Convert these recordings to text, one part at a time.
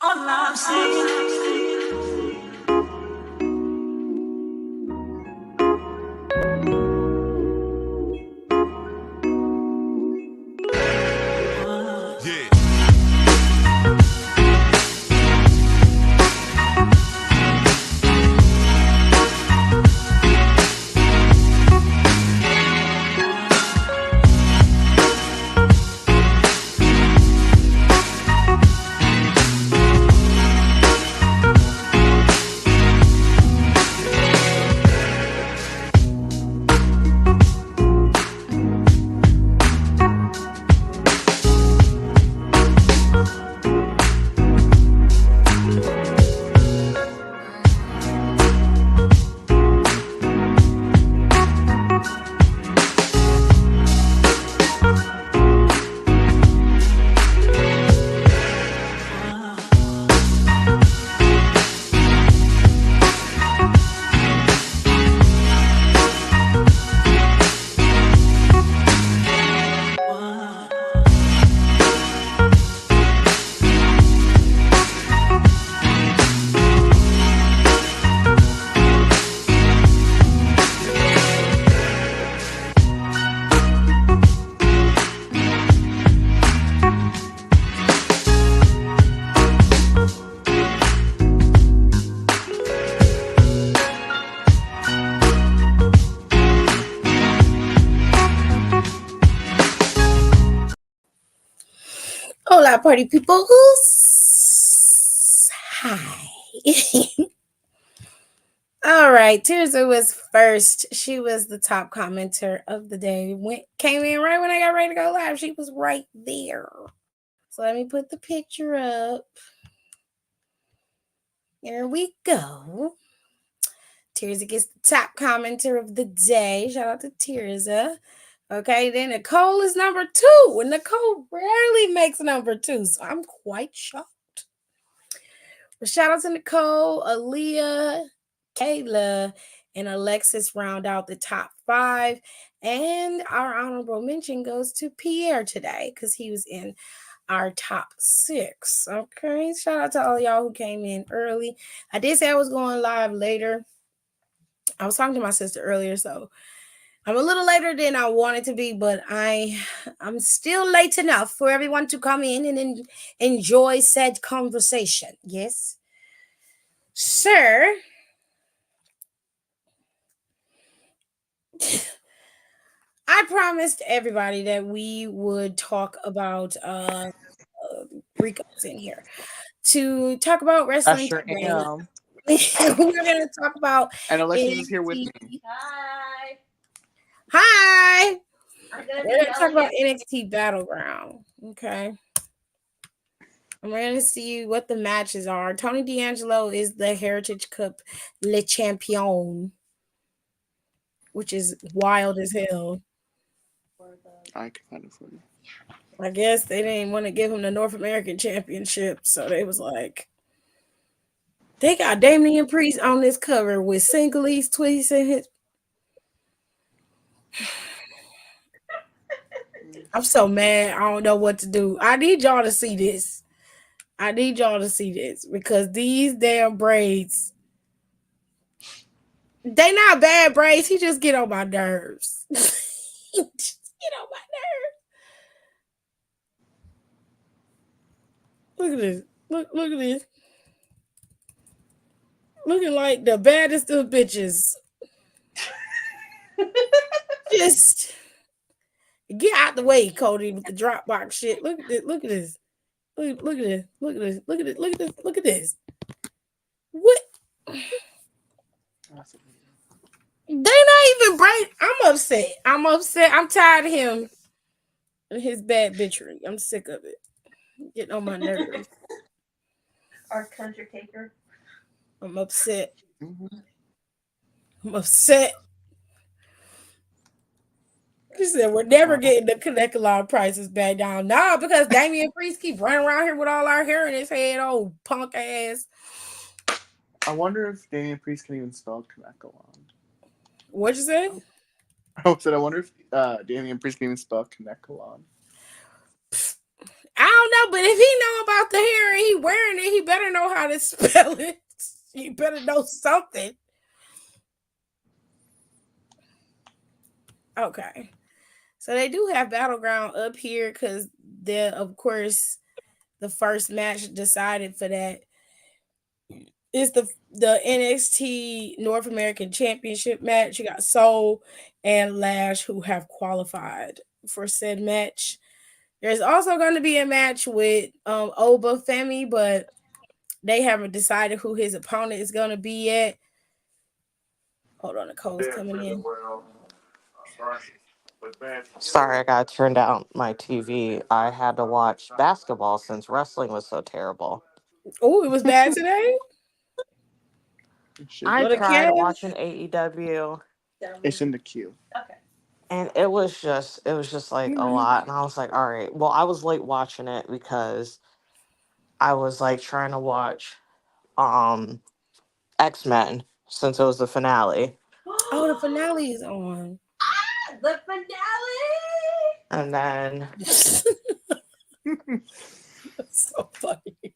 All I'm saying. Hola, party people. Hi. All right, Tirza was first. She was the top commenter of the day. Came in right when I got ready to go live. She was right there. So let me put the picture up. There we go. Tirza gets the top commenter of the day. Shout out to Tirza. Okay, then Nicole is number 2. And Nicole rarely makes number 2, so I'm quite shocked. But shout out to Nicole, Aaliyah, Kayla, and Alexis round out the top 5. And our honorable mention goes to Pierre today because he was in our top 6. Okay, shout out to all y'all who came in early. I did say I was going live later. I was talking to my sister earlier, so I'm a little later than I wanted to be, but I'm still late enough for everyone to come in and enjoy said conversation. Yes, sir. I promised everybody that we would talk about Rico's in here to talk about wrestling sure today. am. We're gonna talk about And Alexis is here with me. Hi. Hi. We're We're gonna talk about NXT Battleground. Okay. And we're gonna see what the matches are. Tony D'Angelo is the Heritage Cup Le Champion, which is wild as hell. I can find it for you. I guess they didn't want to give him the North American Championship, so they was like, they got Damian Priest on this cover with Singley's twists and his. I'm so mad. I don't know what to do. I need y'all to see this. Because these damn braids, they not bad braids. He just get on my nerves. He just get on my nerves. Look at this. Look at this. Looking like the baddest of bitches. Just get out the way, Cody, with the Dropbox shit. Look at this. Look at this. Look at this. Look at this. Look at this. Look at this. Look at this. What? They not even bright. I'm upset. I'm tired of him and his bad bitchery. I'm sick of it. Getting on my nerves. our country taker. I'm upset. Mm-hmm. I'm upset. She said we're never getting the Connect a lot of prices back down. Nah, because Damian Priest keep running around here with all our hair in his head, old punk ass. I wonder if Damian Priest can even spell Kanekalon. What'd you say? I said I wonder if Damian Priest can even spell Kanekalon. I don't but if he know about the hair and he wearing it, he better know how to spell it. He better know something. Okay. So they do have Battleground up here because they're, of course, the first match decided for that is the NXT North American Championship match. You got Soul and Lash who have qualified for said match. There's also going to be a match with Oba Femi, but they haven't decided who his opponent is going to be yet. Hold on, Nicole's coming in. Sorry, I got to turn down my TV. I had to watch basketball since wrestling was so terrible. Oh, it was bad today? It should I be. Well, the tried Cavs. watching AEW, It's in the queue. Okay. and it was just like a lot. And I was like, all right. Well, I was late watching it because I was like trying to watch um X-Men since it was the finale. Oh, the finale is on. The finale. And then That's so funny.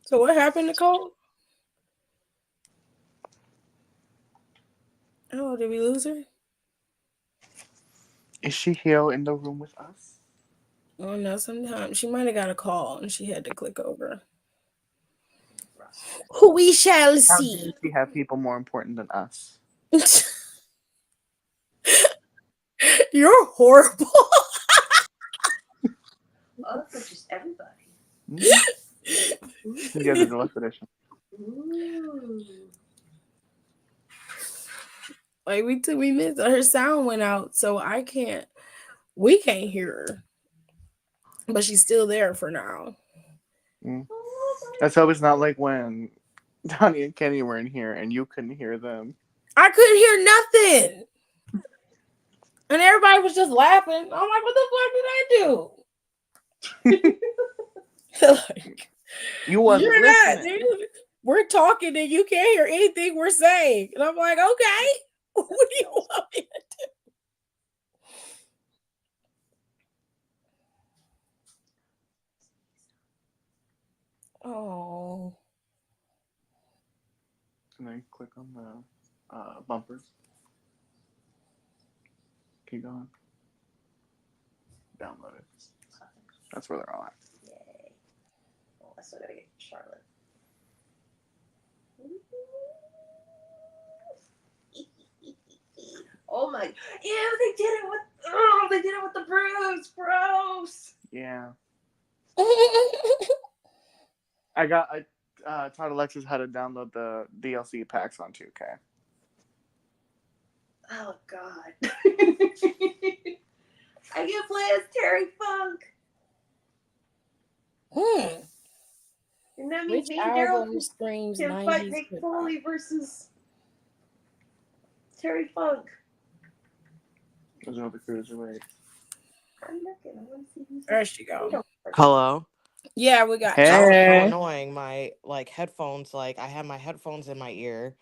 So what happened, Nicole? Oh, did we lose her? Is she here in the room with us? Oh no, sometimes she might have got a call and she had to click over. Who we shall How see. dare she have people more important than us? You're horrible. Oh, for just everybody. You guys are deluxe edition. Ooh. Like we missed her sound went out, so we can't hear her. But she's still there for now. Let's hope it's not like when Donnie and Kenny were in here and you couldn't hear them. I couldn't hear nothing. And everybody was just laughing. I'm like, what the fuck did I do? Like, You wasn't you're not, listening. dude. We're talking and you can't hear anything we're saying. And I'm like, okay, what do you want me to do? Oh. And then click on the bumpers. Keep going. Download it. That's where they're all at. Yay. Oh, I still gotta get Charlotte. Oh my! Ew! They did it with. Oh, they did it with the bruise. Gross. Yeah. I taught Alexis how to download the DLC packs on 2K. Oh God. I can play as Terry Funk. And that means Which me and Daryl album screams can fight 90s Nick hip-hop? Foley versus Terry Funk. Those are the cruiserweights. I'm looking. I want to see who's. There she go. hello. Yeah, we got That was so Hey. annoying. My headphones, I had my headphones in my ear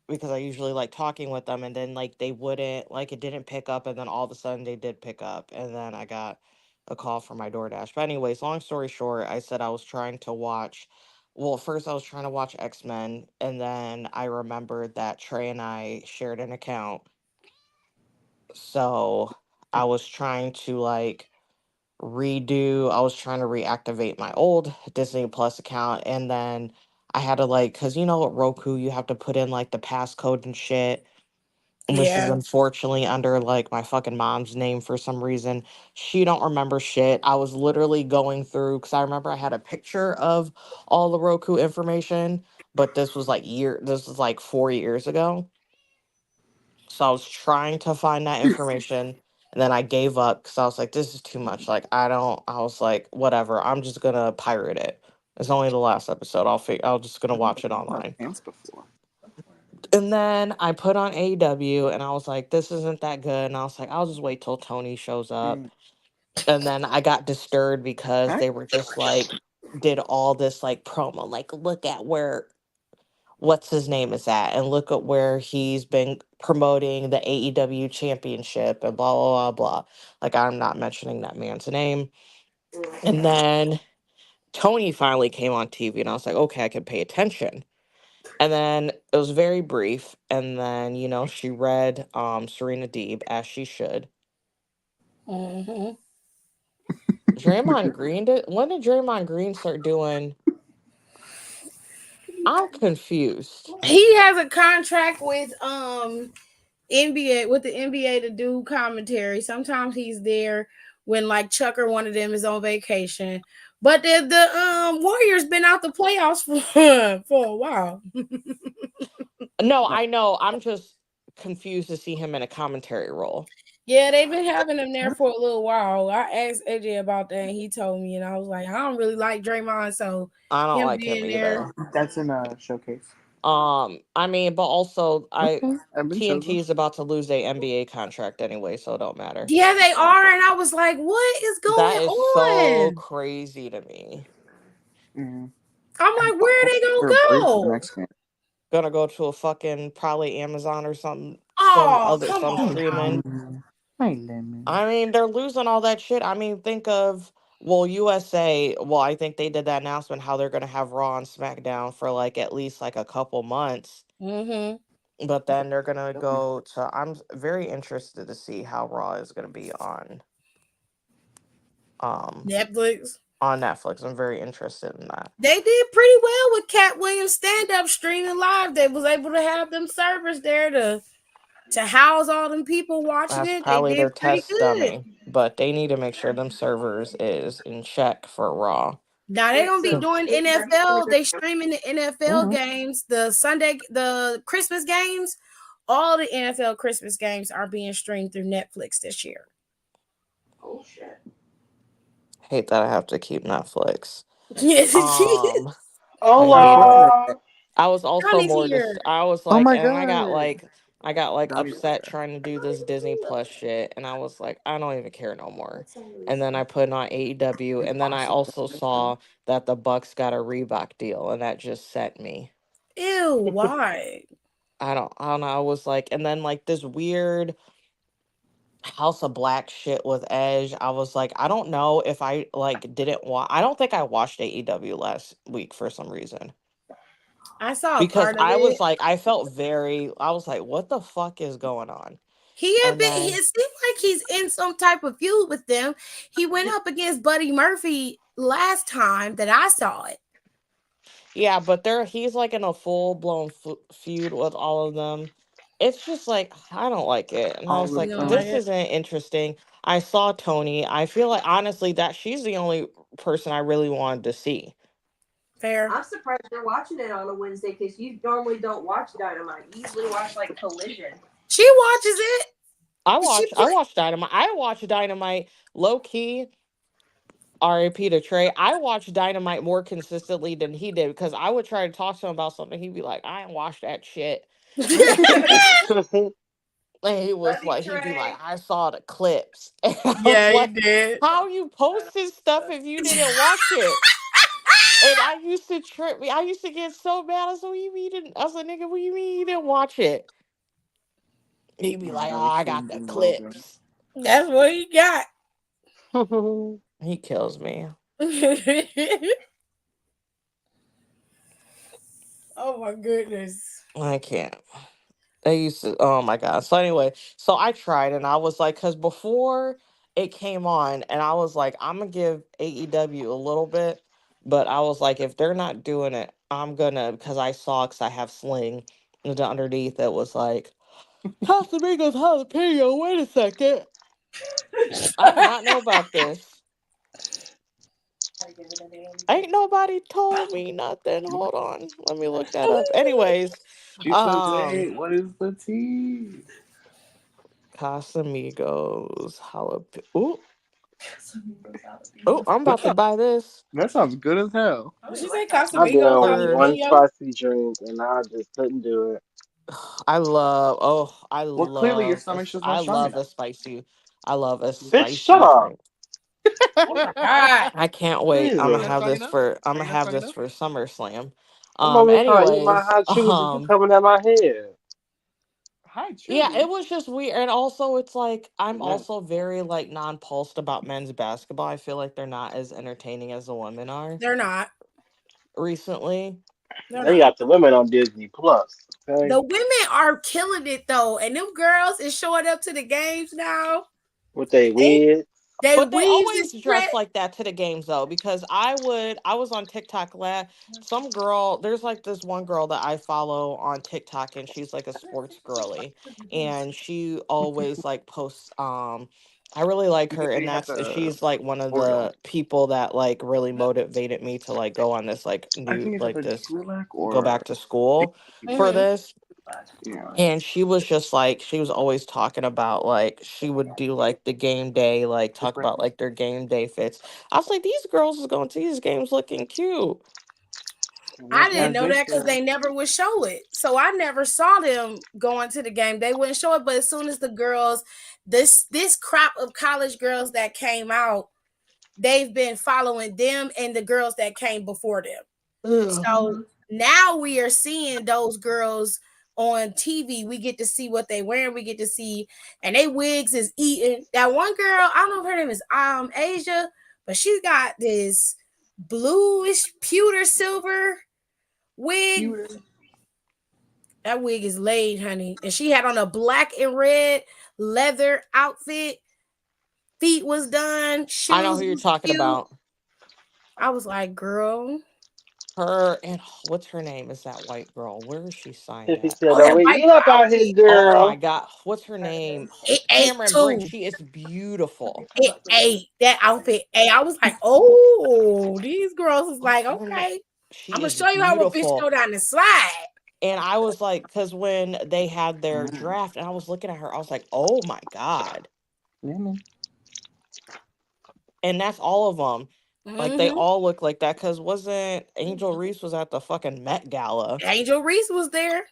because I usually like talking with them, and then they wouldn't it didn't pick up, and then all of a sudden they did pick up, and then I got a call from my DoorDash. But anyways, long story short, I said I was trying to watch. Well, first I was trying to watch X-Men, and then I remembered that Trey and I shared an account, so I was trying to I was trying to reactivate my old Disney Plus account, and then I had to because with Roku you have to put in the passcode and shit, which is Yeah. unfortunately under my fucking mom's name for some reason. She don't remember shit. I was literally going through because I remember I had a picture of all the Roku information, but this was 4 years ago. So I was trying to find that information, and then I gave up because I was like, this is too much. I was like, whatever. I'm just gonna pirate it. It's only the last episode. I'll just gonna watch it online. Pants before. And then I put on AEW, and I was like, this isn't that good. And I was like, I'll just wait till Tony shows up. And then I got disturbed because they were just did all this promo. Look at what's his name is at, and look at where he's been promoting the AEW championship and blah blah blah blah. Like, I'm not mentioning that man's name. And then Tony finally came on TV, and I was like, okay, I can pay attention. And then it was very brief, and then she read Serena Deeb as she should. Hmm. Draymond Green did. When did Draymond Green start doing? I'm confused. He has a contract with NBA with the NBA to do commentary. Sometimes he's there when like Chuck or one of them is on vacation. But the Warriors been out the playoffs for a while. No, I know. I'm just confused to see him in a commentary role. Yeah, they've been having him there for a little while. I asked AJ about that and he told me, and I was like, I don't really like Draymond, so I don't him like him being there. either. That's in a showcase. I mean, but also Okay, I've been TNT chosen. is about to lose their NBA contract anyway, so it don't matter. Yeah, they are, and I was like, what is That going is so on? crazy to me. Mm. I'm I like, thought where are they they were a gonna break for the go? next game. Gonna go to a fucking probably Amazon or something, Oh, come some on now. streaming. My lemon. I mean, they're losing all that shit. I mean, think of, well, USA. Well, I think they did that announcement how they're gonna have Raw and SmackDown for like at least like a couple months, Mm-hmm. but then they're gonna go to. I'm very interested to see how Raw is gonna be um Netflix. on Netflix. I'm very interested in that. They did pretty well with Cat Williams stand up streaming live. They was able to have them servers there to house all them people watching That's it. They probably their did pretty test good. dummy, but they need to make sure them servers is in check for Raw. Now they're gonna be doing NFL. They streaming the NFL Mhm. games, the Christmas games. All the NFL Christmas games are being streamed through Netflix this year. Oh shit. Hate that I have to keep Netflix. Yes, Um, I hate it. Hola. I was also Johnny's more here. just I was Oh like, my and god. I got like Donnie's upset there. trying to do this Disney Plus shit, and I was like, I don't even care no more. And then I put on AEW, and then I also saw that the Bucks got a Reebok deal, and that just set me. Ew, why? I don't know. I was like, and then like this weird House of Black shit with Edge. I was like, I don't know if I like didn't watch. I don't think I watched AEW last week for some reason. I saw a Because part of it. I felt I was like, what the fuck is going on? And then, It seemed like he's in some type of feud with them. He went up against Buddy Murphy last time that I saw it. yeah, but he's like in a full blown feud with all of them. It's just like, I don't like it. And I All was the You like, don't like time. this it? isn't interesting. I saw Tony. I feel like, honestly, that she's the only person I really wanted to see. Fair. I'm surprised you're watching it on a Wednesday because you normally don't watch Dynamite. You usually watch like Collision. She watches it. She I watched Dynamite. I watched Dynamite low key. RAP to Trey. I watched Dynamite more consistently than he did because I would try to talk to him about something. He'd be like, I ain't watched that shit. And he Love was you, like, he'd be like, Trey. I saw the clips. And I was Yeah, he like, did. how you post his stuff if you didn't watch it? And I used to trip me. I used to get so mad. I was like, what you mean you didn't? I was like, nigga, what you mean you didn't watch it? He'd be Oh my like, oh, god, this I got food the is well done. clips. That's what he got. He kills me. Oh my goodness. I can't. They used to, oh my God. So anyway, so I tried and I was like, because before it came on, and I was like, I'm gonna give AEW a little bit, but I was like, if they're not doing it, I'm gonna, because I saw, because I have Sling, and underneath it was like, Casamigos jalapeno, wait a second. I did not know about this. Ain't nobody told me nothing. Hold on. Let me look that up. Anyways, She says, um, "Hey, what is the tea?" Casamigos jalapeno. Ooh, oh, I'm That about to sounds buy this. that sounds good as hell. Did she say I did Casamigos Third, one jalapeno? spicy drink and I just couldn't do it. Well, clearly your stomach's just not I strong love enough. a spicy, I love a Bitch, shut spicy up. drink. Oh my god. I can't Are wait. you not strong enough? I'm Are gonna you not have strong this enough? for SummerSlam. I'm over here trying to eat my Anyways, hot chews and you coming at my head. Hi, yeah, Chewy. it was just weird. And also, it's like, I'm Man, also very, like, non-pulsed about men's basketball. I feel like they're not as entertaining as the women are They're not. recently. They're they not. got the women on Disney Plus. Okay, The women are killing it though, and them girls is showing up to the games now. with they They wigs. they But they weaves is always spread. dress like that to the games though, because I was on TikTok some girl, there's like this one girl that I follow on TikTok and she's like a sports girly and she always like posts I really like You her get, and they have that's the she's like one of Oreo. the people that like really motivated me to like go on this like I new think it's like either this Twi'lek go back or to school for Mhm. this. yeah. And she was just like, she was always talking about like, she would do like the game day, like It's talk about breakfast. like their game day fits. I was like, these girls is going to these games looking cute. I Mhm. didn't As know they that because should. they never would show it. So I never saw them going to the game. They wouldn't show it. But as soon as the girls, this crop of college girls that came out, they've been following them and the girls that came before them. Yeah. So now we are seeing those girls on TV. We get to see what they wearing. We get to see, and they wigs is eating. That one girl, I don't know if her name is Asia, but she's got this bluish pewter silver wig. You That wig is laid, honey. And she had on a black and red leather outfit. Feet was done, I know shoes who you're was talking cute. about. I was like, girl. Her and what's her name is that white girl. Where is she signed Tiffy at? said, Oh, "Don't that wake white me up girl out here, outfit. Oh my girl." God. What's her name? It ate Cameron Brink. too. She is beautiful. It ate that outfit. Ate. I was like, oh, these girls is What's like, her name? okay, I'm She gonna is show you how a bitch beautiful. go down the slide. And I was like, because when they had their Mhm. draft and I was looking at her, I was like, oh my God. Yeah, man. And that's all of them. Like they Mm-hmm. all look like that because wasn't Angel Reese was at the fucking Met Gala Angel Reese was there,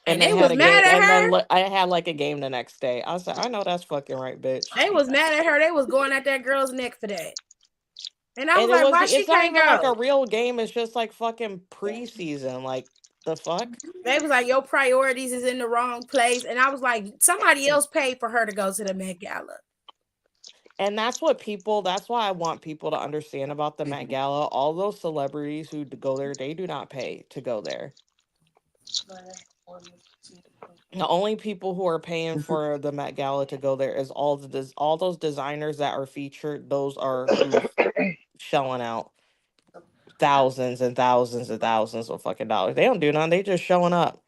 and and they they had was a mad game at and then her. I had like a game the next day. I was like, I know that's fucking right, bitch. They was mad at her. They was going at that girl's neck for that. And I was And it like, was why she it's not can't even like a go? real game. It's just like fucking preseason. Like the fuck. They was like, your priorities is in the wrong place. And I was like, somebody else paid for her to go to the Met Gala. And that's what people. That's why I want people to understand about the Met Gala. All those celebrities who go there, they do not pay to go there. The only people who are paying for the Met Gala to go there is all those designers that are featured. Those are who's shelling out thousands and thousands and thousands of fucking dollars. They don't do nothing. They just showing up.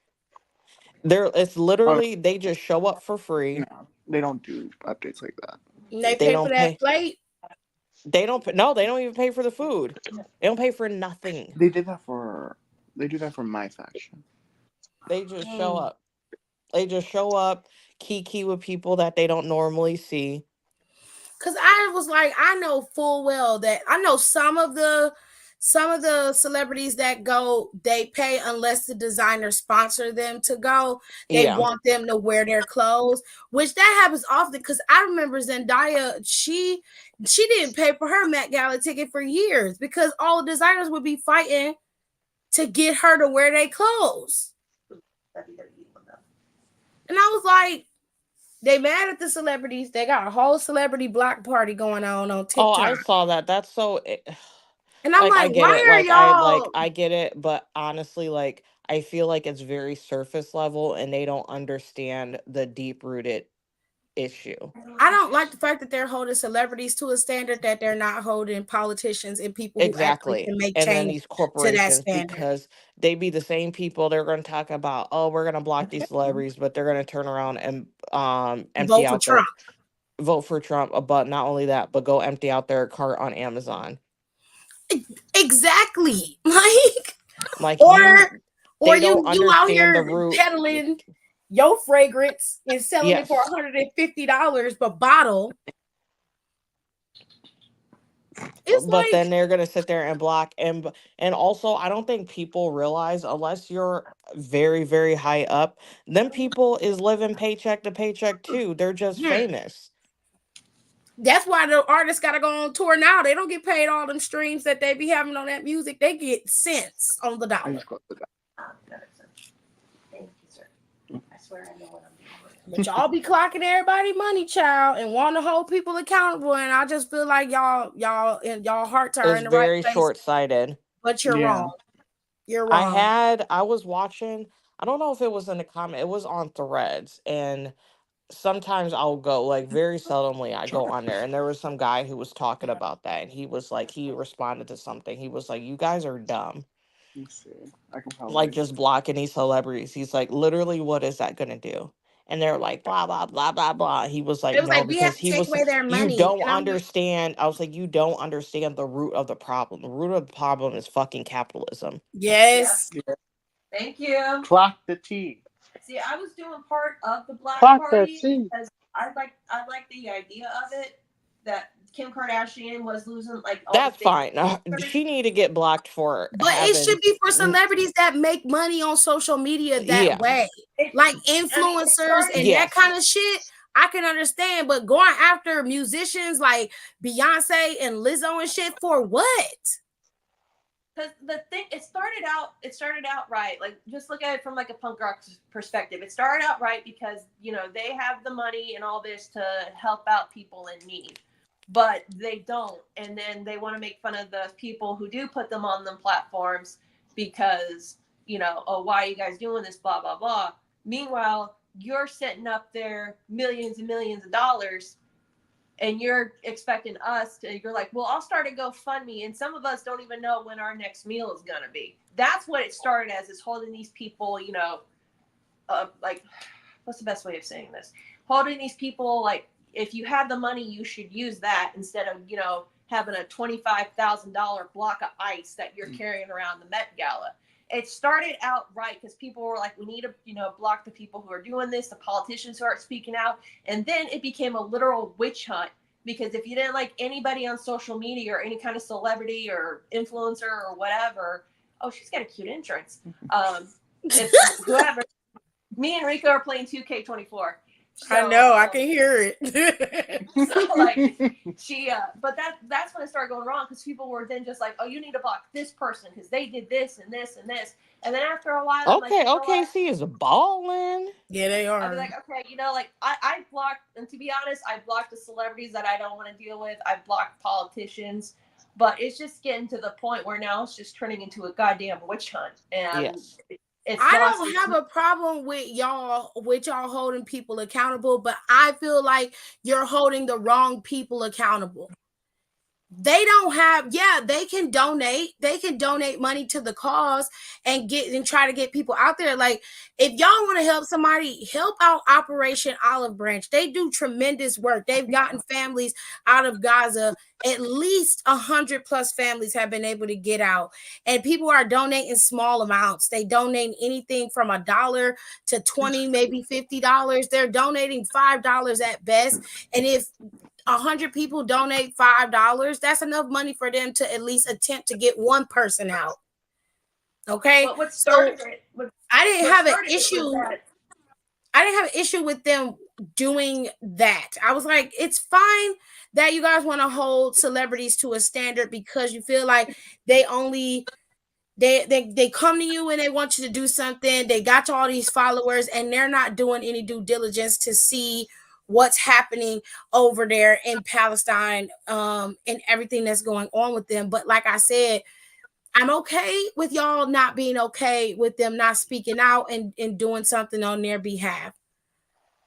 It's Oh, literally they just show up for free. no, they don't do updates like that. And they They pay for don't that pay. plate. No, they don't even pay for the food. They don't pay for nothing. They did that for. They do that for my faction. They just show Mm. up. They just show up, kiki with people that they don't normally see. Cause I was like, I know full well that I know some of the celebrities that go, they pay unless the designer sponsor them to go. They Yeah. want them to wear their clothes, which that happens often. Because I remember Zendaya, she didn't pay for her Met Gala ticket for years because all the designers would be fighting to get her to wear their clothes. And I was like, they mad at the celebrities. They got a whole celebrity block party going on Oh, I TikTok. saw that. That's so. And I'm Like I like, get it. why are Like y'all? I get it, but honestly, like I feel like it's very surface level, and they don't understand the deep rooted issue. I don't like the fact that they're holding celebrities to a standard that they're not holding politicians and people who actually Exactly. can make And then change these to that corporations, standard. because they be the same people, they're going to talk about, oh, we're going to block these celebrities, but they're going to turn around and empty Vote for out their Trump. vote for Trump. But not only that, but go empty out their cart on Amazon. Exactly. Like, Like or or they you don't you out understand the here root. peddling your fragrance and selling it for Yes. $150 per bottle. It's But then like, they're gonna sit there and block and also I don't think people realize unless you're very very high up, then people is living paycheck to paycheck too. They're just hmm, famous. That's why the artists got to go on tour now. They don't get paid all them streams that they be having on that music. They get cents on the I dollar. just got the Thank you, sir. I swear I know what I'm doing. But y'all be clocking everybody money, child, and want to hold people accountable. And I just feel like y'all hearts are It's in the right very place, short-sighted. but you're Yeah. wrong. You're wrong. I was watching, I don't know if it was in the comment, it was on Threads, and sometimes I'll go, like very seldomly I go on there, and there was some guy who was talking about that, and he was like, he responded to something. He was like, you guys are dumb. Let me see. I can probably Like just blocking these celebrities. He's like, literally, what is that gonna do? And they're like, blah, blah, blah, blah, blah. He was like, It was no, like we have because to he take was, away their you money, don't and I'm like, understand. I was like, you don't understand the root of the problem. The root of the problem is fucking capitalism. yes. Yeah. Thank you. Clock the T. See, I was doing part of the Black Clock that Party T. because I like the idea of it that Kim Kardashian was losing like all That's the big fine. She need to get blocked for But it should having, be for celebrities that make money on social media that yeah, way. It, Like I mean, it influencers started and that yes. kind of shit, I can understand. But going after musicians like Beyonce and Lizzo and shit for what? because the thing it started out right. Like just look at it from like a punk rock perspective. It started out right because they have the money and all this to help out people in need, but they don't, and then they want to make fun of the people who do put them on them platforms because oh, why are you guys doing this, blah blah blah. Meanwhile, you're setting up there millions and millions of dollars, and you're expecting us to, you're like, well, I'll start a GoFundMe, and some of us don't even know when our next meal is gonna be. That's what it started as, is holding these people, like, what's the best way of saying this? Holding these people like, if you have the money, you should use that instead of, having a $25,000 block of ice that you're carrying around the Met Gala. It started out right because people were like, we need to, block the people who are doing this, the politicians who aren't speaking out. And then it became a literal witch hunt because if you didn't like anybody on social media or any kind of celebrity or influencer or whatever, oh, she's got a cute entrance. If whoever, me and Rico are playing 2K24. So, I know, I can hear it. So like but that's when it started going wrong because people were then just like, oh, you need to block this person because they did this and this and this, and then after a while, I'm Okay, like, OKC is balling. Yeah, they I'd be are. like, okay, like I blocked, and to be honest, I blocked the celebrities that I don't want to deal with. I blocked politicians, but it's just getting to the point where now it's just turning into a goddamn witch hunt, and Yes. I don't have a problem with y'all holding people accountable, but I feel like you're holding the wrong people accountable. They don't have, they can donate money to the cause and try to get people out there. Like, if y'all want to help somebody, help out Operation Olive Branch. They do tremendous work. They've gotten families out of Gaza. At least 100+ families have been able to get out, and people are donating small amounts. They donate anything from $1 to $20, maybe $50. They're donating $5 at best, and if 100 people donate $5, that's enough money for them to at least attempt to get one person out. Okay, what started so it? I didn't have an issue. I didn't have an issue with them doing that. I was like, it's fine that you guys want to hold celebrities to a standard because you feel like they come to you and they want you to do something. They got all these followers and they're not doing any due diligence to see what's happening over there in Palestine, and everything that's going on with them. But like I said, I'm okay with y'all not being okay with them not speaking out and doing something on their behalf.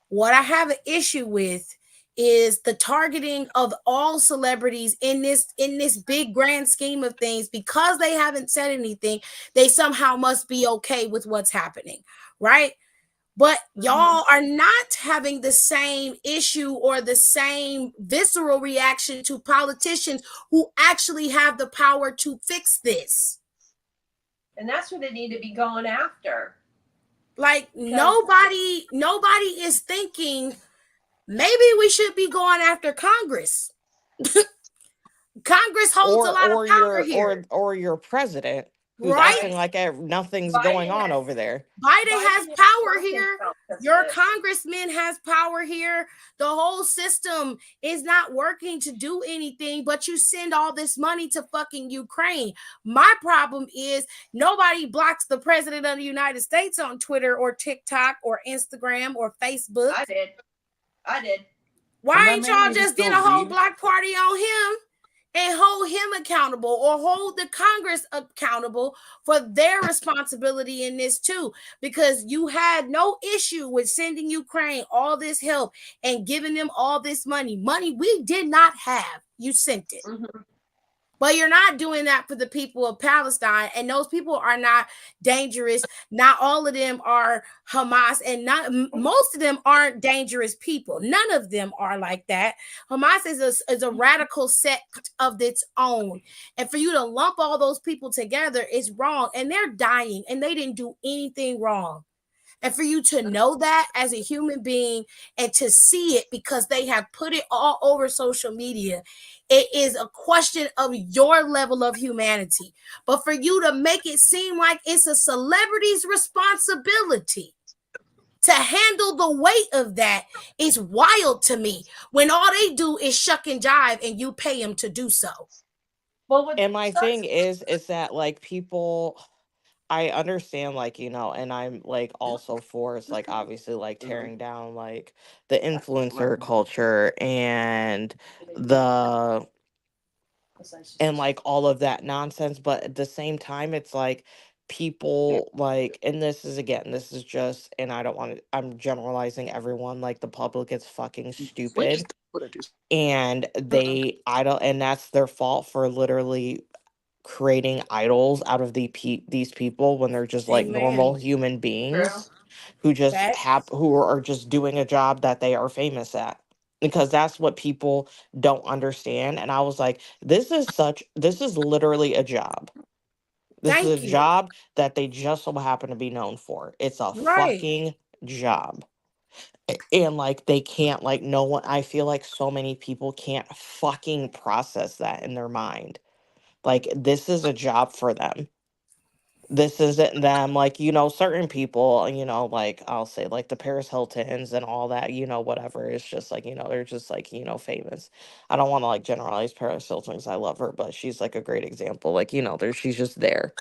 What I have an issue with is the targeting of all celebrities in this big grand scheme of things. Because they haven't said anything, they somehow must be okay with what's happening, right? But y'all are not having the same issue or the same visceral reaction to politicians who actually have the power to fix this. And that's what they need to be going after. Like, nobody is thinking maybe we should be going after Congress. Congress holds a lot of power here. Or your president. who's Right? acting like nothing's going Biden on has- over there. Biden has power Trump here. account because of Your this. congressman has power here. The whole system is not working to do anything, but you send all this money to fucking Ukraine. My problem is nobody blocks the president of the United States on Twitter or TikTok or Instagram or Facebook. I did. Why And that ain't man y'all maybe just still did a whole read. block party on him and hold him accountable or hold the Congress accountable for their responsibility in this too? Because you had no issue with sending Ukraine all this help and giving them all this money we did not have. You sent it. Mhm. But you're not doing that for the people of Palestine, and those people are not dangerous. Not all of them are Hamas, and most of them aren't dangerous people. None of them are like that. Hamas is a radical sect of its own, and for you to lump all those people together is wrong. And they're dying, and they didn't do anything wrong. And for you to know that as a human being and to see it because they have put it all over social media, it is a question of your level of humanity. But for you to make it seem like it's a celebrity's responsibility to handle the weight of that is wild to me when all they do is shuck and jive and you pay them to do so. Well, what And my sucks, thing is that like people, I understand, like, and I'm like also for it's like obviously like tearing down like the influencer culture and the and like all of that nonsense, but at the same time it's like people like, and this is just, and I don't want to, I'm generalizing everyone, like the public is fucking stupid and they idol, and that's their fault for literally creating idols out of these people when they're just like normal Amen. human true. beings who just who are just doing a job that they are famous at, because that's what people don't understand. And I was like, this is literally a job. This is Thank a you. job that they just so happen to be known for. It's a Right. fucking job. And like they can't, like, no one, I feel like so many people can't fucking process that in their mind. Like, this is a job for them. This isn't them, like, certain people, like I'll say like the Paris Hiltons and all that, whatever. It's just like, they're just like, famous. I don't want to like generalize Paris Hilton because I love her, but she's like a great example. Like, she's just there.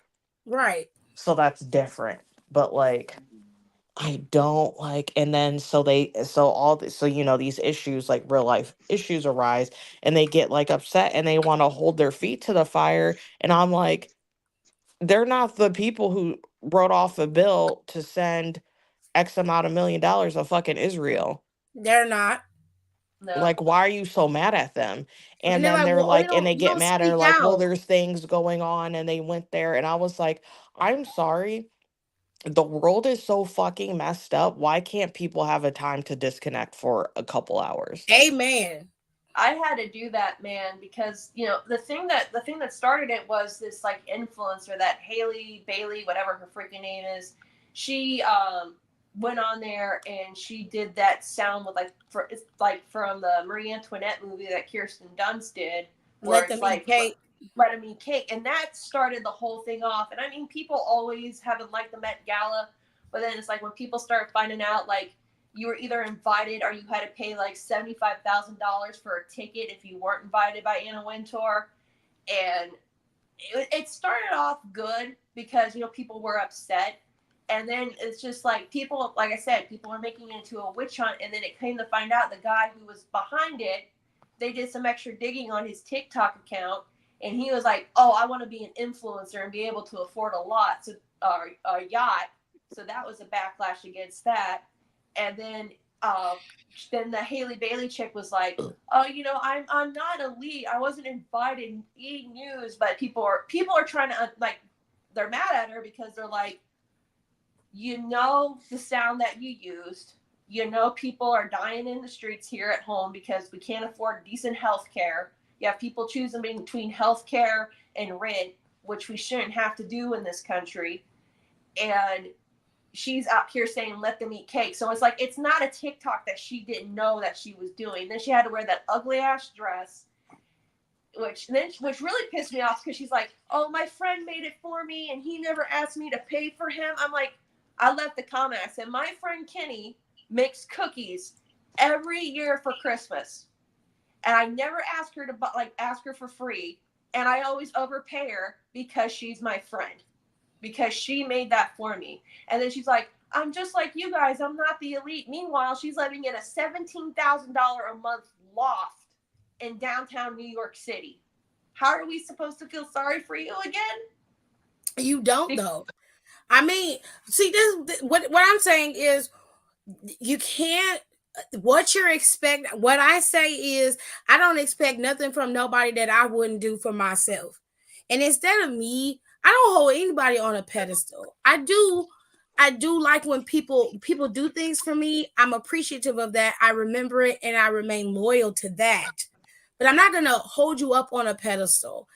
Right. So that's different. But like, I don't like, and then so all this, so these issues, like real life issues arise, and they get like upset and they want to hold their feet to the fire. And I'm like, they're not the people who wrote off a bill to send X amount of $1 million to fucking Israel. They're not. No. Like, why are you so mad at them? And And they're then like, they're well, like, and they you get don't mad and speak are like, well, out. there's things going on, and they went there. And I was like, I'm sorry. The world is so fucking messed up. Why can't people have a time to disconnect for a couple hours? Amen. I had to do that, man, because the thing that started it was this like influencer, that Haley Bailey, whatever her freaking name is. She went on there and she did that sound with it's like from the Marie Antoinette movie that Kirsten Dunst did, where Let it's them eat like cake. let them eat cake, and that started the whole thing off. And I mean, people always haven't liked the Met Gala, but then it's like when people start finding out like you were either invited or you had to pay like $75,000 for a ticket if you weren't invited by Anna Wintour. And it started off good because people were upset, and then it's just like people, like I said, people are making it into a witch hunt. And then it came to find out the guy who was behind it, they did some extra digging on his TikTok account, and he was like, oh, I want to be an influencer and be able to afford a yacht. So that was a backlash against that. And then the Haley Bailey chick was like, oh, I'm not elite. I wasn't invited. E News, but people are trying to like, they're mad at her because they're like, the sound that you used. People are dying in the streets here at home because we can't afford decent health care. You have people choosing between health care and rent, which we shouldn't have to do in this country. And she's out here saying, let them eat cake. So it's like, it's not a TikTok that she didn't know that she was doing. Then she had to wear that ugly ass dress which really pissed me off because she's like, oh, my friend made it for me and he never asked me to pay for him. I'm like, I left the comment. I said, my friend Kenny makes cookies every year for Christmas. And I never ask her to ask her for free. And I always overpay her because she's my friend, because she made that for me. And then she's like, I'm just like you guys. I'm not the elite. Meanwhile, she's living in a $17,000 a month loft in downtown New York City. How are we supposed to feel sorry for you again? You don't, though. I mean, see, what I'm saying is you can't. What you're expecting, what I say is, I don't expect nothing from nobody that I wouldn't do for myself. And instead of me, I don't hold anybody on a pedestal. I do like when people do things for me. I'm appreciative of that. I remember it and I remain loyal to that. But I'm not gonna hold you up on a pedestal.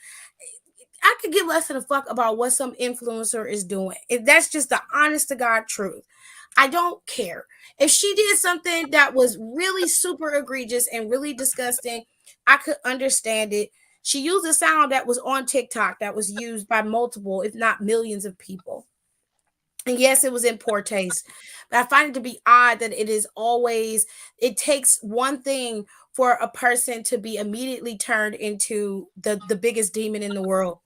I could give less than a fuck about what some influencer is doing. That's just the honest to God truth. I don't care. If she did something that was really super egregious and really disgusting, I could understand it. She used a sound that was on TikTok that was used by multiple, if not millions of people. And yes, it was in poor taste. But I find it to be odd that it takes one thing for a person to be immediately turned into the biggest demon in the world.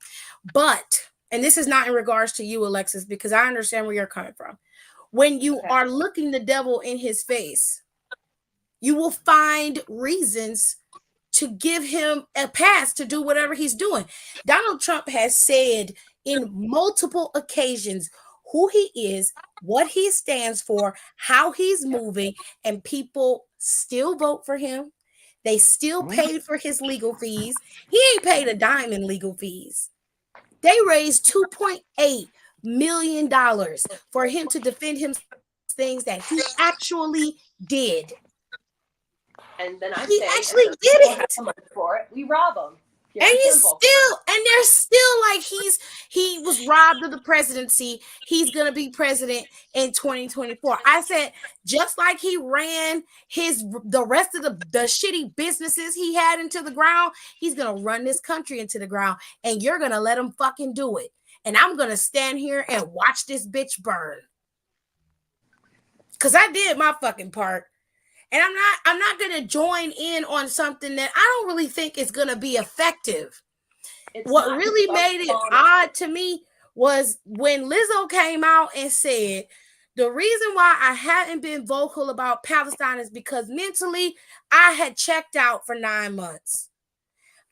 But, and this is not in regards to you, Alexis, because I understand where you're coming from. When you are looking the devil in his face, you will find reasons to give him a pass to do whatever he's doing. Donald Trump has said in multiple occasions who he is, what he stands for, how he's moving, and people still vote for him. They still paid for his legal fees. He ain't paid a dime in legal fees. They raised $2.8 million for him to defend him things that he actually did. And then he actually did it for it. We rob them. And they're still like he was robbed of the presidency. He's gonna be president in 2024. I said, just like he ran the rest of the shitty businesses he had into the ground, he's gonna run this country into the ground, and you're gonna let him fucking do it. And I'm gonna stand here and watch this bitch burn. Cause I did my fucking part. And I'm not going to join in on something that I don't really think is going to be effective. What really made it odd to me was when Lizzo came out and said, the reason why I hadn't been vocal about Palestine is because mentally I had checked out for 9 months.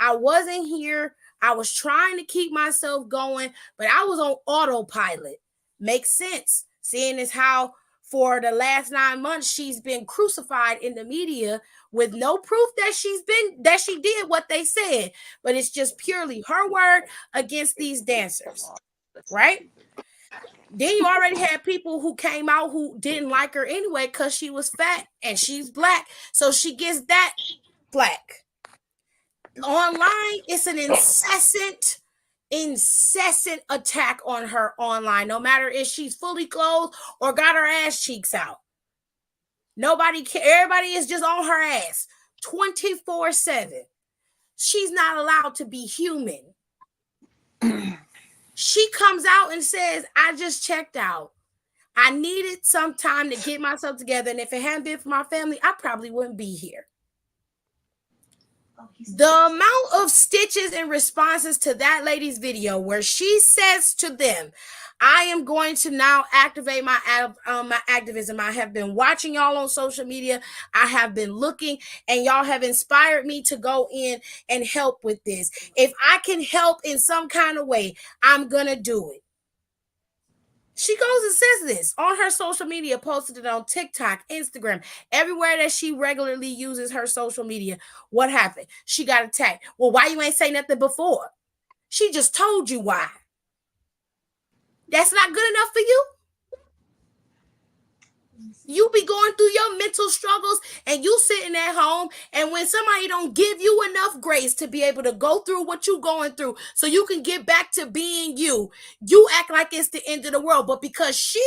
I wasn't here. I was trying to keep myself going, but I was on autopilot. Makes sense, seeing as how for the last 9 months, she's been crucified in the media with no proof that she did what they said, but it's just purely her word against these dancers, right? Then you already had people who came out who didn't like her anyway because she was fat and she's black, so she gets that black. Online, it's an incessant attack on her online, no matter if she's fully clothed or got her ass cheeks out. Nobody cares. Everybody is just on her ass 24/7. She's not allowed to be human. She comes out and says, I just checked out. I needed some time to get myself together, and if it hadn't been for my family, I probably wouldn't be here. The amount of stitches and responses to that lady's video where she says to them, I am going to now activate my activism. I have been watching y'all on social media. I have been looking, and y'all have inspired me to go in and help with this. If I can help in some kind of way, I'm going to do it. She goes and says this on her social media, posted it on TikTok, Instagram, everywhere that she regularly uses her social media. What happened? She got attacked. Well, why you ain't say nothing before? She just told you why. That's not good enough for you? You be going through your mental struggles and you sitting at home, and when somebody don't give you enough grace to be able to go through what you going through so you can get back to being you, you act like it's the end of the world. But because she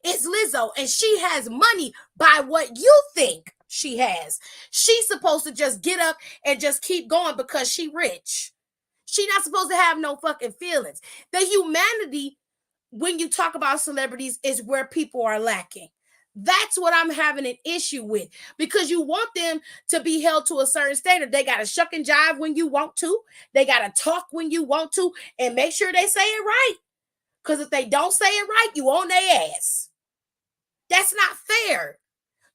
is Lizzo and she has money by what you think she has, she's supposed to just get up and just keep going because she rich. She not supposed to have no fucking feelings. The humanity, when you talk about celebrities, is where people are lacking. That's what I'm having an issue with, because you want them to be held to a certain standard. They got to shuck and jive when you want to. They got to talk when you want to, and make sure they say it right. Because if they don't say it right, you on their ass. That's not fair.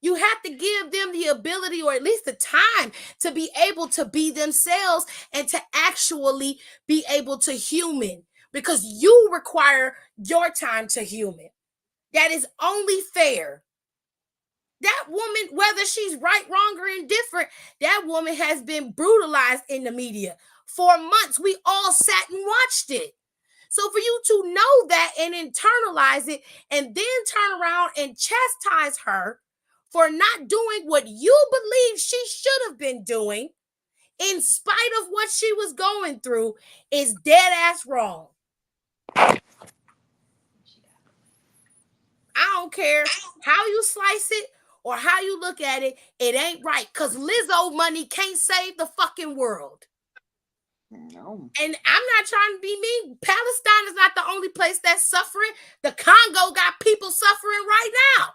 You have to give them the ability, or at least the time, to be able to be themselves and to actually be able to human, because you require your time to human. That is only fair. That woman, whether she's right, wrong, or indifferent, that woman has been brutalized in the media for months. We all sat and watched it. So for you to know that and internalize it, and then turn around and chastise her for not doing what you believe she should have been doing, in spite of what she was going through, is dead ass wrong. I don't care how you slice it or how you look at it, it ain't right. Because Lizzo money can't save the fucking world. No. And I'm not trying to be mean. Palestine is not the only place that's suffering. The Congo got people suffering right now.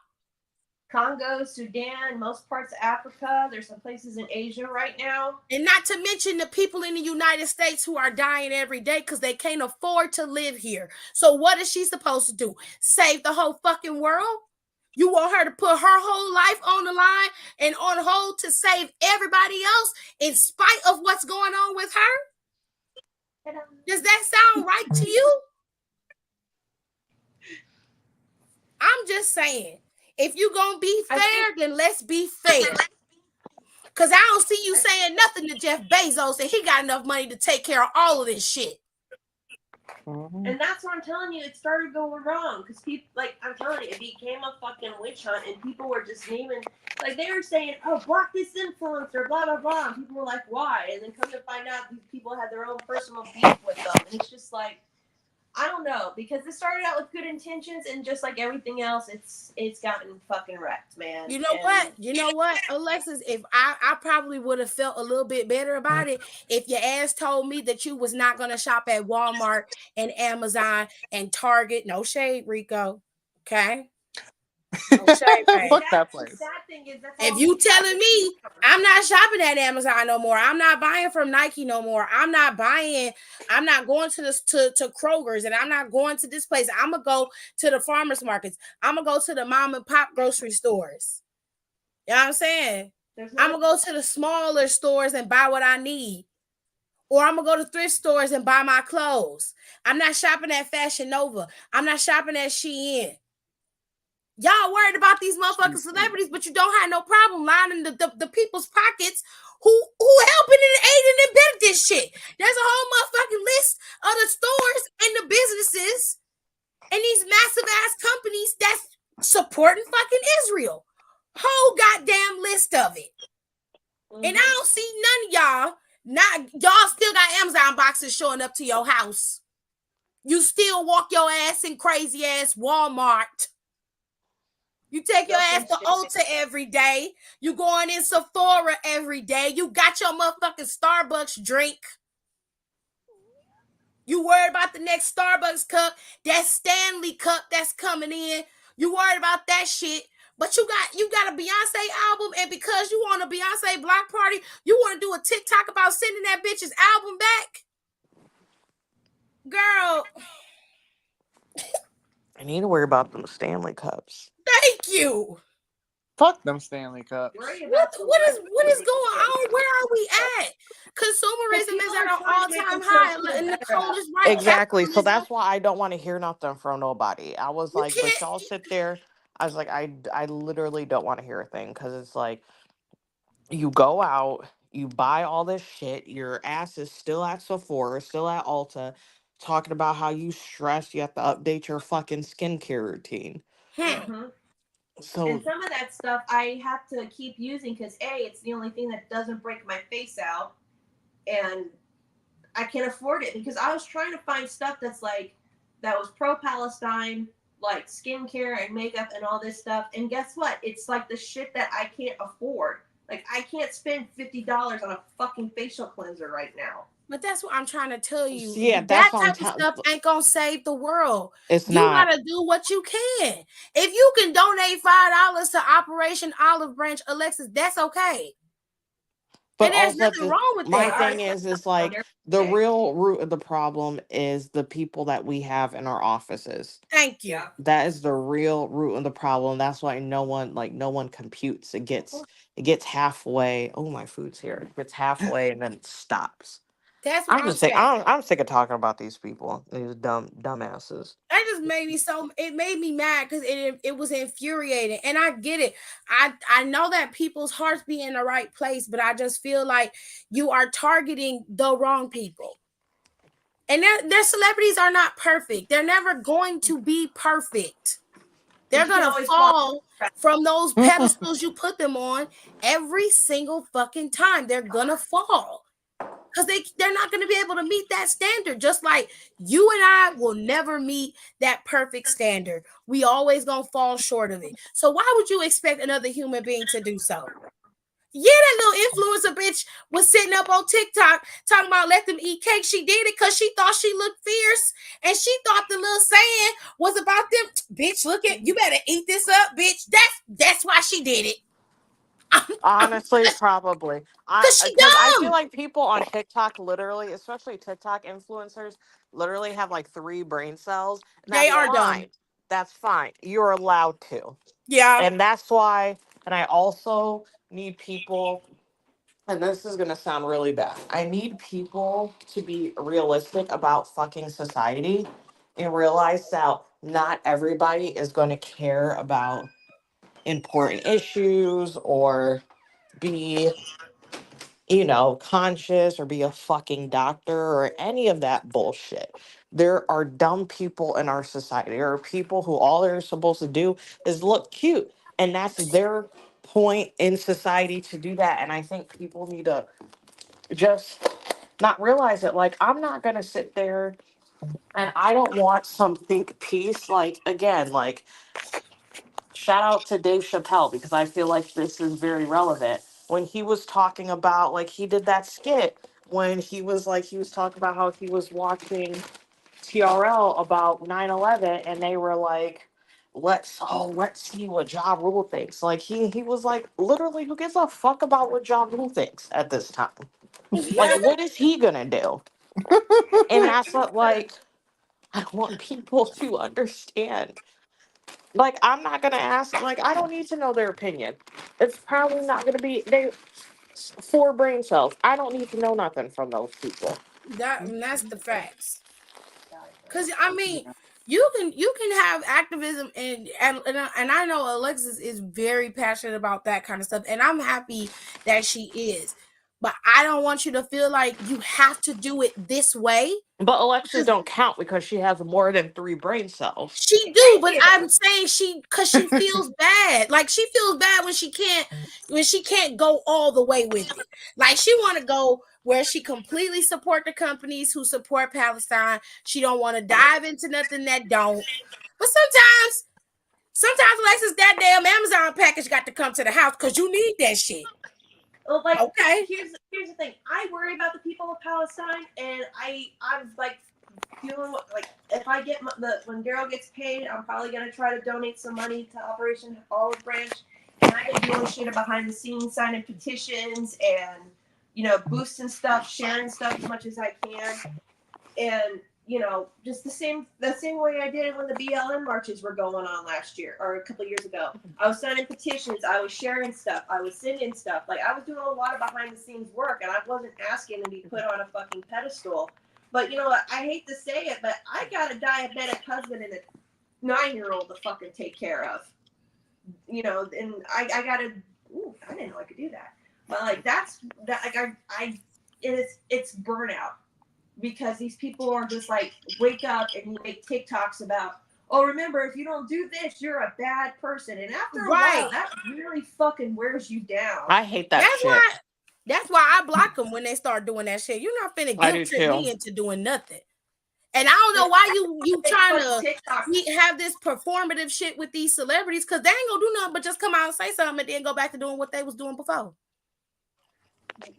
Congo, Sudan, most parts of Africa. There's some places in Asia right now. And not to mention the people in the United States who are dying every day because they can't afford to live here. So what is she supposed to do? Save the whole fucking world? You want her to put her whole life on the line and on hold to save everybody else in spite of what's going on with her? Does that sound right to you? I'm just saying, if you're going to be fair, then let's be fair. Because I don't see you saying nothing to Jeff Bezos and he got enough money to take care of all of this shit. And that's what I'm telling you. It started going wrong because people, like, I'm telling you, it became a fucking witch hunt, and people were just naming, like, they were saying, "Oh, block this influencer," blah blah blah. And people were like, "Why?" And then come to find out, these people had their own personal beef with them, and it's just like, I don't know, because it started out with good intentions, and just like everything else, it's gotten fucking wrecked, man. You know what, Alexis? If I probably would have felt a little bit better about it if your ass told me that you was not gonna shop at Walmart and Amazon and Target. No shade, Rico. Okay. No shade, man. Fuck that place. The sad thing is, that's If all you we telling have. me I'm not shopping at Amazon no more, I'm not buying from Nike no more, I'm not going to this to Kroger's, and I'm not going to this place. I'm gonna go to the farmers markets. I'm gonna go to the mom and pop grocery stores. You know what I'm saying? I'm gonna go to the smaller stores and buy what I need. Or I'm gonna go to thrift stores and buy my clothes. I'm not shopping at Fashion Nova. I'm not shopping at Shein. Y'all worried about these motherfucking celebrities, but you don't have no problem lining the people's pockets who helping and aiding and abetting this shit. There's a whole motherfucking list of the stores and the businesses and these massive ass companies that's supporting fucking Israel. Whole goddamn list of it. And I don't see none of y'all still got Amazon boxes showing up to your house. You still walk your ass in crazy ass Walmart. You take your ass to Ulta every day. You going in Sephora every day. You got your motherfucking Starbucks drink. You worried about the next Starbucks cup, that Stanley cup that's coming in. You worried about that shit. But you got a Beyonce album, and because you want a Beyonce block party, you want to do a TikTok about sending that bitch's album back? Girl. I need to worry about them Stanley Cups. Thank you. Fuck them Stanley Cups. What is going on? Where are we at? Consumerism is at an all-time high, and Nicole is right. Exactly. So that's why I don't want to hear nothing from nobody. I was like, but y'all sit there. I was like, I literally don't want to hear a thing, because it's like, you go out, you buy all this shit, your ass is still at Sephora, still at Ulta, talking about how you stress, you have to update your fucking skincare routine. So, and some of that stuff I have to keep using because it's the only thing that doesn't break my face out, and I can't afford it because I was trying to find stuff that was pro-Palestine, like skincare and makeup and all this stuff, and guess what? It's like the shit that I can't afford. Like, I can't spend $50 on a fucking facial cleanser right now. But that's what I'm trying to tell you. Yeah, That that's what I'm type of stuff ain't gonna save the world. It's You not. gotta do what you can. If you can donate $5 to Operation Olive Branch, Alexis, that's okay. But And there's also, nothing wrong with my that. thing is like the real root of the problem is the people that we have in our offices. Thank you. That is the real root of the problem. That's why no one computes. It gets halfway. Oh, my food's here. It gets halfway and then it stops. That's what I'm saying. I'm sick of talking about these people, these dumbasses. That just made me it made me mad because it was infuriating. And I get it. I know that people's hearts be in the right place, but I just feel like you are targeting the wrong people. And their celebrities are not perfect. They're never going to be perfect. They're going to fall from those pedestals you put them on every single fucking time. They're going to fall. Because they're not going to be able to meet that standard. Just like you and I will never meet that perfect standard. We always going to fall short of it. So why would you expect another human being to do so? Yeah, that little influencer bitch was sitting up on TikTok talking about let them eat cake. She did it because she thought she looked fierce. And she thought the little saying was about them. Bitch, look at, you better eat this up, bitch. That's why she did it. Honestly, probably. Because I feel like people on TikTok literally, especially TikTok influencers, literally have like 3 brain cells. And They are fine. dumb. That's fine. You're allowed to. Yeah. And that's why, and I also need people, and this is going to sound really bad. I need people to be realistic about fucking society and realize that not everybody is going to care about important issues or be, conscious or be a fucking doctor or any of that bullshit. There are dumb people in our society. There are people who all they're supposed to do is look cute. And that's their point in society to do that. And I think people need to just not realize it. Like, I'm not going to sit there and I don't want some think piece. Like, again, like, shout out to Dave Chappelle because I feel like this is very relevant. When he was talking about, like, he did that skit when he was talking about how he was watching TRL about 9/11 and they were like, let's see what Ja Rule thinks. Like, he was like, literally, who gives a fuck about what Ja Rule thinks at this time? Like, what is he gonna do? And that's what, like, I want people to understand. Like, I'm not gonna ask, like, I don't need to know their opinion. It's probably not gonna be 4 brain cells. I don't need to know nothing from those people. That's the facts. Because I mean, you can have activism and I know Alexis is very passionate about that kind of stuff, and I'm happy that she is. But I don't want you to feel like you have to do it this way. But Alexis don't count because she has more than 3 brain cells. She do, but I'm saying because she feels bad. Like, she feels bad when she can't go all the way with it. Like, she want to go where she completely support the companies who support Palestine. She don't want to dive into nothing that don't. But sometimes Alexis, that damn Amazon package got to come to the house because you need that shit. Well, like, okay. Here's the thing. I worry about the people of Palestine, and I'm like feeling like if I get when Daryl gets paid, I'm probably gonna try to donate some money to Operation Olive Branch, and I've been doing shit behind the scenes, signing petitions and boosting stuff, sharing stuff as much as I can, and just the same way I did it when the BLM marches were going on last year or a couple of years ago. I was signing petitions, I was sharing stuff, I was sending stuff. Like, I was doing a lot of behind the scenes work, and I wasn't asking to be put on a fucking pedestal. But I hate to say it, but I got a diabetic husband and a 9-year-old to fucking take care of. And I gotta. Ooh, I didn't know I could do that. But like it's burnout. Because these people are just like, wake up and you make TikToks about, oh, remember, if you don't do this, you're a bad person. And after a while, that really fucking wears you down. I hate that shit. That's why I block them when they start doing that shit. You're not finna guilt trip me into doing nothing. And I don't know why you trying to have this performative shit with these celebrities, because they ain't gonna do nothing but just come out and say something and then go back to doing what they was doing before.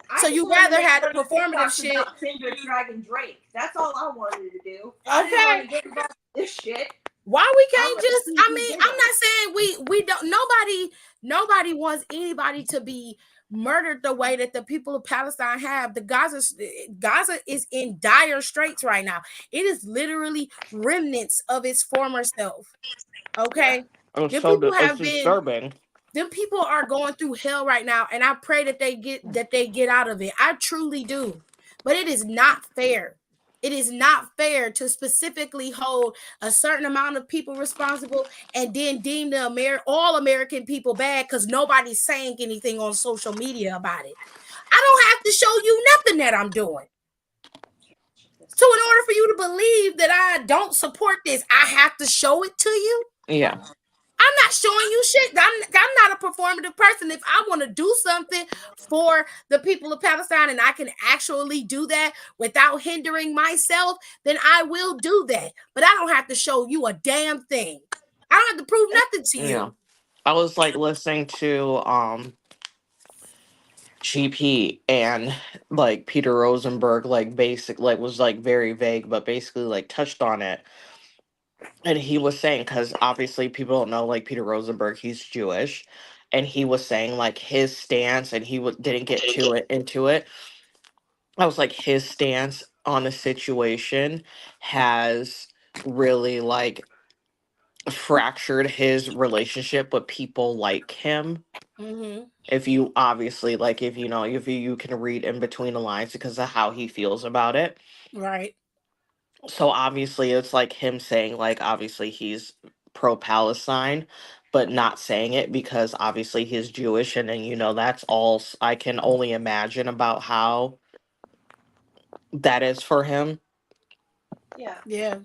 I So just you wanted to rather make have the fun of performative TikToks shit. about Tinder dragging Drake. That's all I wanted to do. I didn't Okay. want to get involved in this shit. Why we I can't wanted to just? see I who mean, did I'm it. not saying we don't. Nobody wants anybody to be murdered the way that the people of Palestine have. Gaza is in dire straits right now. It is literally remnants of its former self. Okay, It was the so people it's have been. disturbing. Them people are going through hell right now, and I pray that they get out of it. I truly do. But it is not fair. It is not fair to specifically hold a certain amount of people responsible and then deem all American people bad because nobody's saying anything on social media about it. I don't have to show you nothing that I'm doing. So in order for you to believe that I don't support this, I have to show it to you. Yeah. I'm not showing you shit. I'm not a performative person. If I want to do something for the people of Palestine and I can actually do that without hindering myself, then I will do that. But I don't have to show you a damn thing. I don't have to prove nothing to Yeah. you. I was like listening to GP and like Peter Rosenberg like was like very vague but basically like touched on it. And he was saying, because obviously people don't know, like Peter Rosenberg, he's Jewish, and he was saying like his stance, and didn't get to it into it. I was like, his stance on the situation has really like fractured his relationship with people like him. Mm-hmm. If you obviously like, if you know, if you can read in between the lines because of how he feels about it. Right. So obviously it's like him saying like obviously he's pro Palestine but not saying it because obviously he's Jewish, and then that's all I can only imagine about how that is for him, Yeah. Yeah.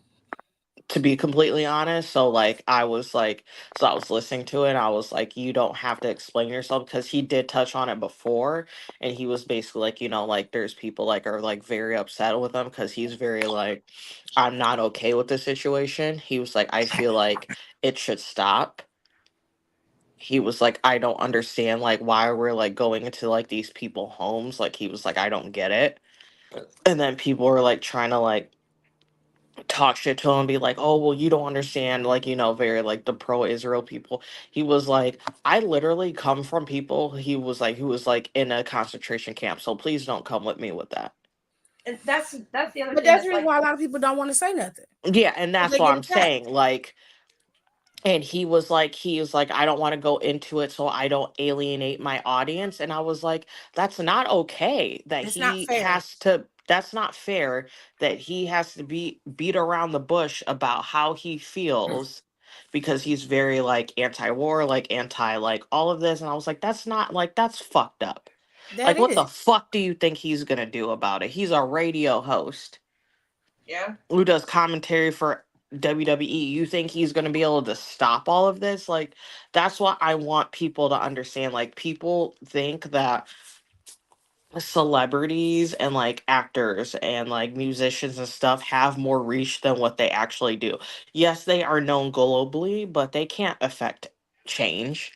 to be completely honest. So like I was listening to it and I was like, you don't have to explain yourself, because he did touch on it before, and he was basically like, like there's people like are like very upset with him because he's very like, I'm not okay with the situation. He was like, I feel like it should stop. He was like, I don't understand like why we're like going into like these people homes. Like he was like, I don't get it. And then people were like trying to like talk shit to him and be like, oh, well, you don't understand, like, very like the pro Israel people. He was like, I literally come from people, he was like, who was like in a concentration camp. So please don't come with me with that. And that's the other But thing that's the that's reason like, why a lot of people don't want to say nothing. Yeah. And that's They what get I'm attacked. saying. Like, and he was like, I don't want to go into it so I don't alienate my audience. And I was like, that's not okay. It's not fair. That's not fair that he has to be beat around the bush about how he feels, because he's very like anti-war, like anti like all of this. And I was like, that's not like, that's fucked up. That Like, what is. the fuck do you think he's gonna do about it? He's a radio host yeah. who does commentary for WWE. You think he's going to be able to stop all of this? Like, that's what I want people to understand. Like, people think that celebrities and like actors and like musicians and stuff have more reach than what they actually do. Yes, they are known globally, but they can't affect change.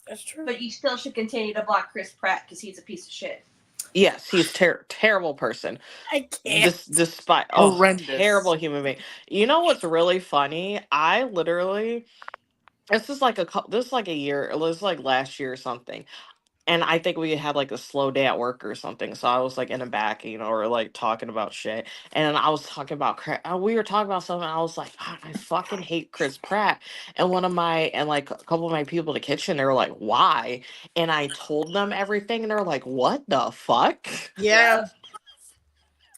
That's true. But you still should continue to block Chris Pratt because he's a piece of shit. Yes, he's terrible person. I can't. Despite Horrendous. terrible human being. You know what's really funny? I literally this is like a year, it was like last year or something, and I think we had like a slow day at work or something, so I was like in the back, or like talking about shit, and I was talking about we were talking about something, I was like, "God, I fucking hate Chris Pratt," and like a couple of my people in the kitchen, they were like, why? And I told them everything, and they're like, what the fuck? Yeah.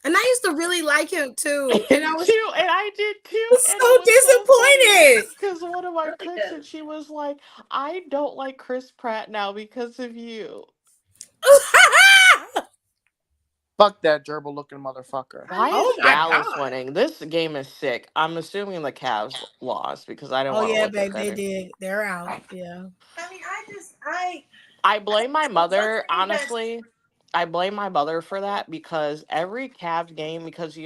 And I used to really like him too. And I was And I did too, and it so was so funny disappointed. because one of my Really cooks, good. and she was like, I don't like Chris Pratt now because of you. Fuck that gerbil looking motherfucker. I Why mean, is Oh my Dallas God. winning? This game is sick. I'm assuming the Cavs lost because I didn't Oh want to yeah, look at babe, they that. did. They're out. Yeah. I blame my one mother, thing that's honestly. I blame my mother for that because every Cavs game, because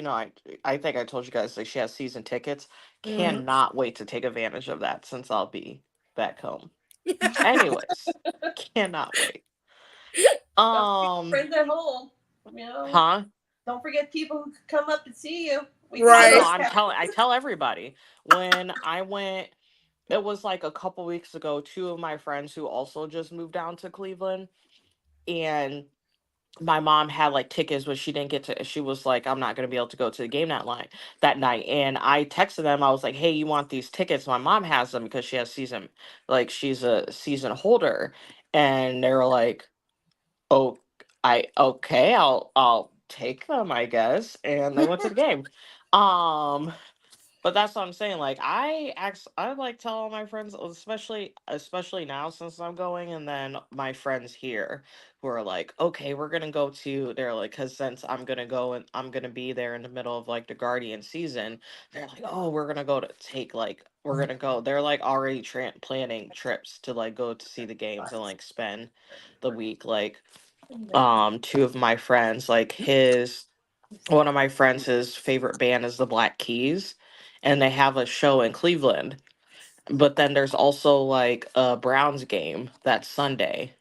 I think I told you guys like she has season tickets. Mhm. Cannot wait to take advantage of that since I'll be back home. Anyways, cannot wait. Friends at home, you know. Huh? Don't forget people who come up and see you. I Right. know. I tell everybody when I went. It was like a couple weeks ago. Two of my friends who also just moved down to Cleveland, and my mom had like tickets, but she didn't get to. She was like, "I'm not gonna be able to go to the game that night." And I texted them. I was like, "Hey, you want these tickets? My mom has them because she has season, like she's a season holder." And they were like, "Oh, okay, I'll take them, I guess." And they went to the game. Um, but that's what I'm saying. Like I like tell all my friends, especially now since I'm going, and then my friends here who are like, okay, we're gonna go to. They're like, because since I'm gonna go and I'm gonna be there in the middle of like the Guardian season, they're like, oh, we're gonna go to take like we're gonna go. They're like already planning trips to like go to see the games and like spend the week. Like two of my friends, like his one of my friends, his favorite band is the Black Keys, and they have a show in Cleveland. But then there's also like a Browns game that Sunday.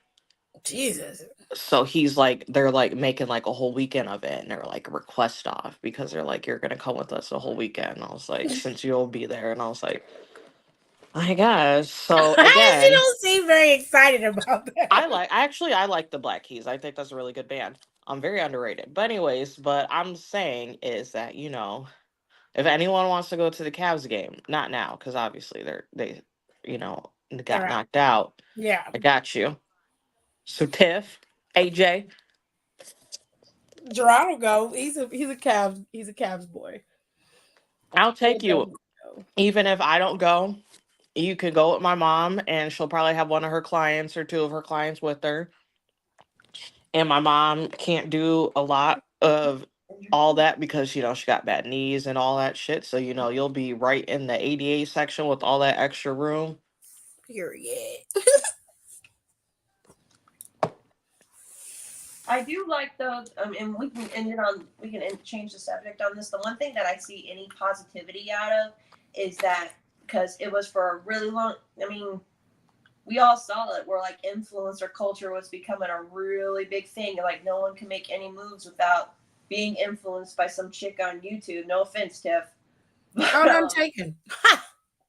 Jesus. So he's like, they're like making like a whole weekend of it, and they're like request off because they're like, you're gonna come with us a whole weekend. And I was like, since you'll be there, and I was like, I guess. So She again, don't seem very excited about that. I like the Black Keys. I think that's a really good band. I'm very underrated. But anyways, but I'm saying is that, if anyone wants to go to the Cavs game, not now, because obviously got They're out. knocked out. Yeah. I got you. So Tiff, AJ, Gerard will go. He's a Cavs boy. I'll He'll take you. definitely go. Even if I don't go, you could go with my mom, and she'll probably have one of her clients or two of her clients with her. And my mom can't do a lot of all that because she got bad knees and all that shit. So you'll be right in the ADA section with all that extra room. Period. I do like those, and we can change the subject on this. The one thing that I see any positivity out of is that because it was for a really long, I mean, we all saw it where like influencer culture was becoming a really big thing. Like no one can make any moves without being influenced by some chick on YouTube. No offense, Tiff. Oh, I'm taken.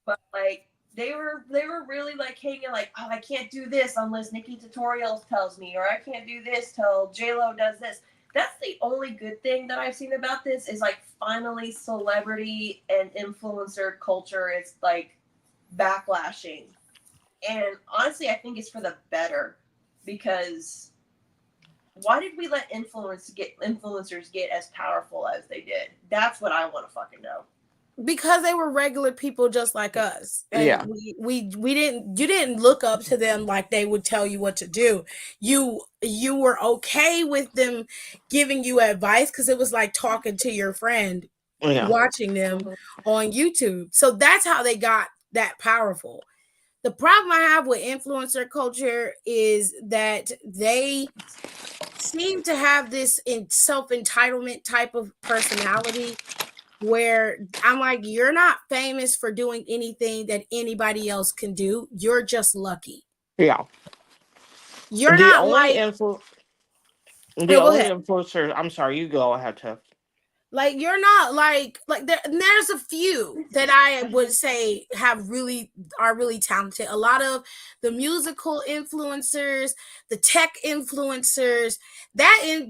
But like they were really like hanging like, oh, I can't do this unless Nikki Tutorials tells me, or I can't do this till J-Lo does this. That's the only good thing that I've seen about this is like finally celebrity and influencer culture is like backlashing. And honestly, I think it's for the better because why did we let influencers get as powerful as they did? That's what I want to fucking know. Because they were regular people just like us, and Yeah. we didn't you didn't look up to them like they would tell you what to do. You were okay with them giving you advice because it was like talking to your friend, Yeah. watching them on YouTube. So that's how they got that powerful. The problem I have with influencer culture is that they seem to have this self-entitlement type of personality where I'm like, you're not famous for doing anything that anybody else can do. You're just lucky. Yeah. You're The not only like, influ the no, go only ahead. influencer. I'm sorry, you go ahead, Tiff. Like you're not like there's a few that I would say are really talented. A lot of the musical influencers, the tech influencers,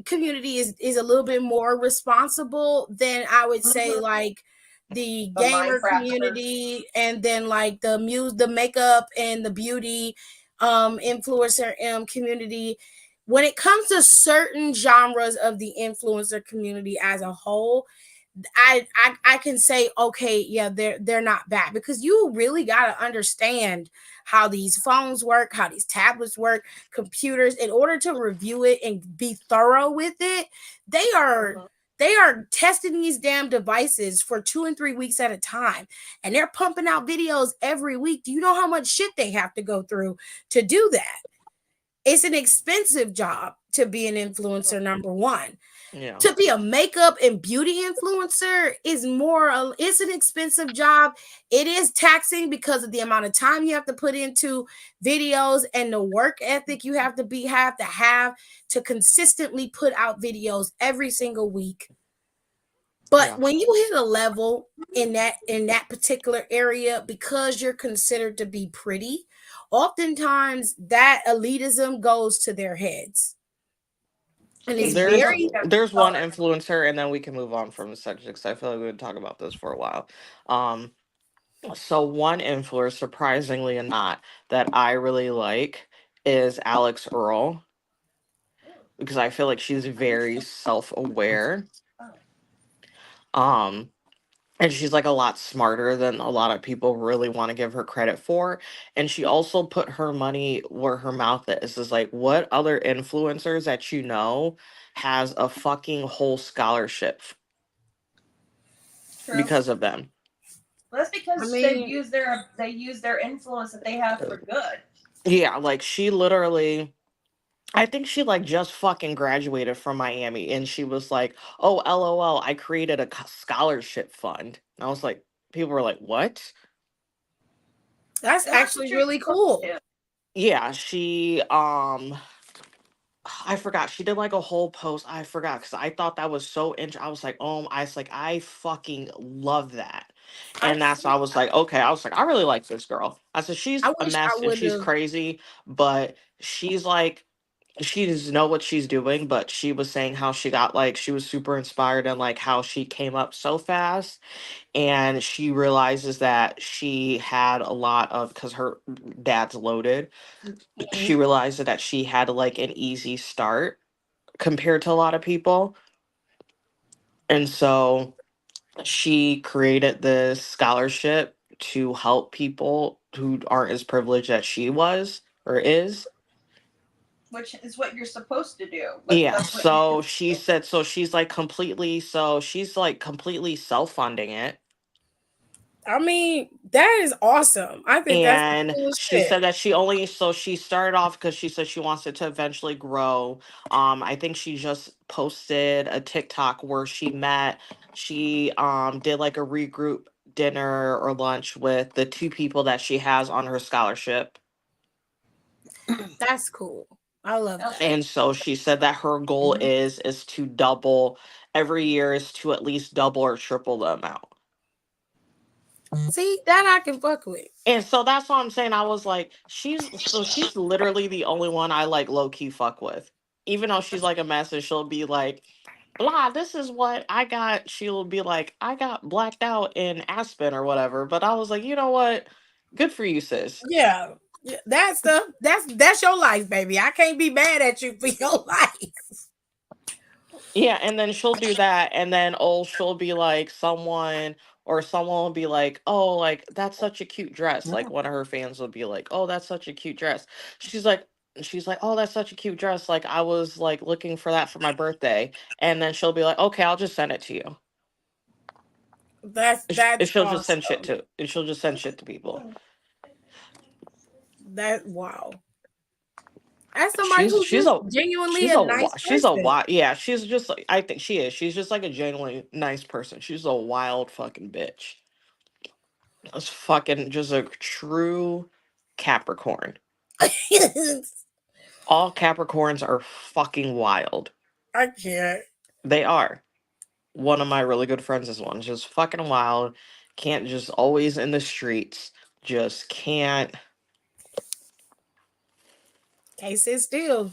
community is a little bit more responsible than I would say like the gamer community, and then like the makeup and the beauty influencer community. When it comes to certain genres of the influencer community as a whole, I can say, okay, yeah, they're not bad, because you really got to understand how these phones work, how these tablets work, computers, in order to review it and be thorough with it. They are testing these damn devices for 2 and 3 weeks at a time, and they're pumping out videos every week. Do you know how much shit they have to go through to do that? It's an expensive job to be an influencer, number one. Yeah. To be a makeup and beauty influencer is it's an expensive job. It is taxing because of the amount of time you have to put into videos and the work ethic you have to to consistently put out videos every single week. But Yeah. when you hit a level in that particular area, because you're considered to be pretty, oftentimes that elitism goes to their heads. And it's very There's one influencer, and then we can move on from the subject because I feel like we would talk about this for a while. So one influencer, surprisingly not, that I really like is Alex Earl because I feel like she's very self-aware. Um, and she's like a lot smarter than a lot of people really want to give her credit for. And she also put her money where her mouth is like, what other influencers that you know has a fucking whole scholarship True. because of them? Well, that's because they use their influence that they have for good. Yeah, like she literally, I think she like just fucking graduated from Miami and she was like, oh, LOL, I created a scholarship fund. And I was like, people were like, what? That's actually really cool. Yeah, she I forgot. She did like a whole post. I forgot because I thought that was so interesting. I was like, oh, I fucking love that. And that's why I was like, okay. I was like, I really like this girl. I said, she's I a wish I mess and would she's have. crazy, but she's like, she doesn't know what she's doing. But she was saying how she got like, she was super inspired and like how she came up so fast. And she realizes that she had a lot of, because her dad's loaded, she realized that she had like an easy start compared to a lot of people. And so she created this scholarship to help people who aren't as privileged as she was or is. Which is what you're supposed to do. Yeah. So she said, so she's like completely self-funding it. I mean, that is awesome. I think that's the And coolest she shit. said that she started off because she said she wants it to eventually grow. I think she just posted a TikTok where she did like a regroup dinner or lunch with the two people that she has on her scholarship. That's cool. I love that. And so she said that her goal is to double every year, is to at least double or triple the amount. See, that I can fuck with. And so that's what I'm saying. I was like, she's literally the only one I like low key fuck with. Even though she's like a mess and she'll be like, blah, this is what I got. She'll be like, I got blacked out in Aspen or whatever. But I was like, you know what? Good for you, sis. Yeah. That's your life, baby. I can't be mad at you for your life. Yeah, and then she'll do that, and then she'll be like someone will be like, oh, like that's such a cute dress. Like one of her fans will be like, oh, that's such a cute dress. She's like, oh, that's such a cute dress. Like I was like looking for that for my birthday, and then she'll be like, okay, I'll just send it to you. That's She'll awesome. just send shit to. She'll just send shit to people. That wow. As somebody who's genuinely a nice person. Yeah, she's just like, I think she is. She's just like a genuinely nice person. She's a wild fucking bitch. It's fucking just a true Capricorn. All Capricorns are fucking wild. I can't. They are. One of my really good friends is one. Just fucking wild. Can't just always in the streets. Just can't. Can't sit still.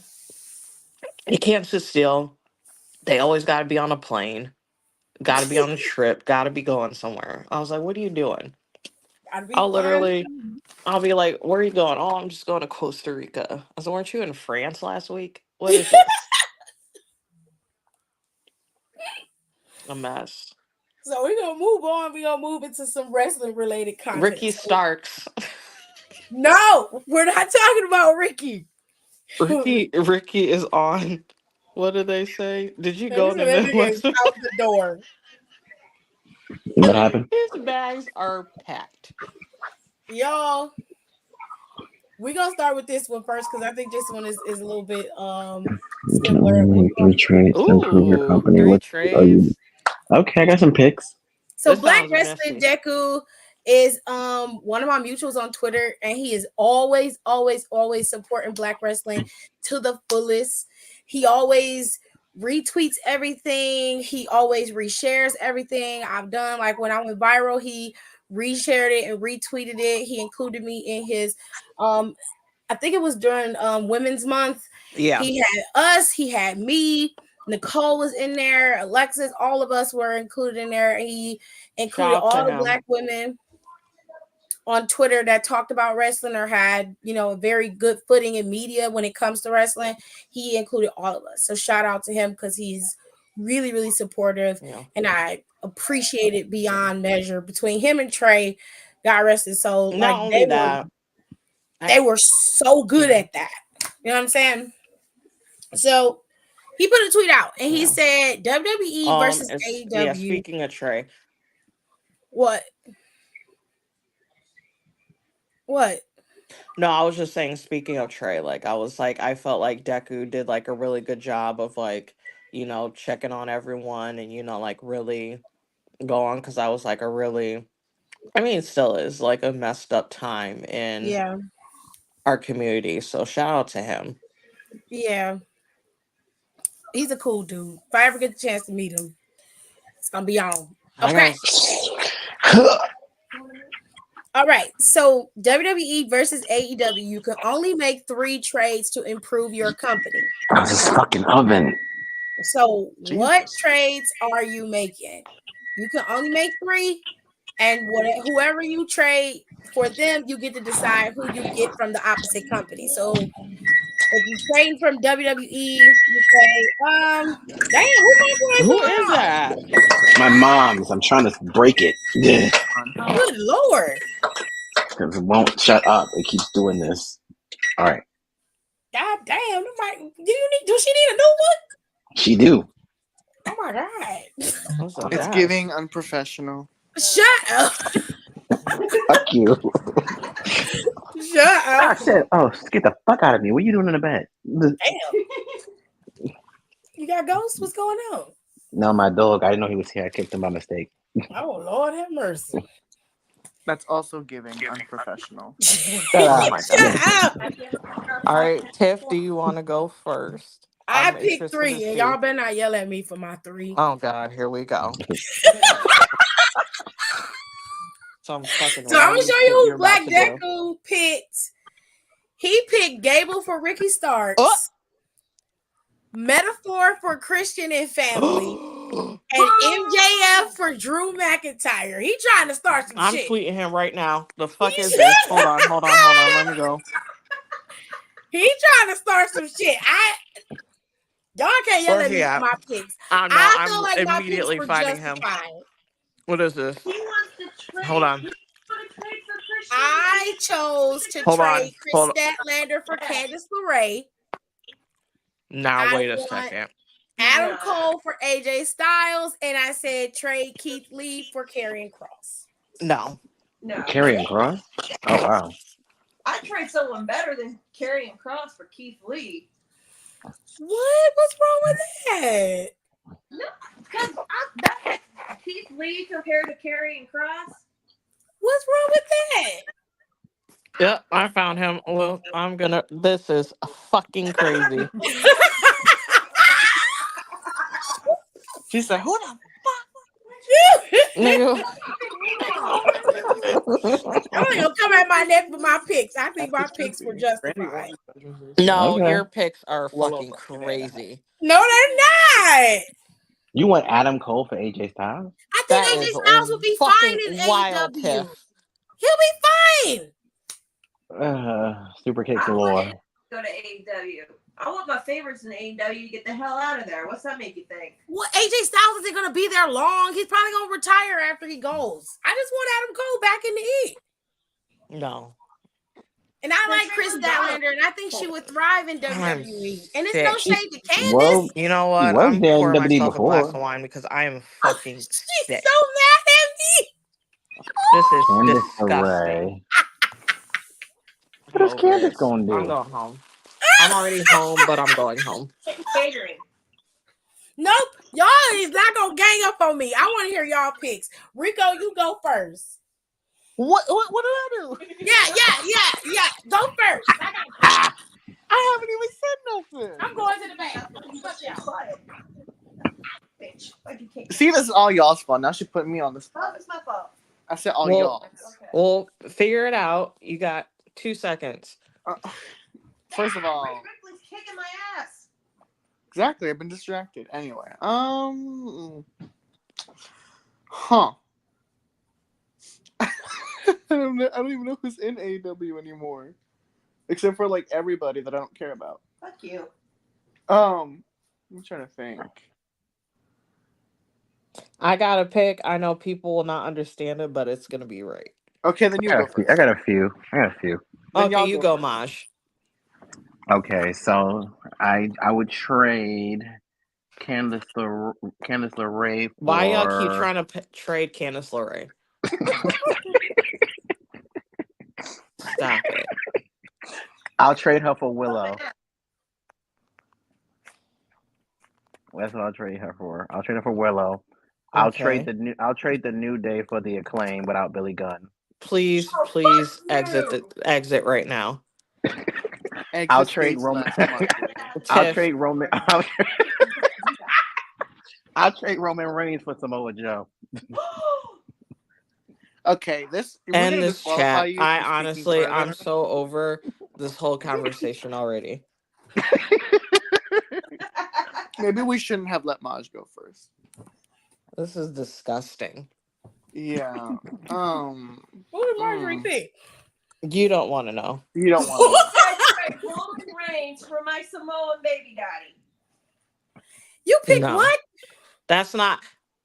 You can't sit still. They always got to be on a plane. Got to be on a trip. Got to be going somewhere. I was like, what are you doing? I'll be like, where are you going? Oh, I'm just going to Costa Rica. I said, weren't you in France last week? What is this? A mess. So we're gonna move on. We're gonna move into some wrestling related content. Ricky Starks. No, we're not talking about Ricky. Ricky is on. What did they say? Did you go to that nigga is out the door? What happened? His bags are packed. Y'all, We're gonna start with this one first because I think this one is a little bit similar. 3 trades to improve your Ooh, company. 3 What are you? trades. Okay, I got some picks. So This Black sounds Wrestling messy. Deku is one of my mutuals on Twitter, and he is always supporting Black wrestling to the fullest. He always retweets everything. He always reshares everything I've done. Like when I went viral, he reshared it and retweeted it. He included me in his I think it was during Women's Month. Yeah. He had us, he had me, Nicole was in there, Alexis, all of us were included in there. He included Shout out to all the him. Black women on Twitter that talked about wrestling or had, a very good footing in media when it comes to wrestling. He included all of us. So shout out to him because he's really, really supportive. Yeah. And I appreciate it beyond measure between him and Trey. God rest his soul. Not Like only that, they were so good at that. You know what I'm saying? So he put a tweet out and he said WWE versus AEW. Yeah, speaking of Trey. What? No, I was just saying, speaking of Trey, like I felt like Deku did like a really good job of like, checking on everyone and like really going, because I was like it still is like a messed up time in our community. So shout out to him. Yeah. He's a cool dude. If I ever get the chance to meet him, it's gonna be on. Okay. All right. So WWE versus AEW, you can only make 3 trades to improve your company. How's this fucking oven? So what trades are you making? You can only make 3, and whoever you trade for them, you get to decide who you get from the opposite company. So if you trade from WWE, you say, damn, Who is that? My mom's. I'm trying to break it. Good Lord. Because it won't shut up. It keeps doing this. All right. God damn. Does she need a new one? She do. Oh my God. It's giving unprofessional. Shut up. Fuck you. Shut up. I said, get the fuck out of me. What are you doing in the bed? Damn. You got ghosts? What's going on? No, my dog. I didn't know he was here. I kicked him by mistake. Oh, Lord have mercy. That's also giving unprofessional. Oh my God. Shut up. All right, Tiff, do you want to go first? I picked 3, and y'all better not yell at me for my 3. Oh God, here we go. So I'm gonna show you who Black Deku picked. He picked Gable for Ricky Starks, Metaphor for Christian and Family, and MJF for Drew McIntyre. He trying to start some I'm shit. tweeting him right now. The fuck is this? Hold on. Let me go. He trying to start some shit. Y'all can't yell at me for my picks. I feel like my picks were justified. What is this? He wants to trade. Hold on. I chose to trade Chris Statlander for Candice LeRae. Now wait a second. Adam Cole for AJ Styles, and I said trade Keith Lee for Karrion Kross. No. Karrion Kross? Oh wow. I'd trade someone better than Karrion Kross for Keith Lee. What? What's wrong with that? No, because that's Keith Lee compared to Karrion Kross. What's wrong with that? Yep, I found him. Well, this is fucking crazy. She said, "Who the Nigga. I'm gonna come at my neck with my picks. I think my picks were justified. No, your picks are fucking crazy. No, they're not. You want Adam Cole for AJ Styles? I think AJ Styles will be fine in AEW. He'll be fine. Super kick galore. Go to AEW. I want my favorites in AEW to get the hell out of there. What's that make you think? Well, AJ Styles isn't going to be there long. He's probably going to retire after he goes. I just want Adam Cole back in the E. No. And I like Chris Statlander, and I think she would thrive in WWE. And it's no shade to Candice. Well, you know what? I'm pouring myself a glass of wine because I am fucking sick. She's so mad at me. This is disgusting. is over Candace it. gonna I'm do? going home. I'm already home, but I'm going home. Catering. Nope. Y'all is not gonna gang up on me. I want to hear y'all picks. Rico, you go first. What did I do? Yeah. Go first. I haven't even said nothing. I'm going to the bank. Fuck y'all. Quiet. Bitch. Like you can't. See, this is all y'all's fault. Now she put me on the Oh, spot. it's my fault. I said all Well- y'all. Okay. Well, figure it out. You got 2 seconds. First of all, Ripley's kicking my ass. exactly. I've been distracted. Anyway, huh? I don't know. I don't even know who's in AEW anymore, except for like everybody that I don't care about. Fuck you. I'm trying to think. I got to pick. I know people will not understand it, but it's going to be right. Okay, then you go first. I got a few. Then Okay, y'all you go, first. Maj. Okay, so I would trade Candice LeRae for. Why y'all keep trying to trade Candice LeRae? Stop it. I'll trade her for Willow. That's what I'll trade her for. I'll trade her for Willow. I'll trade the New Day for the Acclaim without Billy Gunn. Please exit right now. I'll trade Roman. I'll Tiff, trade Roman. I'll trade Roman Reigns for Samoa Joe. Okay, this. We're end gonna this disqualify chat. you I from speaking honestly, further. I'm so over this whole conversation already. Maybe we shouldn't have let Maj go first. This is disgusting. Yeah. Who did Marjorie pick? You don't want to know. You don't want to. I tried Roman Reigns for my Samoan baby daddy. You picked No. what? That's not.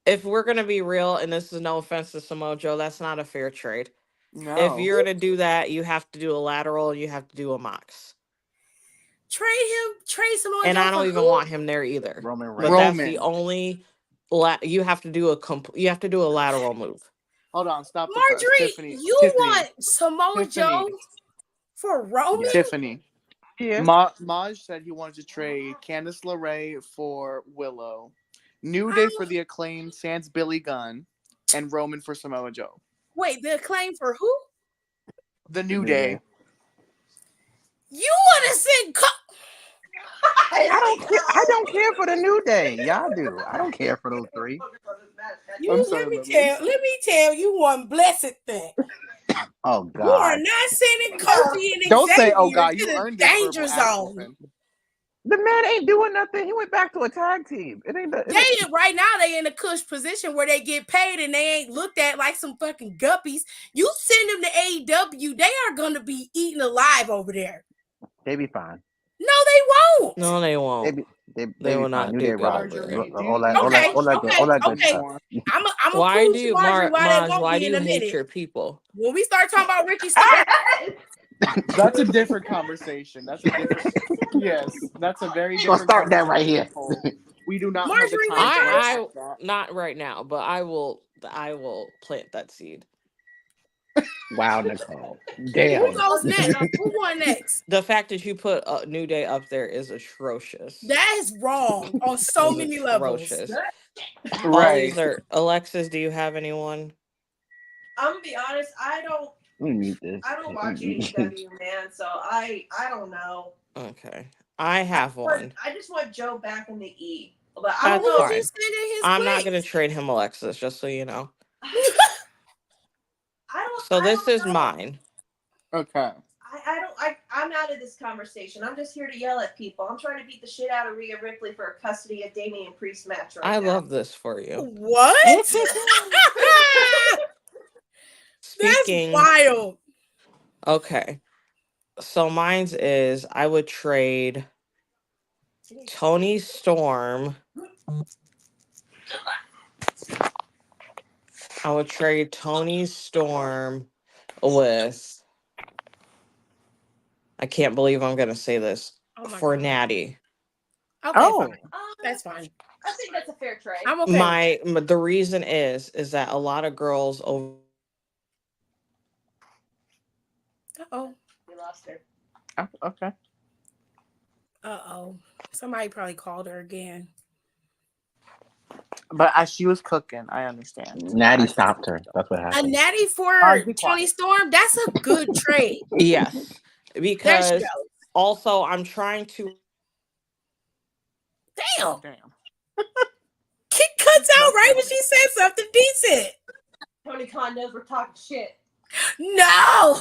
If we're gonna be real, and this is no offense to Samoa Joe, that's not a fair trade. No. If you're gonna do that, you have to do a lateral. You have to do a Mox. Trade Samoa And Joe I don't for even who? want him there either. Roman But Reigns. that's the only. You have to do you have to do a lateral move. Hold on, stop the press. Marjorie, Tiffany. you want Samoa Tiffany. Joe for Roman? Tiffany. Yeah. Maj said he wanted to trade Candice LeRae for Willow, New Day for the Acclaim, sans Billy Gunn, and Roman for Samoa Joe. Wait, the Acclaim for who? The New Day. You want to send? I don't care for the New Day. Y'all do. I don't care for those three. Let me tell you one blessed thing. Oh You are God. not sending Kofi and Don't say, "Oh Xavier God, to you the earned this danger verbal ass zone. whooping." The man ain't doing nothing. He went back to a tag team. It ain't. Right now they in a cush position where they get paid and they ain't looked at like some fucking guppies. You send them to AEW, they are gonna be eaten alive over there. They be fine. No, they won't. No, they won't. They will be not fine. New do Day good rock. over there. All that good stuff. I'm gonna Why prove do to you, Marjorie why they Maj? won't Why be do in you a hate minute. your people? When we start talking about Ricky Starks, That's a different conversation. That's a different. Yes, that's a very different. Start that right here. We do not Marjorie, have the time to I unpack that. not right now, but I will plant that seed. Wow, Nicole. who Damn. goes next? Who won next? The fact that you put a New Day up there is atrocious. That is wrong on so many levels. All Right. these are Alexis. Do you have anyone? I'm gonna be honest. I don't watch AEW, man. So I don't know. Okay, I have one. I just want Joe back in the E. But I don't know. Who's sending his I'm not place? gonna trade him, Alexis. Just so you know. I This don't is know. mine. Okay. I'm out of this conversation. I'm just here to yell at people. I'm trying to beat the shit out of Rhea Ripley for a custody of Damian Priest match right now. I love this for you. What? Speaking. That's wild. Okay. So mine's is I would trade Tony Storm. I would trade Tony Storm with. I can't believe I'm gonna say this for God. Natty. Okay, fine. That's fine. I think that's a fair trade. I'm okay. The reason is that a lot of girls over. Oh. roster. Oh, okay. Somebody probably called her again. But as she was cooking, I understand. Natty stopped her. That's what A happened. natty for Be Tony quiet. Storm. That's a good trade. Yes, There she because goes. also I'm trying to. Damn. Damn. Kick cuts out right when she said something decent. Tony Khan knows we're talking shit. No.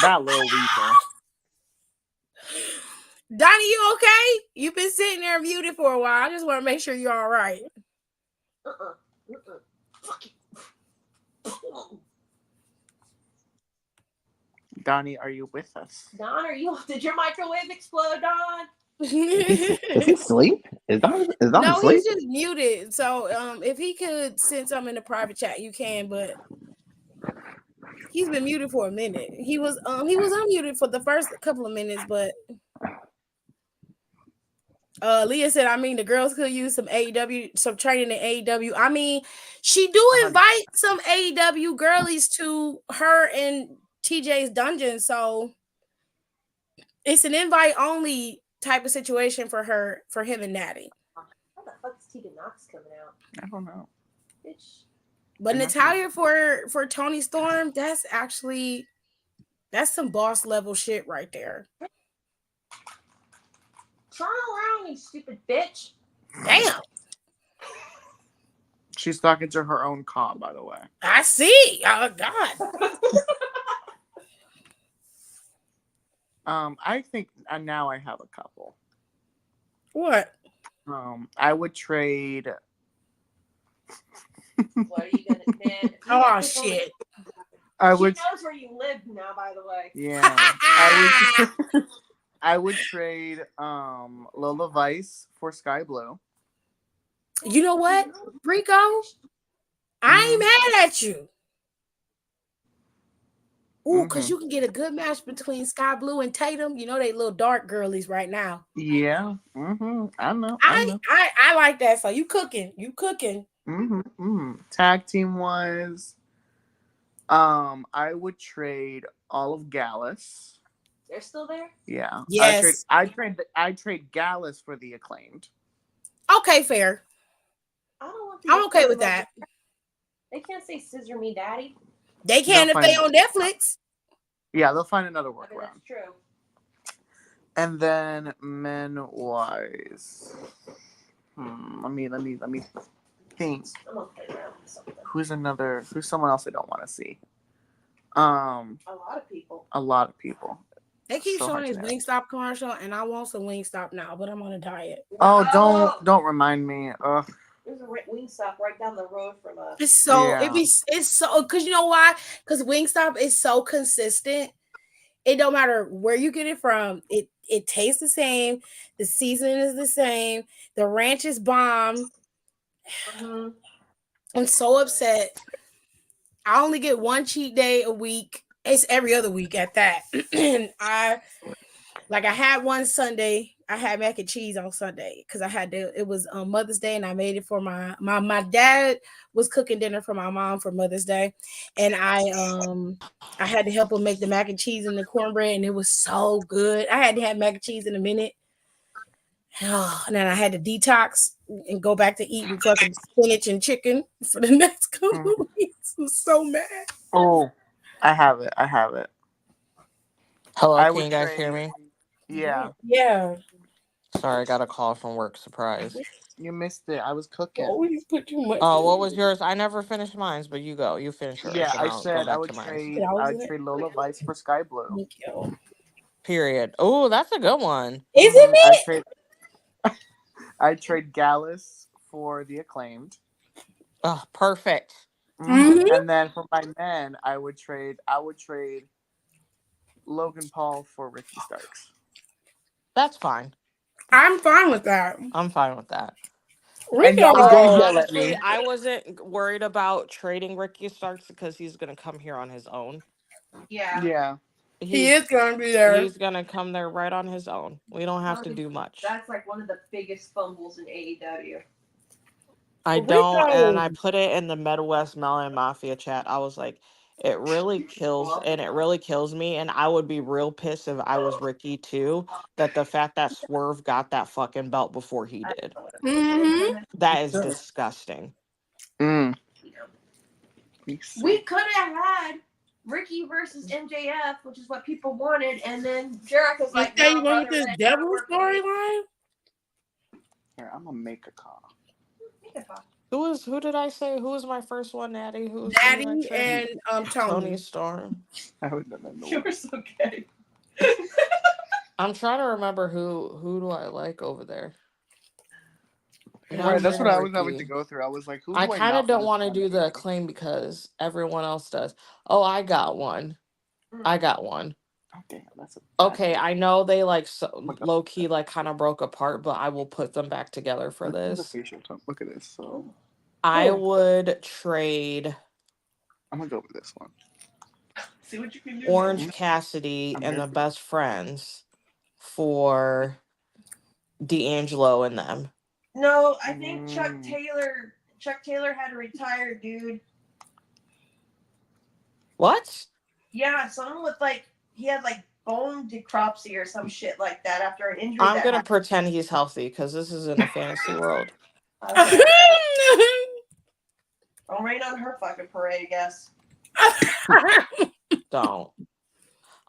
That little weasel. Donnie, you okay? You've been sitting there muted for a while. I just want to make sure you're all right. Fuck you. Donnie, are you with us? Don, did your microwave explode, Don? Is he asleep? Is Don No, asleep? he's just muted. So if he could send something in the private chat, you can, but he's been muted for a minute. He was unmuted for the first couple of minutes, but Leah said, I mean, the girls could use some AEW, some training in AEW. I mean, she do invite some AEW girlies to her and TJ's dungeon, so it's an invite only type of situation for him and Natty. How the fuck is Tegan Knox coming out? I don't know. Bitch. But Natalia for Tony Storm, that's some boss level shit right there. Turn around, you stupid bitch. Damn. She's talking to her own comm, by the way. I see. Oh God. I think now I have a couple. What? I would trade. What are you gonna, man? Oh shit. She knows where you live now, by the way. Yeah. I would trade Lola Vice for Sky Blue. You know what, Rico? I ain't mad at you. Ooh, because you can get a good match between Sky Blue and Tatum. You know they little dark girlies right now. Yeah. I know. I like that. So you cooking. Tag team wise, I would trade all of Gallus. They're still there? Yeah. Yes. I'd trade Gallus for the Acclaimed. Okay, fair. I'm okay with that. They can't say scissor me daddy. They can if they on Netflix. Yeah, they'll find another workaround. Okay, that's true. And then men wise, let me think. I'm gonna play around with something. Who's someone else I don't want to see? A lot of people. They keep showing this Wingstop commercial, and I want some Wingstop now, but I'm on a diet. Oh, don't remind me. Ugh. There's a Wingstop right down the road from us. It's so because you know why? Because Wingstop is so consistent. It don't matter where you get it from. It tastes the same. The seasoning is the same. The ranch is bomb. I'm so upset. I only get one cheat day a week. It's every other week at that. And I had one Sunday. I had mac and cheese on Sunday because it was on Mother's Day, and I made it for my dad was cooking dinner for my mom for Mother's Day, and I had to help him make the mac and cheese and the cornbread, and it was so good. I hadn't had mac and cheese in a minute. And then I had to detox and go back to eating fucking spinach and chicken for the next couple of weeks. I'm so mad. Oh, I have it. Hello, can you guys hear me? Yeah. Yeah. Sorry, I got a call from work. Surprise. You missed it. I was cooking. Oh, you put too much. Oh, what was yours? I never finished mine, but you go. You finish yours. Yeah, I I'll said go I back would to mine. trade Lola Vice for Sky Blue. Thank you. Period. Oh, that's a good one. Is it me? I'd trade Gallus for the Acclaimed. Oh, perfect. And then for my men, I would trade Logan Paul for Ricky Starks. That's fine. I'm fine with that. I'm fine with that. And y'all don't yell at me. I wasn't worried about trading Ricky Starks because he's gonna come here on his own. Yeah. He is gonna be there. He's gonna come there right on his own. We don't have to do much. That's like one of the biggest fumbles in AEW. I don't, and I put it in the Midwest Melon Mafia chat. I was like, It really kills me, and I would be real pissed if I was Ricky too, that the fact that Swerve got that fucking belt before he did. Mm-hmm. That is disgusting. Mm. We could have had Ricky versus MJF, which is what people wanted, and then Jericho's like, Okay, no, you went with brother, this that devil worked for me. storyline? Here, I'm gonna make a call. Who did I say? Who was my first one, Natty? Who was Daddy the next one? and Tony Tony. Storm. I would have done You were so gay. I'm trying to remember who do I like over there. Right, that's what I was having Ricky. to go through. I was like, who I do I kind of not don't want to want do the Acclaim because everyone else does. Oh, I got one. I got one. Oh, damn, that's a Okay, I know they like my God. low key like kind of broke apart, but I will put them back together for Look at the this. facial tone. Look at this. So I would trade I'm gonna go with this one. See what you can do. Orange Cassidy I'm and here the for Best Friends for D'Angelo and them. No, I think Chuck Taylor had to retire, dude. What? Yeah, someone with he had bone necropsy or some shit like that after an injury. I'm gonna pretend he's healthy because this is in a fantasy world. Okay. Don't rain on her fucking parade, I guess. Don't.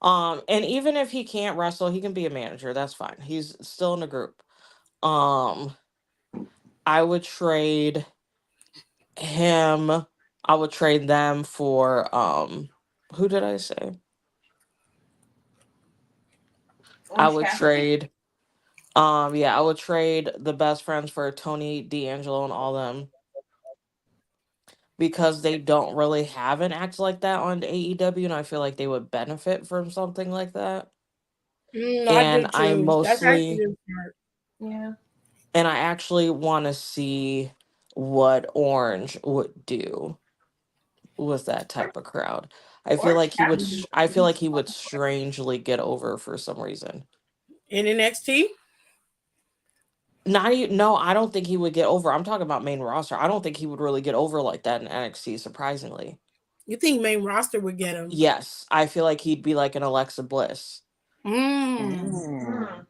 And even if he can't wrestle, he can be a manager. That's fine. He's still in the group. I would trade him. I would trade them for who did I say? I would trade I would trade the Best Friends for Tony, D'Angelo, and all them. Because they don't really have an act like that on AEW, and I feel like they would benefit from something like that. And I mostly, yeah, and I actually want to see what Orange would do with that type of crowd. I feel like he would. I feel like he would strangely get over for some reason. In NXT? No, I don't think he would get over. I'm talking about main roster. I don't think he would really get over like that in NXT. Surprisingly. You think main roster would get him? Yes, I feel like he'd be like an Alexa Bliss. Mm.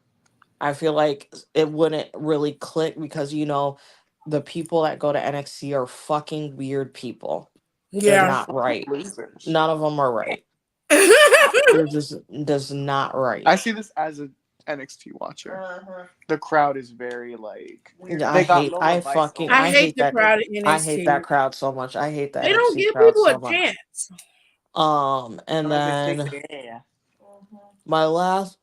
I feel like it wouldn't really click because the people that go to NXT are fucking weird people. They're not right. Losers. None of them are right. They're just not right. I see this as an NXT watcher. The crowd is very weird. I hate the crowd at NXT. I hate that crowd so much. I hate that. They don't give people a chance. And then my last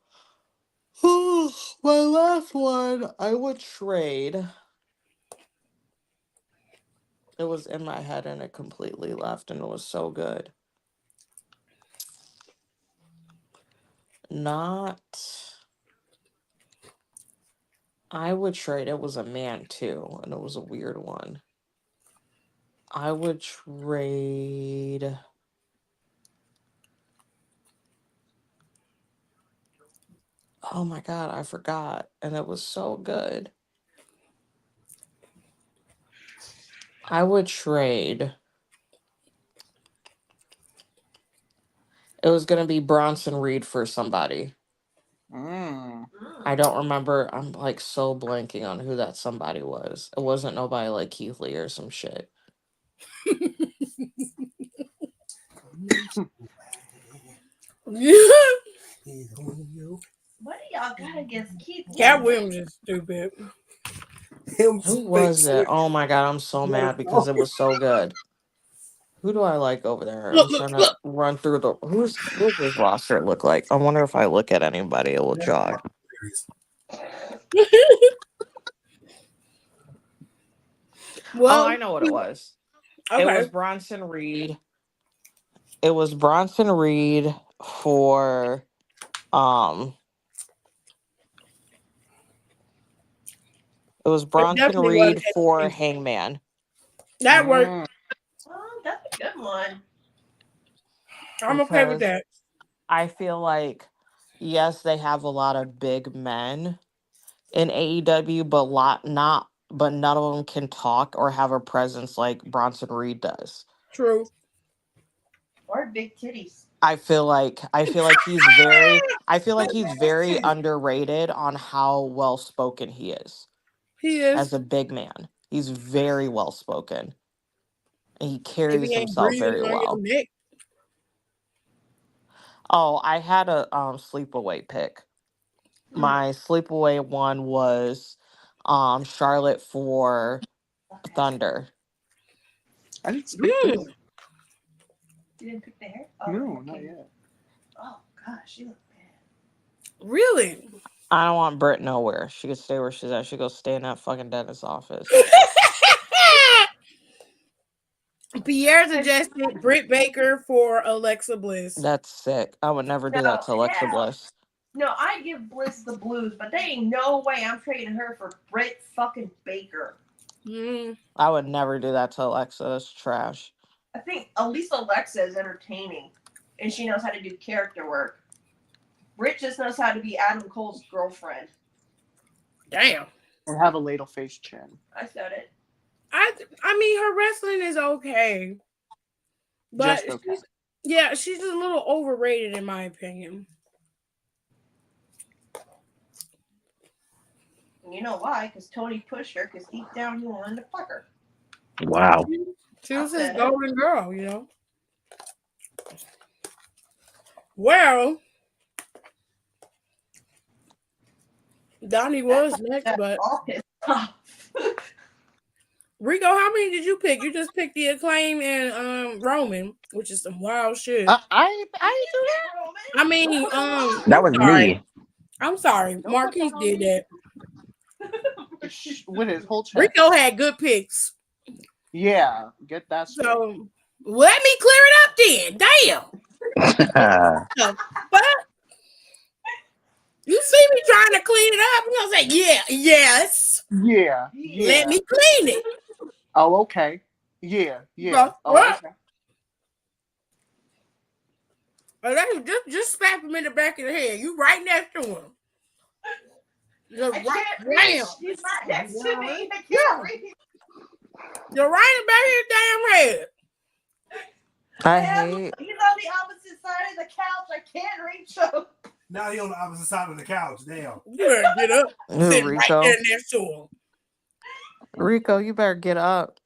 one, I would trade. It was in my head and it completely left, and it was so good. I would trade. It was a man too, and it was a weird one. I would trade. Oh my God, I forgot. And it was so good. I would trade. It was going to be Bronson Reed for somebody. I don't remember. I'm so blanking on who that somebody was. It wasn't nobody like Keith Lee or some shit. What do y'all got against Keith? Cat Williams is stupid. Who was it? Oh my God, I'm so mad because it was so good. Who do I like over there? I'm trying to run through the who's his roster look like. I wonder if I look at anybody, it will jog. Well, I know what it was. Okay. It was Bronson Reed. It was Bronson Reed for It was Bronson Reed for Hangman. That worked. Oh, that's a good one. I'm okay with that. I feel like, yes, they have a lot of big men in AEW, but none of them can talk or have a presence like Bronson Reed does. True. or big titties. I feel like he's very underrated on how well spoken he is He as is. a big man. He's very well spoken. And he If carries he ain't himself breathing very on your well. neck. Oh, I had a sleepaway pick. My sleepaway one was Charlotte for Thunder. I didn't speak Mm, this. You didn't pick the hair? Oh, No, okay. not yet. Oh gosh, you look bad. really? I don't want Britt nowhere. She could stay where she's at. She go stay in that fucking dentist's office. Pierre suggested Britt Baker for Alexa Bliss. That's sick. I would never do that to Alexa Bliss. No, I give Bliss the blues, but there ain't no way I'm trading her for Britt fucking Baker. I would never do that to Alexa. That's trash. I think at least Alexa is entertaining, and she knows how to do character work. Britt just knows how to be Adam Cole's girlfriend. Damn. And have a ladle face chin. I said it. I mean, her wrestling is okay, but Just okay. she's a little overrated in my opinion. You know why? Because Tony pushed her, because deep down he wanted to fuck her. Wow. She was his golden girl, you know. Well, Donnie was next, but all pissed off. Rico, how many did you pick? You just picked the Acclaim and Roman, which is some wild shit. I I mean, That was me. I'm sorry, Marquise did that. with his whole chest. Rico had good picks. Yeah, get that straight. So let me clear it up then. Damn. But you see me trying to clean it up, I'm gonna say, yes. Yeah. Let me clean it. Oh, okay. Yeah. Bro, Oh, what? okay. Just slap him in the back of the head. You right next to him. You're I right, can't reach. He's right next to me. I can't reach. You're right in the back of his damn head. I hate. He's on the opposite side of the couch. I can't reach him. Now he's on the opposite side of the couch. Damn. You better get up. Sit Rico. right there next to him. Rico, you better get up.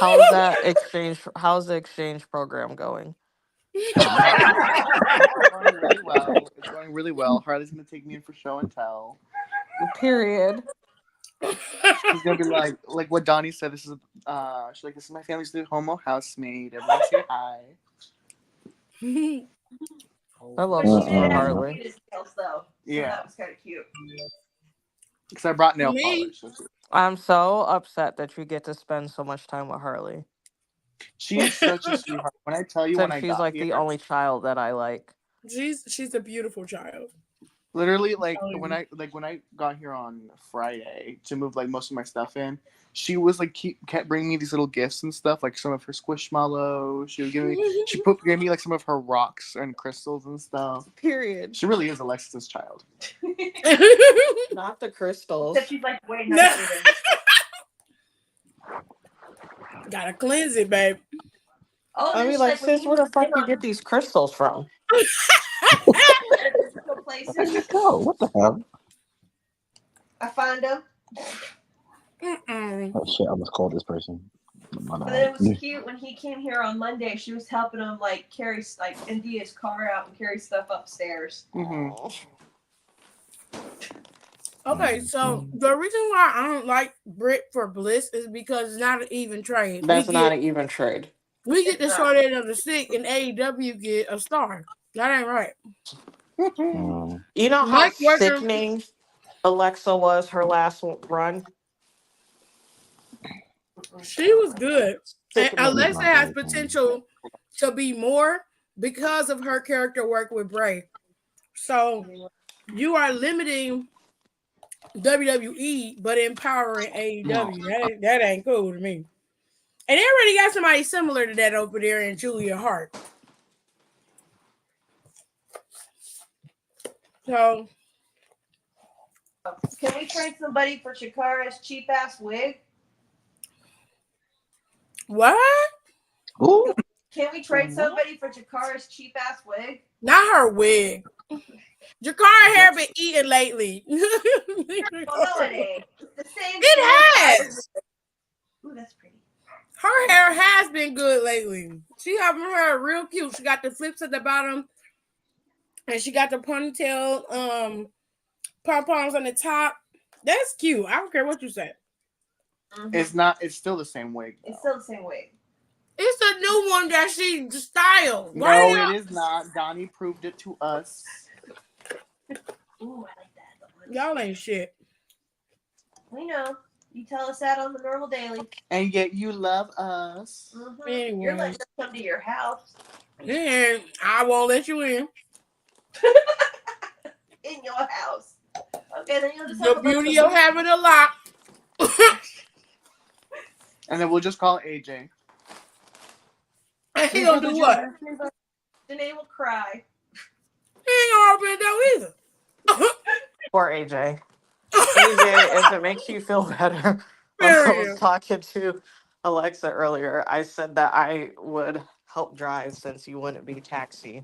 How's that exchange? How's the exchange program going? It's going really well. It's going really well. Harley's gonna take me in for show and tell. Period. She's gonna be like what Donnie said. This is she's like, this is my family's new homo housemaid. Everyone say hi. I love But this she did for have Harley. his nails, though. So Yeah. that was kind of cute. Because I brought nail Me? polish. I'm so upset that you get to spend so much time with Harley. She is such a sweetheart. When I tell you, Since when I she's got like here, the only child that I like. She's a beautiful child. literally when I got here on Friday to move like most of my stuff in, she was like kept bringing me these little gifts and stuff, like some of her squishmallows. She gave me like some of her rocks and crystals and stuff. Period. She really is Alexis's child. Not the crystals. Except she's like way nicer than Gotta cleanse it, babe. Oh, I mean, like, sis, where the fuck you get these crystals from? Where'd you go? What the hell? I find them. Oh shit! I almost called this person. And then it was cute when he came here on Monday. She was helping him like carry like empty his car out and carry stuff upstairs. Mm-hmm. Okay, so the reason why I don't like Britt for Bliss is because it's not an even trade. That's not an even trade. We get the short end of the stick, and AEW get a star. That ain't right. You know how Mike Webber- sickening Alexa was her last run? She was good. And Sickening. Alexa has potential to be more because of her character work with Bray. So you are limiting WWE, but empowering AEW. That ain't cool to me. And they already got somebody similar to that over there in Julia Hart. So, Can we trade somebody for Chikara's cheap ass wig? what? Ooh. Can we trade somebody for Jakara's cheap ass wig? Not her wig. Jakara hair been eating lately. Well, no, it ain't. It's the same. It has. Ooh, that's pretty. Her hair has been good lately. She having her hair real cute. She got the flips at the bottom, and she got the ponytail, pom-poms on the top. That's cute. I don't care what you say. Mm-hmm. It's still the same wig. It's still the same wig. It's a new one that she styled. No, it is not. Donnie proved it to us. Ooh, I like that. Y'all ain't shit. We know. You tell us that on the normal daily. And yet you love us. Mm-hmm. Anyway. You're letting us come to your house. And I won't let you in. In your house. Okay, then you'll just The have beauty of having a lock. And then we'll just call AJ. And he gonna do what? Janae will cry. He ain't gonna open it though either. Poor AJ. AJ, if it makes you feel better, when I was talking to Alexa earlier, I said that I would help drive since you wouldn't be taxi.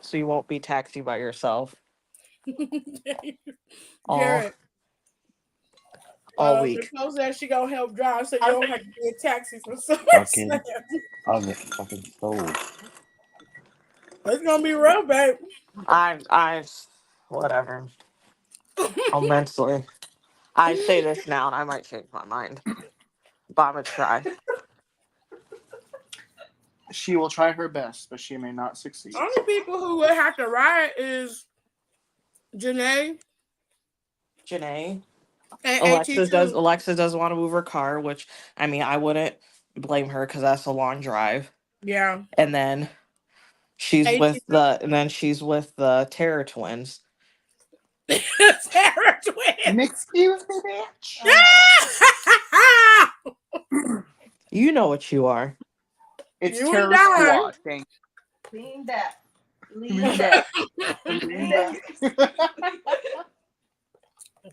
So you won't be taxi by yourself. Jared. All week. Suppose that she gonna help drive so you don't have to be a taxi for somewhere. On the fucking stove. It's gonna be rough, babe. Whatever. Immensely. I say this now and I might change my mind. But I'm gonna try. She will try her best, but she may not succeed. Only people who would have to ride is Janae. Alexa does want to move her car, which I mean I wouldn't blame her because that's a long drive. Yeah. And then she's with the Terror Twins. Terror Twins. Excuse me, bitch. You know what you are. It's you Terror Squad. Thank you. Lean back. Lean back. Lean back.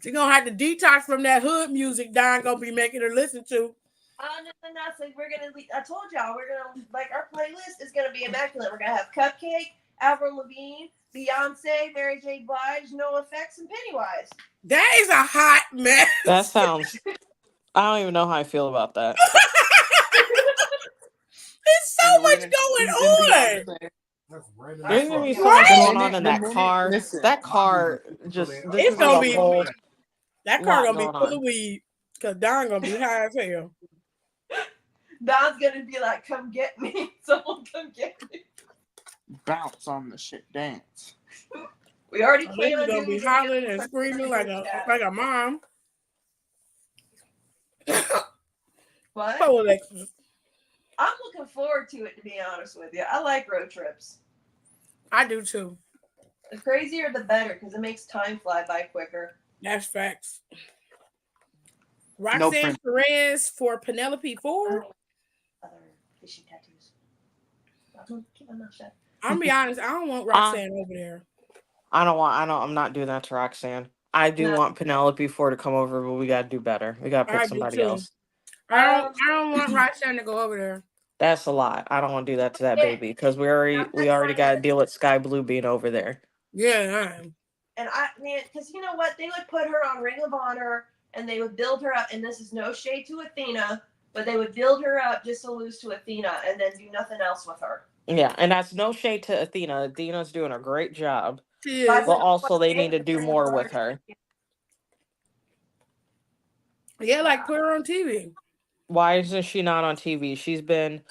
She's gonna have to detox from that hood music Don gonna be making her listen to. No, so we're gonna. I told y'all we're gonna our playlist is gonna be immaculate. We're gonna have Cupcake, Avril Lavigne, Beyonce, Mary J. Blige, NoFX, and Pennywise. That is a hot mess. That sounds. I don't even know how I feel about that. There's so much going on. There's gonna be so much going on in that car. That car just. It's gonna be. That car gonna be full of weed because Don gonna be high as hell. Don's gonna be like, "Come get me! Someone come get me!" Bounce on the shit, dance. We already came. He's gonna be hollering and screaming like a mom. What? Oh, Alexis. I'm looking forward to it, to be honest with you. I like road trips. I do too. The crazier, the better, because it makes time fly by quicker. That's facts. Roxanne Perez for Penelope 4. Other fishy tattoos. I'm gonna keep my mouth shut. I'm gonna be honest. I don't want Roxanne over there. I'm not doing that to Roxanne. I do want Penelope 4 to come over, but we gotta do better. We gotta pick somebody else. I don't want Roxanne to go over there. That's a lot. I don't want to do that to that baby because we already got to deal with Sky Blue being over there. Yeah. And because you know what, they would put her on Ring of Honor and they would build her up. And this is no shade to Athena, but they would build her up just to lose to Athena and then do nothing else with her. Yeah, and that's no shade to Athena. Athena's doing a great job. She is. But also, they need to do more with her. Yeah, like put her on TV. Why isn't she not on TV? She's been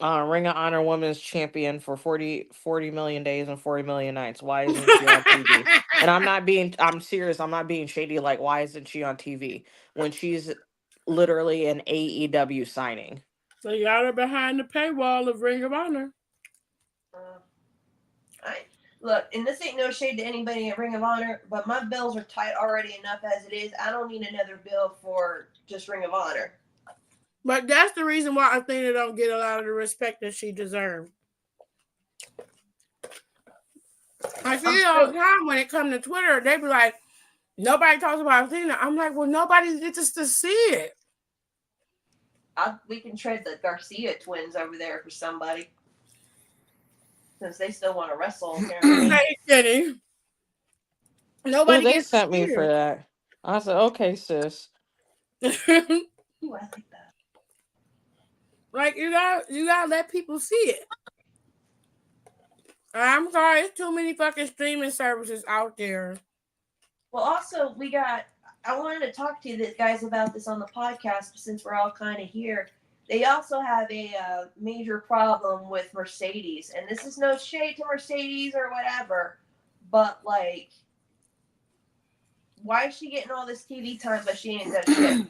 Ring of Honor Women's Champion for 40 million days and 40 million nights. Why isn't she on TV? And I'm serious. I'm not being shady. Like, why isn't she on TV when she's literally an AEW signing? So you got her behind the paywall of Ring of Honor. Look, and this ain't no shade to anybody at Ring of Honor, but my bills are tight already enough as it is. I don't need another bill for just Ring of Honor. But that's the reason why Athena don't get a lot of the respect that she deserves. I see it all the time when it comes to Twitter. They be like, nobody talks about Athena. I'm like, well, nobody gets to see it. We can trade the Garcia twins over there for somebody. Since they still want to wrestle, apparently. Hey, Kenny. Nobody they gets sent me for that. I said, okay, sis. Ooh, I like that. Like you gotta let people see it. I'm sorry, it's too many fucking streaming services out there. Well, also I wanted to talk to you guys about this on the podcast since we're all kind of here. They also have a major problem with Mercedes, and this is no shade to Mercedes or whatever, but like, why is she getting all this TV time but she ain't done shit?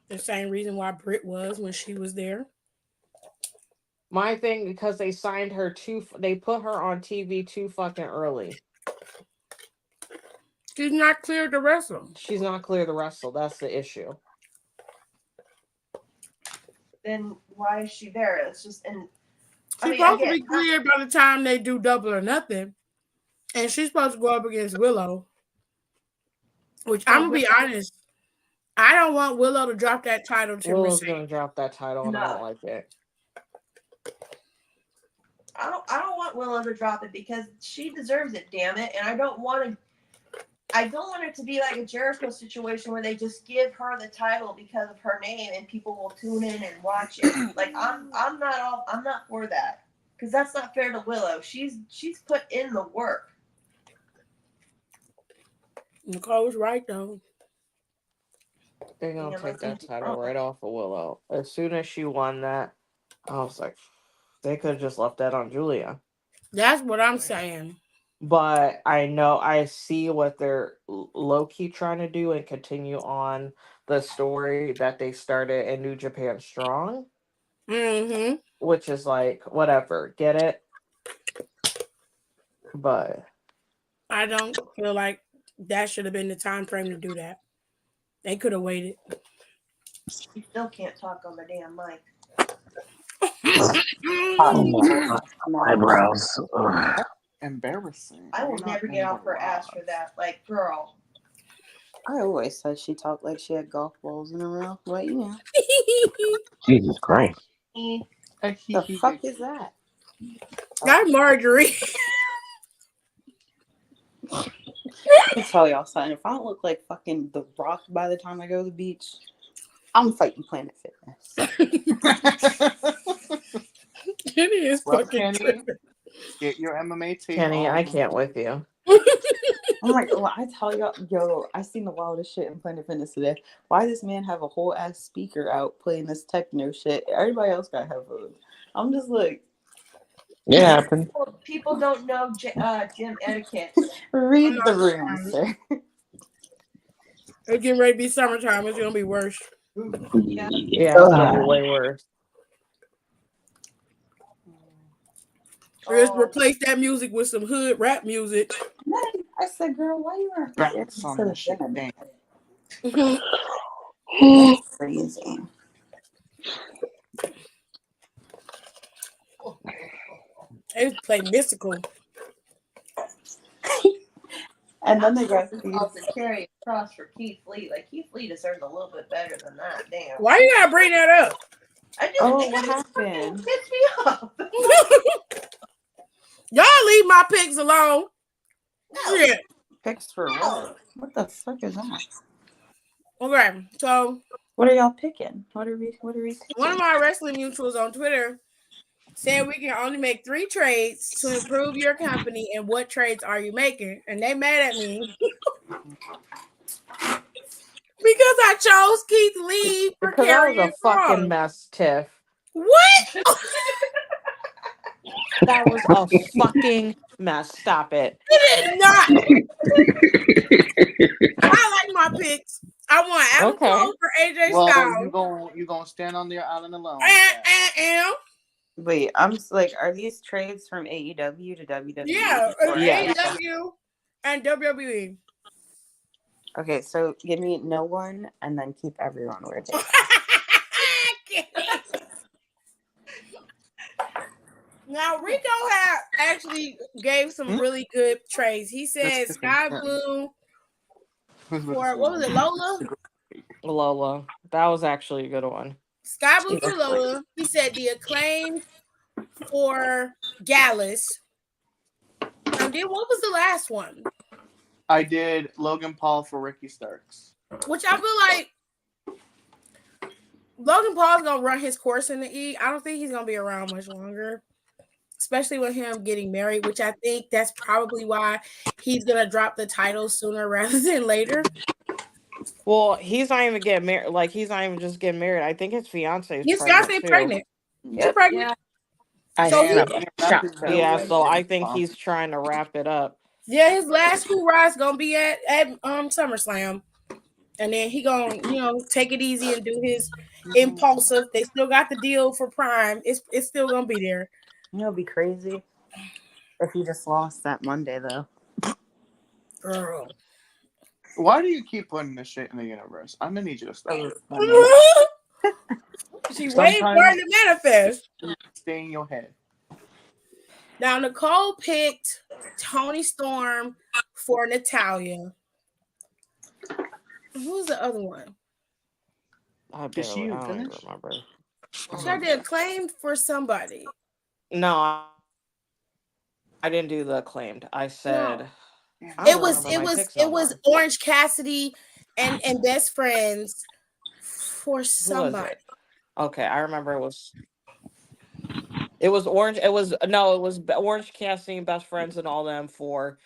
The same reason why Britt was when she was there. My thing, because they signed her they put her on TV too fucking early. She's not cleared to wrestle. She's not clear to wrestle. That's the issue. Then why is she there? It's just She's supposed to be cleared by the time they do Double or Nothing, and she's supposed to go up against Willow. Which I'm gonna be honest, I don't want Willow to drop that title to Willow's Mercedes. gonna drop that title, and I don't like it. I don't want Willow to drop it because she deserves it, damn it. And I don't want it to be like a Jericho situation where they just give her the title because of her name and people will tune in and watch it. Like I'm not for that because that's not fair to Willow. She's put in the work. Nicole's right though. They're gonna take that title right off of Willow. As soon as she won that, I was like, they could have just left that on Julia. That's what I'm saying. But I see what they're low-key trying to do and continue on the story that they started in New Japan Strong. Mm-hmm. Which is like, whatever, get it? But I don't feel like that should have been the time frame to do that. They could have waited. You still can't talk on the damn mic. Eyebrows. Embarrassing. I will never get off her ass for that. Like, girl. I always said she talked like she had golf balls in her mouth, but you know. Jesus Christ. The fuck is that? That's Marjorie. Let me tell y'all something. If I don't look like fucking The Rock by the time I go to the beach, I'm fighting Planet Fitness. Kenny is fucking Kenny, get your MMA tape. Kenny, I can't with you. I'm like, well, I tell y'all, yo, I seen the wildest shit in Planet Fitness today. Why does man have a whole ass speaker out playing this techno shit? Everybody else got headphones. I'm just like, It happened. People don't know gym etiquette. read the room, sir. It's getting ready to be summertime. It's gonna be worse. Yeah. Yeah, it's gonna be way worse. Just replace that music with some hood rap music. I said, girl, why you wearing That's on the shit. That's crazy. They play mystical. And then they got to carry across for Keith Lee. Like Keith Lee deserves a little bit better than that. Damn. Why you gotta bring that up? I just what happened? Pissed me off. Y'all leave my pics alone. No. Yeah. Pics for what? What the fuck is that? Okay, so what are y'all picking? What are we picking? One of my wrestling mutuals on Twitter said we can only make 3 trades to improve your company, and what trades are you making? And they mad at me because I chose Keith Lee for because that was a fucking mess, Tiff. What? That was a fucking mess. Stop it. It is not. I like my picks. I want Adam Cole for AJ Styles. You gonna stand on your island alone? Wait, I'm just like, are these trades from AEW to WWE? Yeah, AEW and WWE. Okay, so give me no one and then keep everyone where it is. Now Rico actually gave some really good trades. He said Sky Blue for what was it, Lola? Lola. That was actually a good one. Sky Blue for Lola. He said the Acclaimed for Gallus. And then what was the last one? I did Logan Paul for Ricky Starks. Which I feel like Logan Paul's gonna run his course in the E. I don't think he's gonna be around much longer, especially with him getting married, which I think that's probably why he's gonna drop the title sooner rather than later. Well, he's not even getting married. Like, he's not even just getting married. I think his fiance is His pregnant. fiance too. pregnant. She's Yep. pregnant. Yeah. So Yeah, so I think he's trying to wrap it up. Yeah, his last hoorah is gonna be at SummerSlam, and then he gonna take it easy and do his impulsive. They still got the deal for Prime. It's still gonna be there. It'll be crazy if he just lost that Monday though. Girl, Why do you keep putting this shit in the universe? I'm gonna need you to stop. she waiting for it to manifest. Stay in your head. Now Nicole picked Tony Storm for Natalia. Who's the other one? I Did she don't even finish? remember. She had the Acclaimed for somebody. No, I didn't do the Acclaimed. I said It was Orange Cassidy and Best Friends for somebody. Okay, I remember it was Orange. It was Orange Cassidy and Best Friends and all them for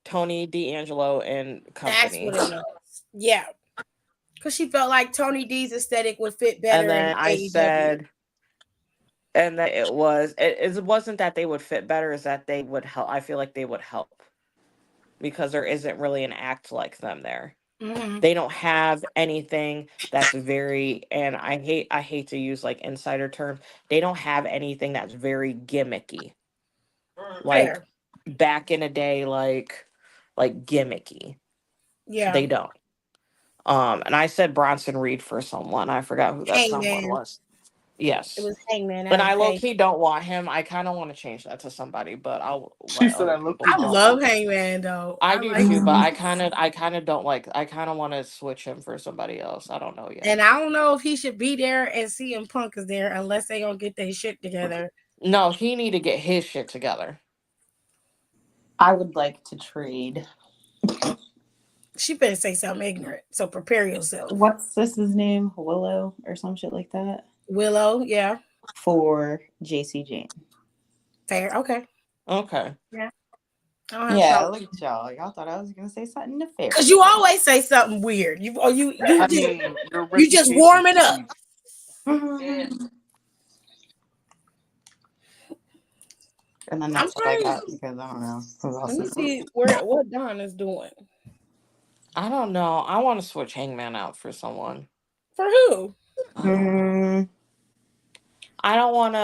Tony D'Angelo and company. That's what it was. Yeah, because she felt like Tony D's aesthetic would fit better. And then in I AEW. said, and then it wasn't that they would fit better, is that they would help. I feel like they would help because there isn't really an act like them there. Mm-hmm. They don't have anything that's very, and I hate to use like insider terms. They don't have anything that's very gimmicky. Like back in the day, like gimmicky. Yeah. They don't. And I said Bronson Reed for someone. I forgot who that someone was. Yes. It was Hangman. But I low-key don't want him. I kind of want to change that to somebody, but I'll. She said I love Hangman though. I do too, but I kind of don't like. I kind of want to switch him for somebody else. I don't know yet. And I don't know if he should be there and CM Punk is there unless they gonna get their shit together. No, he need to get his shit together. I would like to trade. She better say something ignorant, so prepare yourself. What's his name? Willow or some shit like that? Willow, yeah. For JC Jane. Fair, okay. Okay. Yeah. Yeah, look at y'all. Y'all thought I was gonna say something nefarious. Because you always say something weird. You just warm it up. Yeah. And then that's what I got because I don't know. Let me see what Don is doing. I don't know. I want to switch Hangman out for someone. For who? I don't want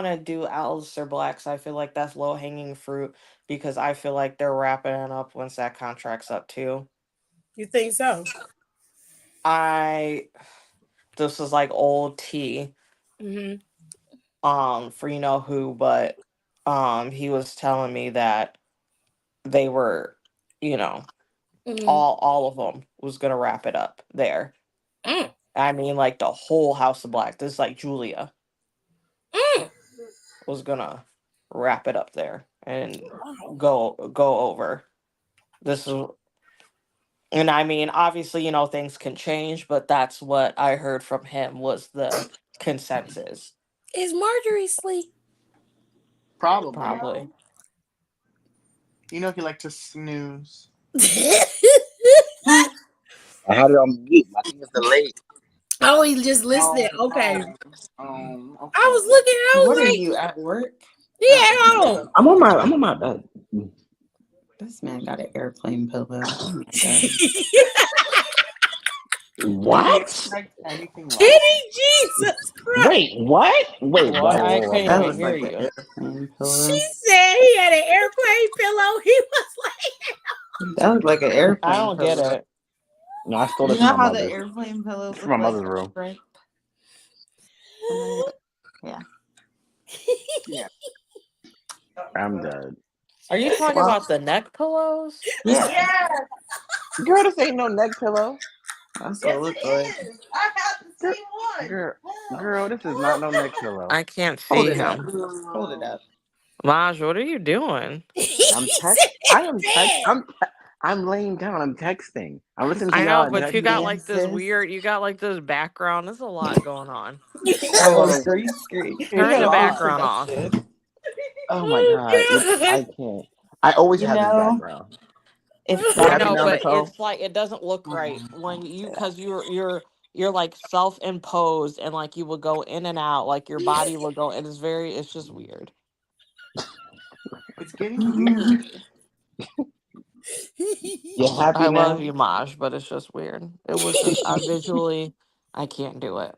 to do Aleister Black. I feel like that's low hanging fruit because I feel like they're wrapping it up once that contract's up too. You think so? This is like old tea. Mm-hmm. For you know who, but he was telling me that they were, all of them was gonna wrap it up there. I mean, like the whole House of Black. This is like Julia was gonna wrap it up there and go over. This is, and I mean, obviously, things can change, but that's what I heard from him was the consensus. Is Marjorie asleep? Probably. He liked to snooze. I had it on mute. I think it's delayed. Oh, he just listened. Okay. Okay. I was looking. What are you at work? Yeah. I'm on my bed. This man got an airplane pillow. Oh What? Kitty, Jesus Christ! Wait, what? Wait, what? I couldn't that even was hear like you. an airplane pillow. She said he had an airplane pillow. He was like, that looked like an airplane. I don't pillow. get it. No, I stole it You know from my how mother. the airplane pillows From my look mother's like room. Right? Yeah. I'm dead. Are you talking about the neck pillows? Yeah. Girl, this ain't no neck pillow. That's what it looks like. I on. Girl, this is not no neck pillow. I can't Hold see it up. him. Hold it up. Maj, what are you doing? I'm He text. said I am text. that. I'm laying down. I'm texting. I'm listening to I y'all know, and but you texting. got like this Dances. weird. You got like this background. There's a lot going on. Oh, green screen. We Turn got the a good background off. production. Oh my god, I can't. I always You have this know, background. if You I have it know, Bobby, now, but Nicole. it's like it doesn't look right when you because you're like self-imposed and like you will go in and out, like your body will go, and it's just weird. It's getting weird. You happy I love now? you, Maj, but it's just weird. It was just I can't do it.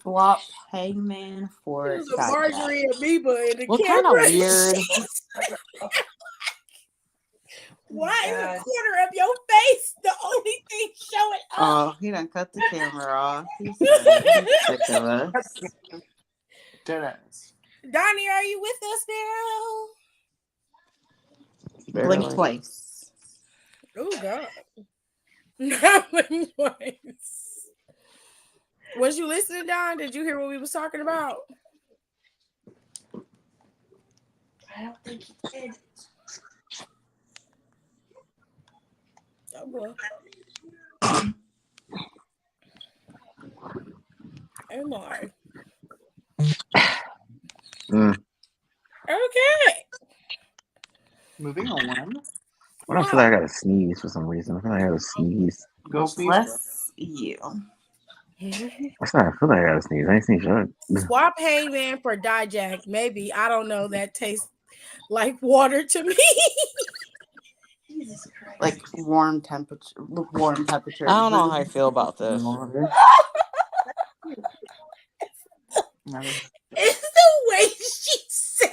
swap Hangman for There's a Dijak. Marjorie amoeba in the What kind of camera. weird? Why is a God. corner of your face the only thing showing up? Oh, he done cut the camera off. He's done. He's sick of us. Deadass. Donnie, are you with us now? Blink Barely. twice. Oh God. Not twice. Was you listening, Don? Did you hear what we was talking about? I don't think he did. Oh boy. Oh my. Mm. Okay. Moving on. I don't feel like I gotta sneeze for some reason. I feel like I gotta sneeze. Go sneeze. Bless you. That's not. I feel like I gotta sneeze. I ain't sneeze yet. Swap Hangman for Dijak. Maybe. I don't know. That tastes like water to me. Jesus Christ. Like warm temperature. I don't know how I feel about this. Water. It's the way she said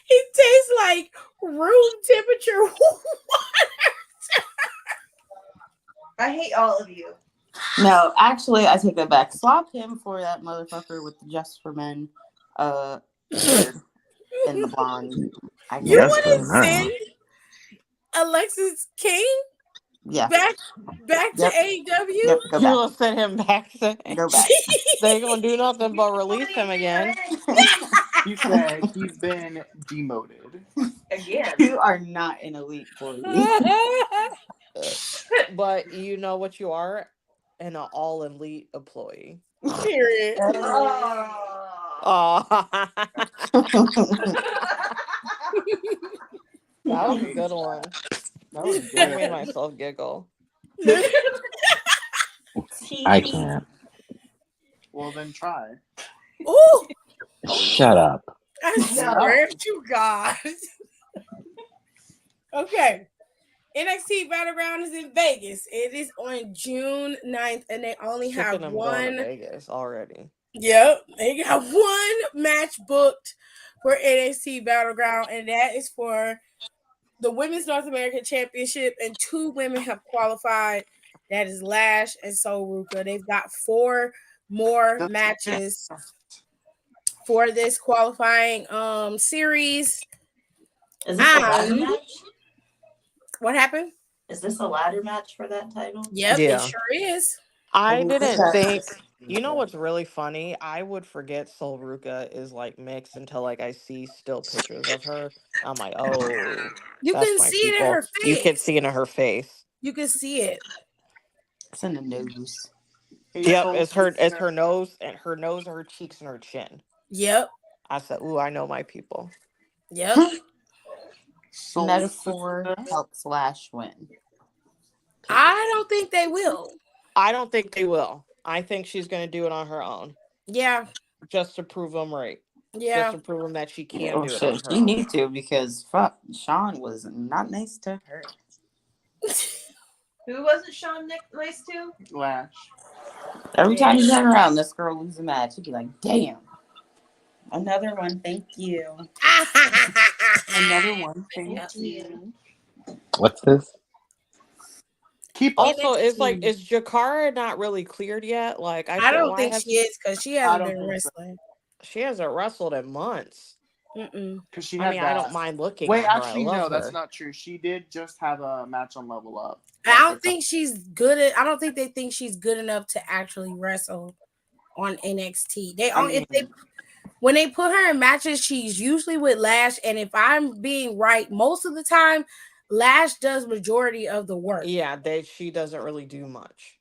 it tastes like room temperature water. I hate all of you. No, actually, I take that back. Swap him for that motherfucker with the Just for Men beard and the blonde. I You guess. Yes, want for to now. send Alexis King Yeah. back to Yep. AEW? Yep. Go You back. will send him back to. Go back. They ain't gonna do nothing but release him again. He said he's been demoted. Again. You are not an elite employee. But you know what you are? An all elite employee. Period. Oh. Oh, that was a good one. That was I made good. myself giggle. I can't. Well, then try. Ooh, Shut up. I swear to God. Okay. NXT Battleground is in Vegas. It is on June 9th, and they only Sick of have them going to one. Vegas already. Yep, they got one match booked for NXT Battleground, and that is for the Women's North American Championship, and 2 women have qualified. That is Lash and Sol Ruka. They've got 4 more matches for this qualifying series. Is this a ladder match? What happened? Is this a ladder match for that title? Yep, Yeah. it sure is. I Oh, didn't okay. think. You know what's really funny? I would forget Sol Ruka is like mixed until like I see still pictures of her. I'm like, oh, You that's can my see it in people. her You can face. see it in her face. You can see it. It's in the nose. Yep, it's her nose and her cheeks and her chin. Yep. I said, ooh, I know my people. Yep. Metaphor helps Lash win. I don't think they will. I don't think they will. I think she's gonna do it on her own. Yeah. Just to prove them right. Yeah. Just to prove them that she can do it on her She own. needs to, because fuck, Sean was not nice to her. Who wasn't Sean nice to? Lash. Every time you turn around, this girl loses a match. You'd be like, damn. Another one, thank you. Another one. Thank Yep. you. What's this? Keep up. Also, it's like, is Jakara not really cleared yet? Like, I don't think she is, because she hasn't don't been think so. wrestling. she hasn't wrestled in months. Because she I had mean, that. I don't mind looking Wait, at her. actually, I love no, her. that's not true. She did just have a match on Level Up. I don't think she's good at. I don't think they think she's good enough to actually wrestle on NXT. When they put her in matches, she's usually with Lash. And if I'm being right, most of the time, Lash does majority of the work. Yeah, she doesn't really do much.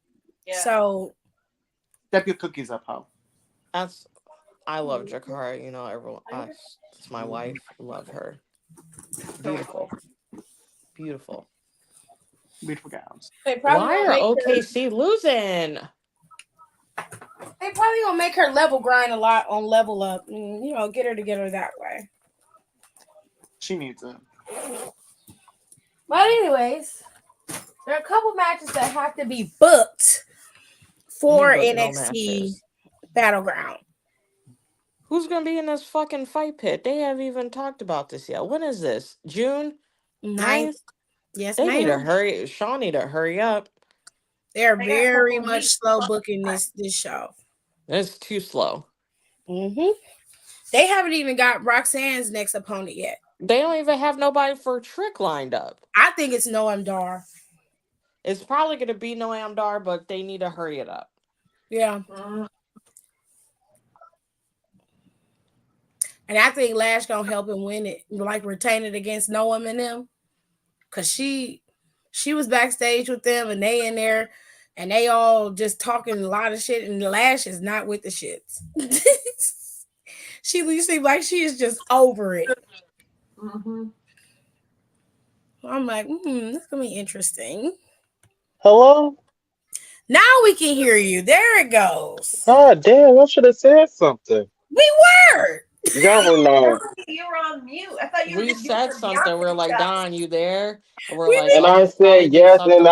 Yeah. So step your cookies up, ho. I love Jakara. You know, everyone. It's my wife. Love her. Beautiful. Beautiful. Beautiful gowns. Why are OKC losing? They probably gonna make her level grind a lot on Level Up. And, get her together that way. She needs it. But anyways, there are a couple matches that have to be booked for NXT Battleground. Who's gonna be in this fucking fight pit? They haven't even talked about this yet. When is this? June 9th? Yes, they ma'am. need to hurry. Sean need to hurry up. They're very much slow booking this show. It's too slow. They haven't even got Roxanne's next opponent yet. They don't even have nobody for Trick lined up. I think it's Noam Dar. It's probably going to be Noam Dar, but they need to hurry it up. Yeah. And I think Lash gonna help him win it, like retain it against Noam and them. Cause she was backstage with them and they in there and they all just talking a lot of shit and Lash is not with the shits. She seems like she is just over it. I'm like, this is gonna be interesting. Hello? Now we can hear you. There it goes. Oh, damn, I should have said something. We were. Y'all were not. You were on mute. I thought you We said something. We're like, Don, you there? And we're like, and I said yes, and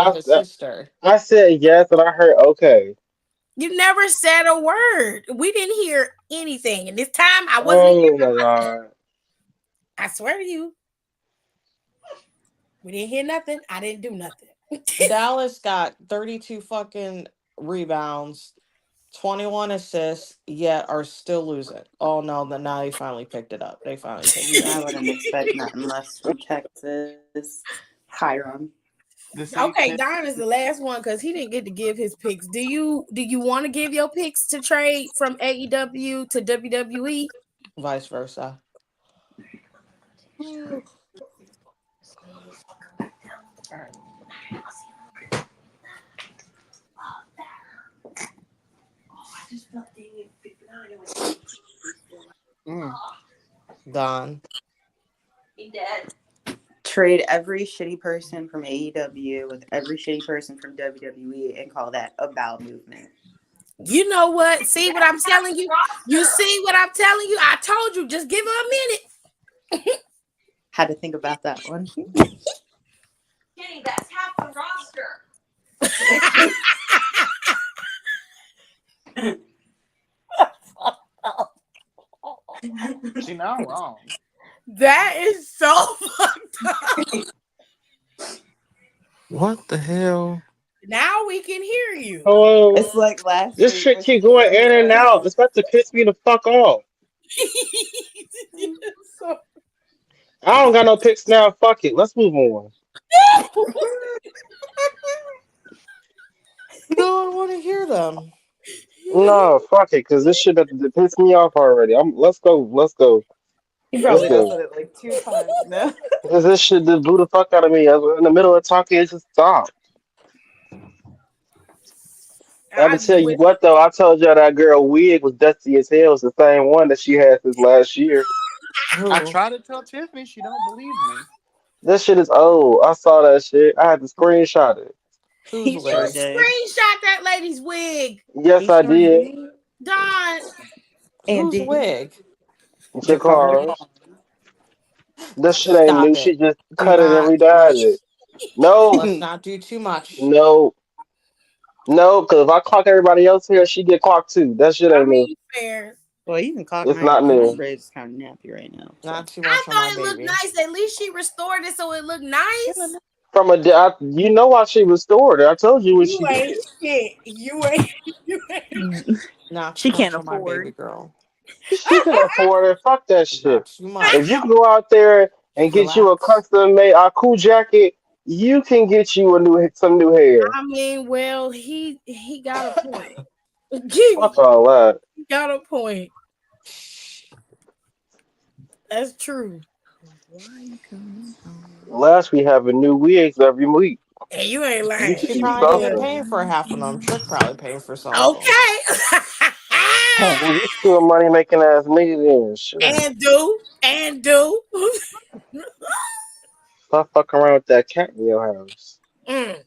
I said yes, and I heard okay. You never said a word. We didn't hear anything. And this time I wasn't my God. I swear to you. We didn't hear nothing. I didn't do nothing. Dallas got 32 fucking rebounds, 21 assists, yet are still losing. Oh no, now they finally picked it up. I wouldn't expect nothing less from Texas. Hiram. Okay, Don is the last one because he didn't get to give his picks. Do you want to give your picks to trade from AEW to WWE? Vice versa. Don. He dead. Trade every shitty person from AEW with every shitty person from WWE and call that a bowel movement. You know what? See what I'm telling you? You see what I'm telling you? I told you, just give her a minute. Had to think about that one. Kenny, that's half the roster. She's not wrong. That is so fucked up. What the hell? Now we can hear you. Hello. It's like last This week. shit keep going in and out. It's about to piss me the fuck off. I don't got no picks now. Fuck it. Let's move on. No, I want to hear them. No, fuck it, because this shit about to piss me off already. Let's go. He probably does it like 2 times now. Because this shit just blew the fuck out of me. I was in the middle of talking, it just stopped. I can tell you what though, I told y'all that girl wig was dusty as hell. It's the same one that she had since last year. I tried to tell Tiffany, she don't believe me. That shit is old. I saw that shit. I had to screenshot it. You screenshot that lady's wig. Yes, I did. Don. Whose wig? Jakara. That shit ain't new. She just cut it and redyed it. No. Let's not do too much. No, because if I clock everybody else here, she get clocked too. That shit ain't new. Fair. Well, you can clock. It's not new. My braid's kind of nappy right now. So. Not too much. I thought it looked nice. At least she restored it so it looked nice. You know why she restored it. I told you when you ain't shit. You ain't. Not she can't afford my afford. baby girl. She can afford it. Fuck that shit. Not too If you much. go out there and get you a Relax. custom made Aku jacket, you can get you some new hair. I mean, well, he got a point. Fuck He all that. got a point. That's true. Why you coming home? Last we have a new wigs every week. And you ain't You lying. can She do probably ain't even something. paying for half of them. Trick probably paying for some of them. Okay. Well, you still a money making ass nigga then. Shit. and do. Stop fucking around with that cat in your house. Mm.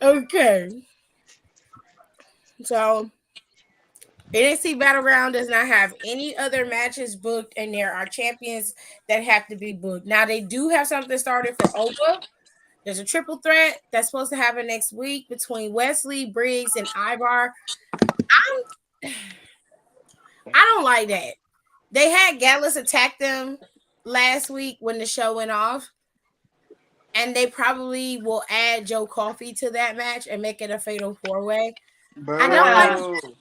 Okay. So NXT Battleground does not have any other matches booked, and there are champions that have to be booked. Now they do have something started for Opa. There's a triple threat that's supposed to happen next week between Wesley, Briggs, and Ivar. I don't like that. They had Gallus attack them last week when the show went off, and they probably will add Joe Coffey to that match and make it a fatal four-way. I don't like.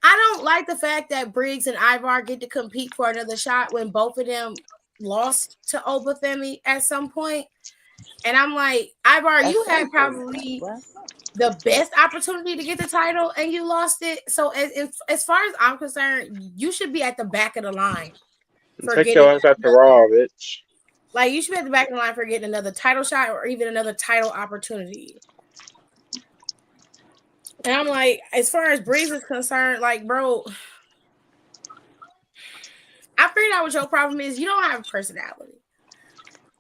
I don't like the fact that Briggs and Ivar get to compete for another shot when both of them lost to Obafemi at some point. And I'm like, Ivar, you had probably the best opportunity to get the title and you lost it. So as far as I'm concerned, you should be at the back of the line for Take getting your ass out the raw, bitch. like you should be at the back of the line for getting another title shot or even another title opportunity. And I'm like, as far as Briggs is concerned, like, bro, I figured out what your problem is. You don't have a personality.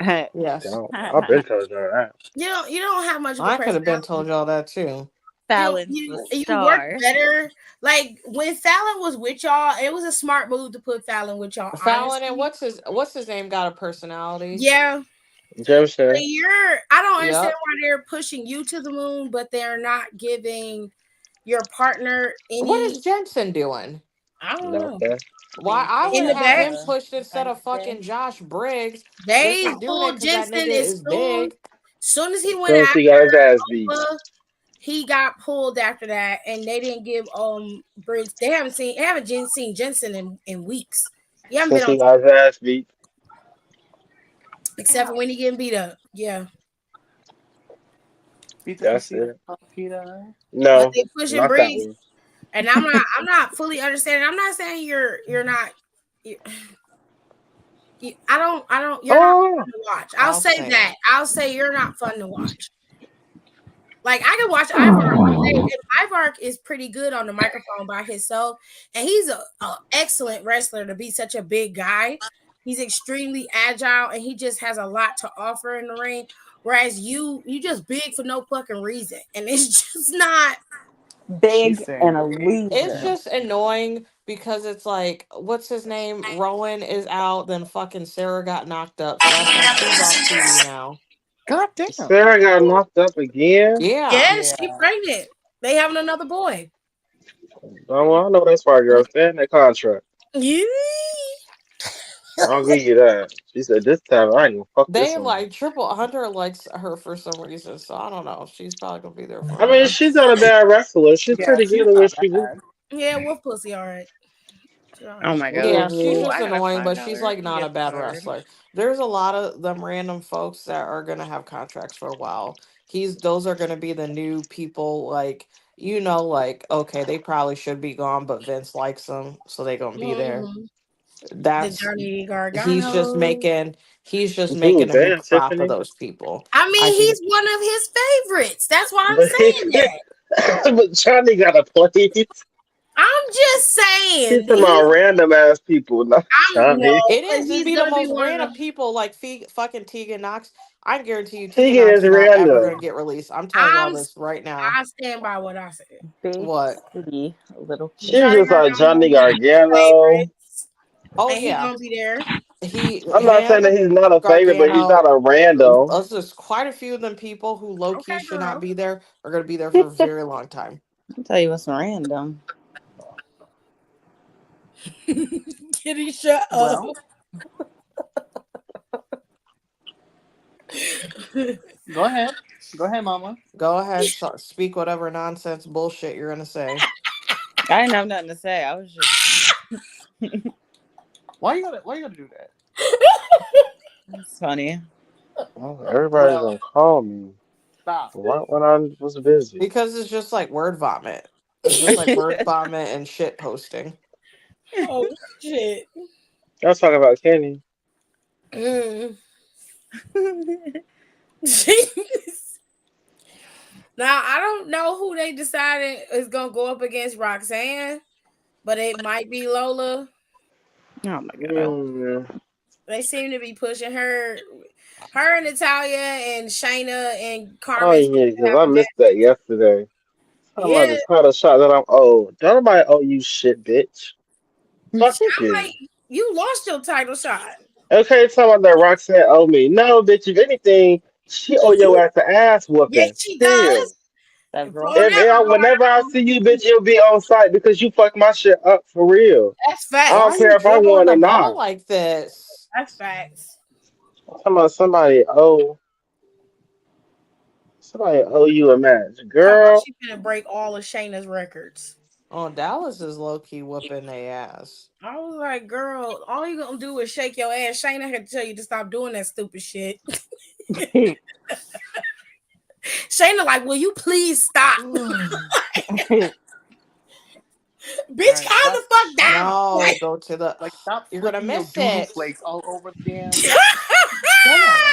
Yes. I've been told you that. You don't have much of a I could have been personality. told y'all that too. Fallon's You the work star. better. Like when Fallon was with y'all, it was a smart move to put Fallon with y'all. Fallon Honestly. and what's his name got a personality? Yeah. Joseph. But I don't understand Yep. why they're pushing you to the moon, but they're not giving your partner What any. is Jensen doing? I don't know. Okay. Why I In would the have back, him pushed instead of fucking Josh Briggs. They're they just doing it pulled because that Jensen nigga as is big. soon as he went Soon as he got his ass beat. after he got pulled after that, and they didn't give Briggs. They haven't seen Jensen in weeks. He haven't been Since on he got his ass beat. except for when he getting beat up. Yeah, That's it. but No, they pushing not that Briggs, one. and I'm not fully understanding. I'm not saying you're not. I don't. You're not Oh, fun to watch. I'll I'll say say that. it. I'll say you're not fun to watch. Like I can watch Ivar all day, and Ivar is pretty good on the microphone by himself, and he's a excellent wrestler to be such a big guy. He's extremely agile, and he just has a lot to offer in the ring. Whereas you just big for no fucking reason, and it's just not. Big and a It's loser. just annoying because it's like, what's his name? Rowan is out, then fucking Sarah got knocked up. So that's why she's off TV now. God damn. Sarah got knocked up again. Yeah. Yeah, she pregnant. They having another boy. Oh, well, I know that's why, girl. Stay in that contract. Yeah. I'll give you that. She said this time I ain't gonna fuck this They one. like Triple Hunter likes her for some reason. So I don't know. She's probably gonna be there for I a mean, while. she's not a bad wrestler. She's pretty good at what she do. Yeah, Wolf Pussy, all right. Oh my god. Yeah, she's Ooh, just I got a annoying, but she's $5 like not a gift bad card. wrestler. There's a lot of them random folks that are gonna have contracts for a while. Those are gonna be the new people, like like okay, they probably should be gone, but Vince likes them, so they gonna be there. Mm-hmm. The That's Johnny he's just Gargano. making he's just Dude, making a new damn, crop of Tiffany. those people. I I mean, think he's one of his favorites. That's why I'm But saying that. but Johnny got a plate. I'm just He's saying talking about he's. random ass people, not I'm no, Johnny. it but is. It'd he's be the gonna be most one of random the. people like fucking Tegan Knox. I guarantee you, Tegan Tegan Knox is is not ever gonna random. get released. I'm telling y'all I'm. this right now. I stand by what I said. Big What? city, little She was kitty. Johnny just like Gargano Johnny one of his Gargano. favorites, Oh and he yeah, gonna be there. I'm not saying that him, he's not a favorite, but he's Gargano. not a random. There's quite a few of them people who low Okay, key should not girl. be there are gonna be there for a very long time. I'll tell you what's random. Kitty, shut up. Well, Go ahead, Mama. Go ahead, speak whatever nonsense bullshit you're gonna say. I didn't have nothing to say. I was just. Why you gotta do that? It's funny. Oh, everybody's Well, gonna call me. stop. Right when I was busy. Because it's just like word vomit. It's just like word vomit and shit posting. Oh shit. I was talking about Kenny. Mm. Now I don't know who they decided is gonna go up against Roxanne, but it might be Lola. Oh my god. Mm, They seem to be pushing her and Natalia and Shayna and oh Carmen seem yeah, to because have I a match. missed that yesterday. Talking about Yeah, the title shot that I'm owed. Don't nobody owe you shit, bitch. Fuck sound you. like you lost your title shot. Okay, talking about that Roxanne owe me. No, bitch. If anything, she owe your ass an ass Yes, whooping. she Still. does. That's And for right. And that whenever I regard, see you, bitch, you'll be on site because you fuck my shit up for real. that's I Why don't are facts. care you if I dribbling won the or ball not. like this? That's facts. I'm talking about somebody owe you a match, Talking about girl. she finna break all of Shayna's records. Oh, Dallas is low key whooping their ass. I was like, girl, all you gonna do is shake your ass. Shayna had to tell you to stop doing that stupid shit. Shayna, like, will you please stop? All Bitch, right, calm stop. the fuck down. No, Like, go to the. Like, stop You're gonna flicking your miss doodoo it. flakes all over the damn. Damn.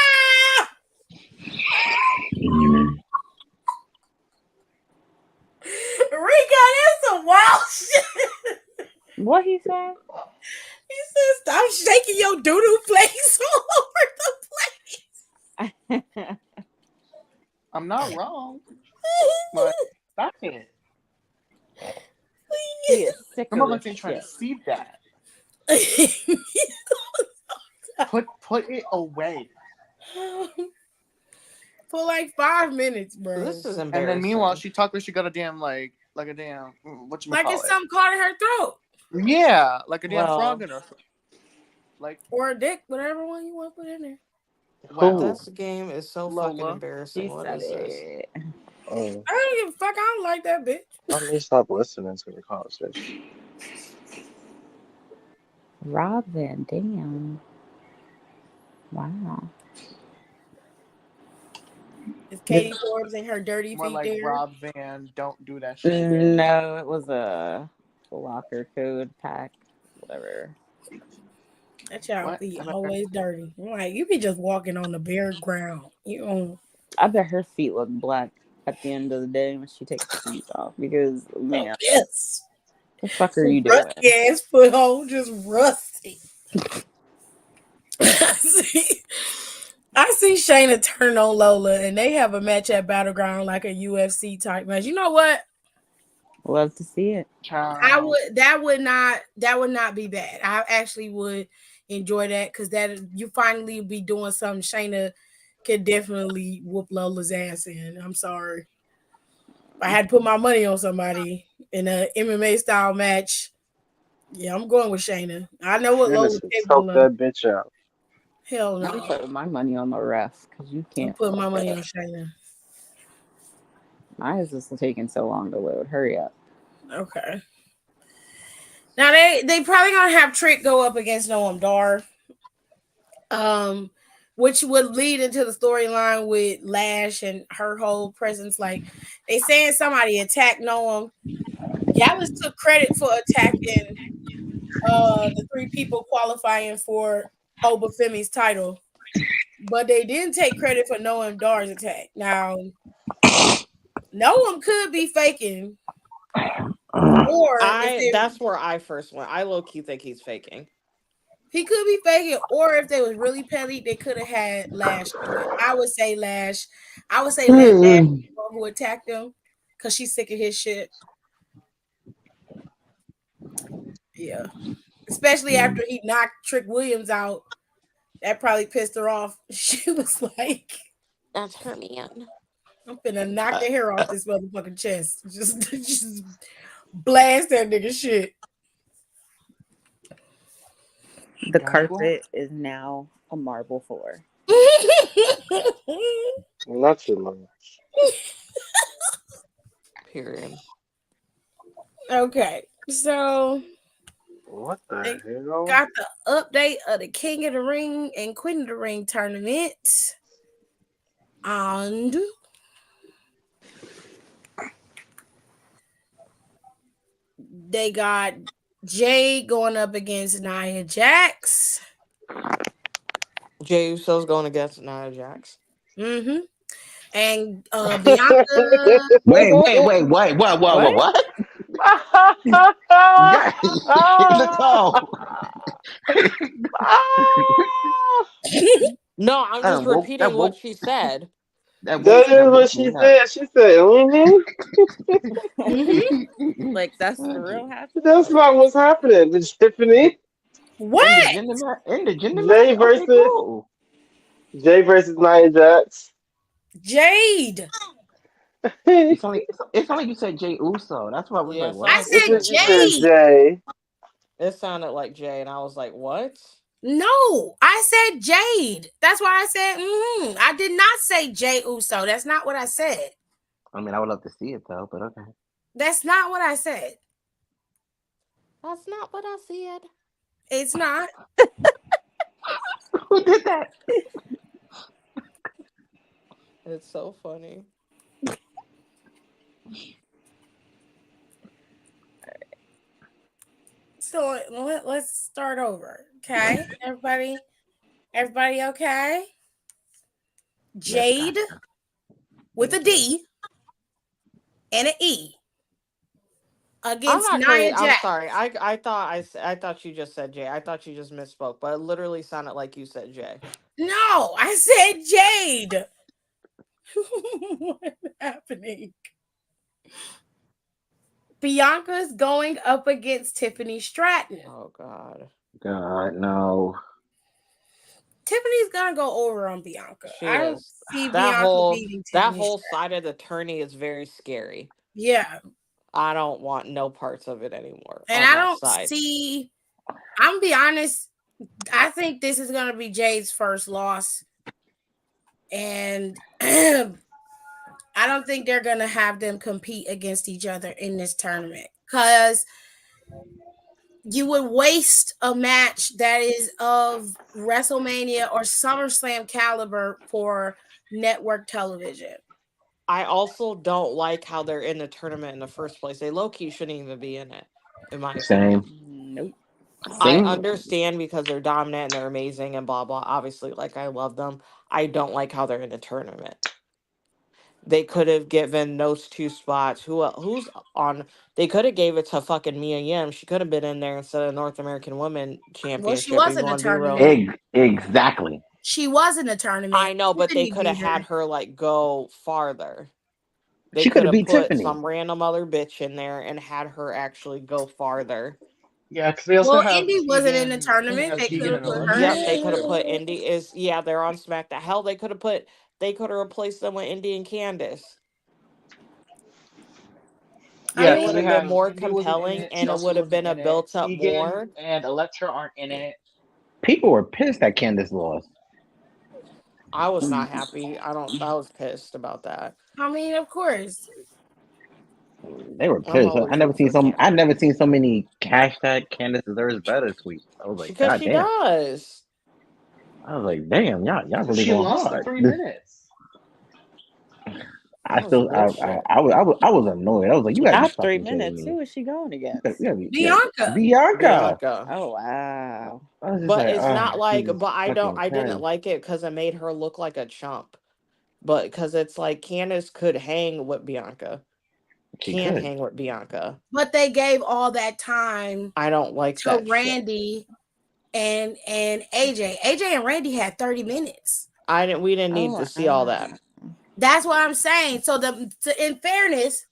Rico, that's some wild shit. What he said? He said, stop shaking your doo-doo flakes all over the place. I'm not wrong. But stop it. He is sick Some of of us this ain't trying to shit. see that. Put it away. For like 5 minutes, bro. This is And then meanwhile, embarrassing. she talked like she got a damn like a damn Like whatchamacallit. it's something caught in her throat. Yeah, like a damn Well, frog in her. Like Or a dick, whatever one you want to put in there. well, This game is so fucking Lola. embarrassing. she What said is this? it. Oh, I don't give a fuck. I don't like that bitch. I need to stop listening to the conversation. Robin, damn. Wow. Is Katie Forbes and her dirty More feet like there? Rob Van. Don't do that shit. No, it was a locker code pack, whatever. That child What? feet always dirty. I'm like, you be just walking on the bare ground. You know, I bet her feet look black at the end of the day when she takes her shoes off because, man, yes. the fuck are Some you doing? rusty ass foothold, just rusty. I see Shayna turn on Lola and they have a match at Battleground like a UFC type match. You know what? Love to see it. Child. That would not be bad. I actually would enjoy that because that you finally be doing something Shayna could definitely whoop Lola's ass in. I'm sorry. If I had to put my money on somebody in a MMA style match, yeah, I'm going with Shayna. I know what Dennis Lola's would capable choke of. that bitch out. Hell I'm no. putting my money on the ref because you I'm can't putting my fuck money that. on Shayna. Why is this taking so long to load? Hurry up. Okay. Now they probably gonna have Trick go up against Noam Dar. Which would lead into the storyline with Lash and her whole presence. Like they saying somebody attacked Noam. Gallus took credit for attacking the 3 people qualifying for Obafemi's title, but they didn't take credit for Noam Dar's attack. Now, Noam could be faking, or if That's where I first went. I low key think he's faking. he could be faking, or if they was really petty, they could have had Lash do it. I would say Lash. I would say let Lash be the one who attacked him because she's sick of his shit. Yeah. Especially after he knocked Trick Williams out. That probably pissed her off. She was like, That's her man. I'm finna knock the hair off this motherfucking chest. Just blast that nigga shit. The carpet is now a marble floor. Not too much. Period. Okay, so What the they hell? got the update of the King of the Ring and Queen of the Ring tournament. And they got Jade going up against Nia Jax. Jey Uso's going against Nia Jax. Mm-hmm. And Bianca. Wait, what? Yeah, Nicole. No, I'm just repeating That what woke she said. That is that what woke she me up. said. She said, Like that's for real happening. That's not what's happening. It's Tiffany. What? In the gender Jay match? Okay, versus cool. Jay versus Nia Jax. Jade. It's only you said Jey Uso. That's why I was Yeah, like, it I what? sounded like you said said She said Jay. Jade. Jay. It sounded like Jay, and I was like, what? No, I said Jade. That's why I said, I did not say Jay Uso. That's not what I said. I mean, I would love to see it though, but okay. That's not what I said. That's not what I said. It's not. Who did that? It's so funny. So let's start over. Okay, everybody okay? Jade with a D and an E I'm against not Nia crazy. I'm Jax. sorry. I thought you just said Jay. I thought you just misspoke, but it literally sounded like you said Jay. No, I said Jade. What's happening? Bianca's going up against Tiffany Stratton. Oh God. God, no. Tiffany's gonna go over on Bianca. She I don't is. see That Bianca whole beating that Tiffany whole Stratton. side of the tourney is very scary. Yeah. I don't want no parts of it anymore. And I don't see, I'm gonna be honest, I think this is gonna be Jade's first loss. And I don't think they're gonna have them compete against each other in this tournament. Because you would waste a match that is of WrestleMania or SummerSlam caliber for network television. I also don't like how they're in the tournament in the first place. They low-key shouldn't even be in it, in my opinion. Nope. I Same. understand because they're dominant and they're amazing and blah blah. Obviously, like I love them. I don't like how they're in the tournament. They could have given those two spots. Who's on? They could have gave it to fucking Mia Yim. She could have been in there instead of North American Women Well, she Championship. If was you in a want to be real, tournament. Exactly. She was in a tournament. I know, but they Tiffany could have beat her. had her like go farther. They She could could have have beat put Tiffany. some random other bitch in there and had her actually go farther. Yeah, because they also Well, have Indy wasn't in the Tegan. They tournament. have They could Tegan have and put her Alexa. Yep, they in. could have put Indy they're on SmackDown. Hell, they could have replaced them with Indy and Candice. I Yeah, It because would mean, they have been have more Indy wasn't in compelling it. and it Chelsea would have wasn't been a in it. built up Tegan more. and Electra aren't in it. People were pissed that Candice lost. I was not happy. I was pissed about that. I mean, of course. They were I'm pissed. always rooting for I've Candice. never seen so many hashtag Candice deserves better tweets. I was like, Because God she damn. does. I was like, damn, y'all really She going lost in hard. 3 minutes. That was bullshit. I was annoyed. I was like, you gotta be Not fucking kidding 3 minutes. me. Who is she going You against? gotta be kidding. Bianca. Bianca. Bianca. Oh wow. I was just But like, it's not like Jesus but fucking I didn't Christ. like it because it made her look like a chump. But because it's like Candice could hang with Bianca. She Can could. hang with Bianca. But they gave all that time I don't like to that shit. Randy and AJ. AJ and Randy had 30 minutes. We didn't need Oh to see all that. That's what I'm saying. So in fairness,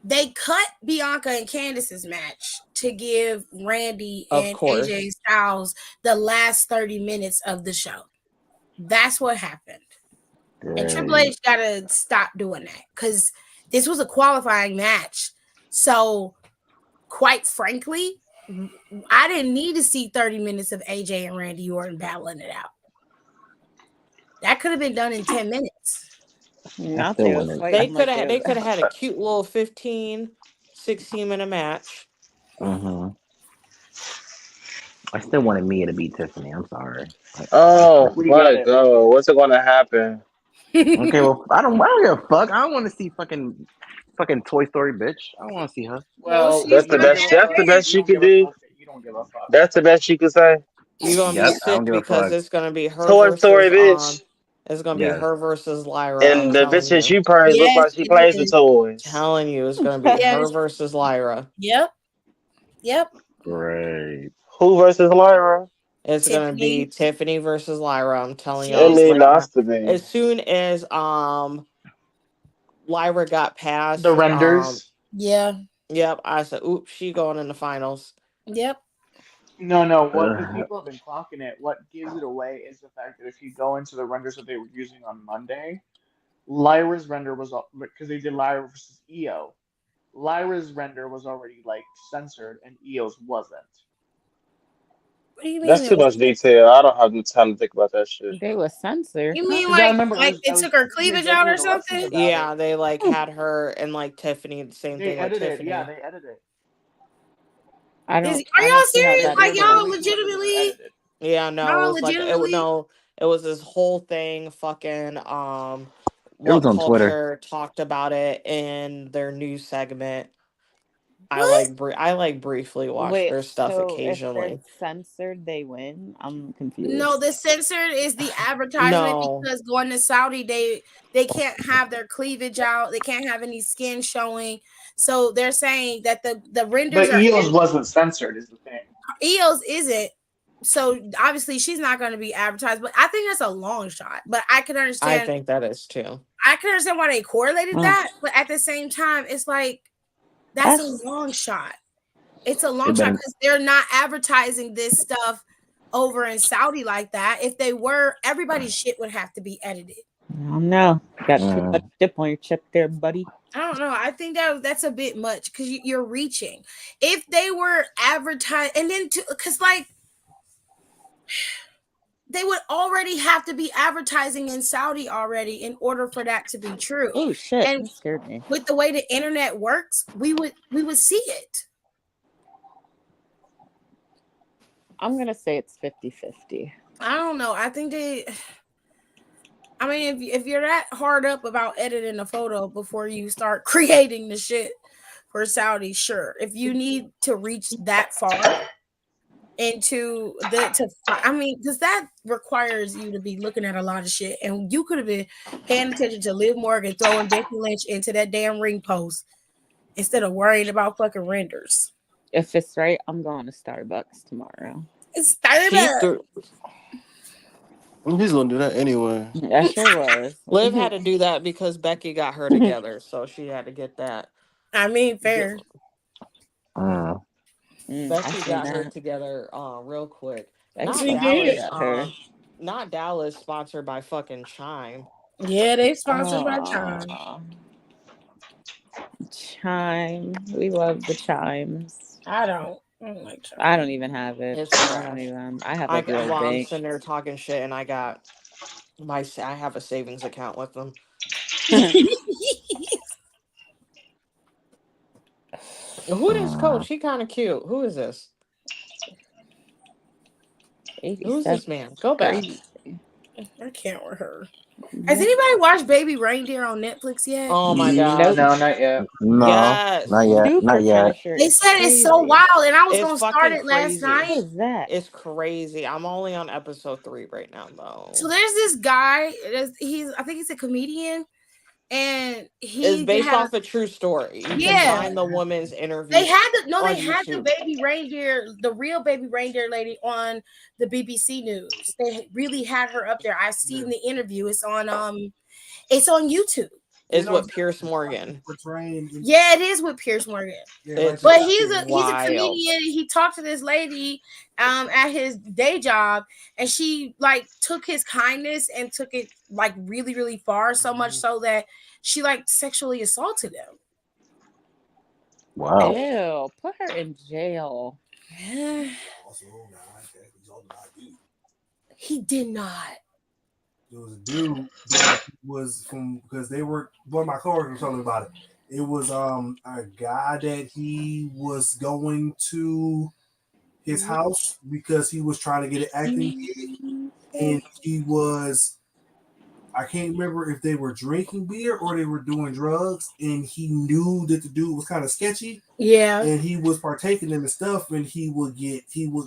they cut Bianca and Candice's match to give Randy Of and course. AJ Styles the last 30 minutes of the show. That's what happened. And Triple H got to stop doing that because this was a qualifying match. So, quite frankly, I didn't need to see 30 minutes of AJ and Randy Orton battling it out. That could have been done in 10 minutes. Not still they was wouldn't. fighting like They could have had a cute little 15, 16-minute match. Mm-hmm. I still wanted Mia to beat Tiffany. I'm sorry. Oh We got my it. god, what's it gonna happen? Okay, well, I don't give a fuck. I don't want to see fucking Toy Story bitch. I don't want to see her. Well, Well, she's That's the you don't not give best. a that That's fuck. the bitch. best You she don't could give a do. fuck. You don't give a fuck. That's the best she could say. You're gonna be Yep, I don't sick give a because fuck. it's gonna be her Toy Story, versus bitch. it's gonna be Yes. her versus Lyra. I'm And the bitch telling that you. she prays looks Yes, like she it plays with is. toys. Telling you, it's gonna be her Yes. versus Lyra. Yep. Yep. Great. Who versus Lyra? It's gonna be Tiffany. Tiffany versus Lyra. I'm telling It y'all She's need right now. not to be. As soon as Lyra got The past renders. yeah. yep, I said, oops, she going in the finals. Yep. No. What Ugh. people have been clocking it. What gives it away is the fact that if you go into the renders that they were using on Monday, Lyra's render was because they did Lyra versus EO. Lyra's render was already like censored, and EO's wasn't. What do you mean That's it too was much censored? detail. I don't have the time to think about that shit. they was censored. You mean Because I like remember they I was took her hearing cleavage out Becky or and Alexis something? about it. Yeah, they like had her and like Tiffany, the same They thing with edited, yeah, Tiffany. they edited. I Are don't y'all see how serious? They're, that is Like they're the y'all only fair. two renders that are legitimately edited. Yeah, no, it y'all was like legitimately it was this whole thing fucking It was what on Twitter. culture talked about it in their news segment. what? I like briefly watch Wait, their stuff so if they're occasionally. censored, they win? I'm No, confused. the censored is the advertisement No. because going to Saudi, they can't have their cleavage out. They can't have any skin showing. So they're saying that the renders But are EO's wasn't censored, is the thing. EOS isn't. So obviously she's not going to be advertised. But I think that's a long shot. But I can I understand. think that is too. I can understand why they correlated Mm, that. But at the same time, it's like that's a That's long shot. It's a They long shot better. because they're not advertising this stuff over in Saudi like that. If they were, everybody's shit would have to be edited. I don't know. Got too much Mm. dip on your chip there, buddy. I don't know. I think that's a bit much because you're reaching. If they were advertised, and then because like they would already have to be advertising in Saudi already in order for that to be true. Oh shit, And that scared me. with the way the internet works, we would see it. I'm gonna say it's 50-50. I don't know. I think I mean, if you're that hard up about editing a photo before you start creating the shit for Saudi, sure. If you need to reach that far into I mean, because that requires you to be looking at a lot of shit, and you could have been paying attention to Liv Morgan throwing Becky Lynch into that damn ring post instead of worrying about fucking renders. If it's right, I'm going to Starbucks tomorrow. It's She Starbucks. threw He's gonna do that anyway. I sure was. Liv had to do that because Becky got her together, so she had to get that. I mean, fair. Mm. I Becky seen got her that. together real quick. Becky She got did. paid at her. Not Dallas sponsored by fucking Chime. Yeah, they sponsored by Chime. Aw, Chime. We love the chimes. I don't like Chime. I don't even have it. It's I don't trash. even. I have like Real I'm Bank. sitting there talking shit, and I have a savings account with them. Who this coach? He kind of cute. Who is this? Who's 87. this man? Go back. Crazy. I can't with her. Has anybody watched Baby Reindeer on Netflix yet? Oh my Nope. god. No, not yet. No, not Yes. yet. Super Not yet. Punisher They is said it's so crazy. wild, and I was It's gonna start fucking it last crazy. What night. is that? It's crazy. I'm only on episode 3 right now, though. So there's this guy. I think he's a comedian, and It's he based had off a true story. You can yeah. find the woman's interview They had on they had the YouTube. baby reindeer, the real baby reindeer lady on the BBC News. They really had her up there. I've seen the interview. It's on YouTube. Is with Pierce Morgan. Yeah, it is with Pierce Morgan. It's But he's a wild. comedian. He talked to this lady at his day job, and she like took his kindness and took it like really, really far, so much so that she like sexually assaulted him. Wow. Ew, put her in jail. He did not. There was a dude that was from because they were one of my coworkers told me about it. It was a guy that he was going to his house because he was trying to get an acting gig, and he was I can't remember if they were drinking beer or they were doing drugs, and he knew that the dude was kind of sketchy. Yeah. And he was partaking in the stuff, and he would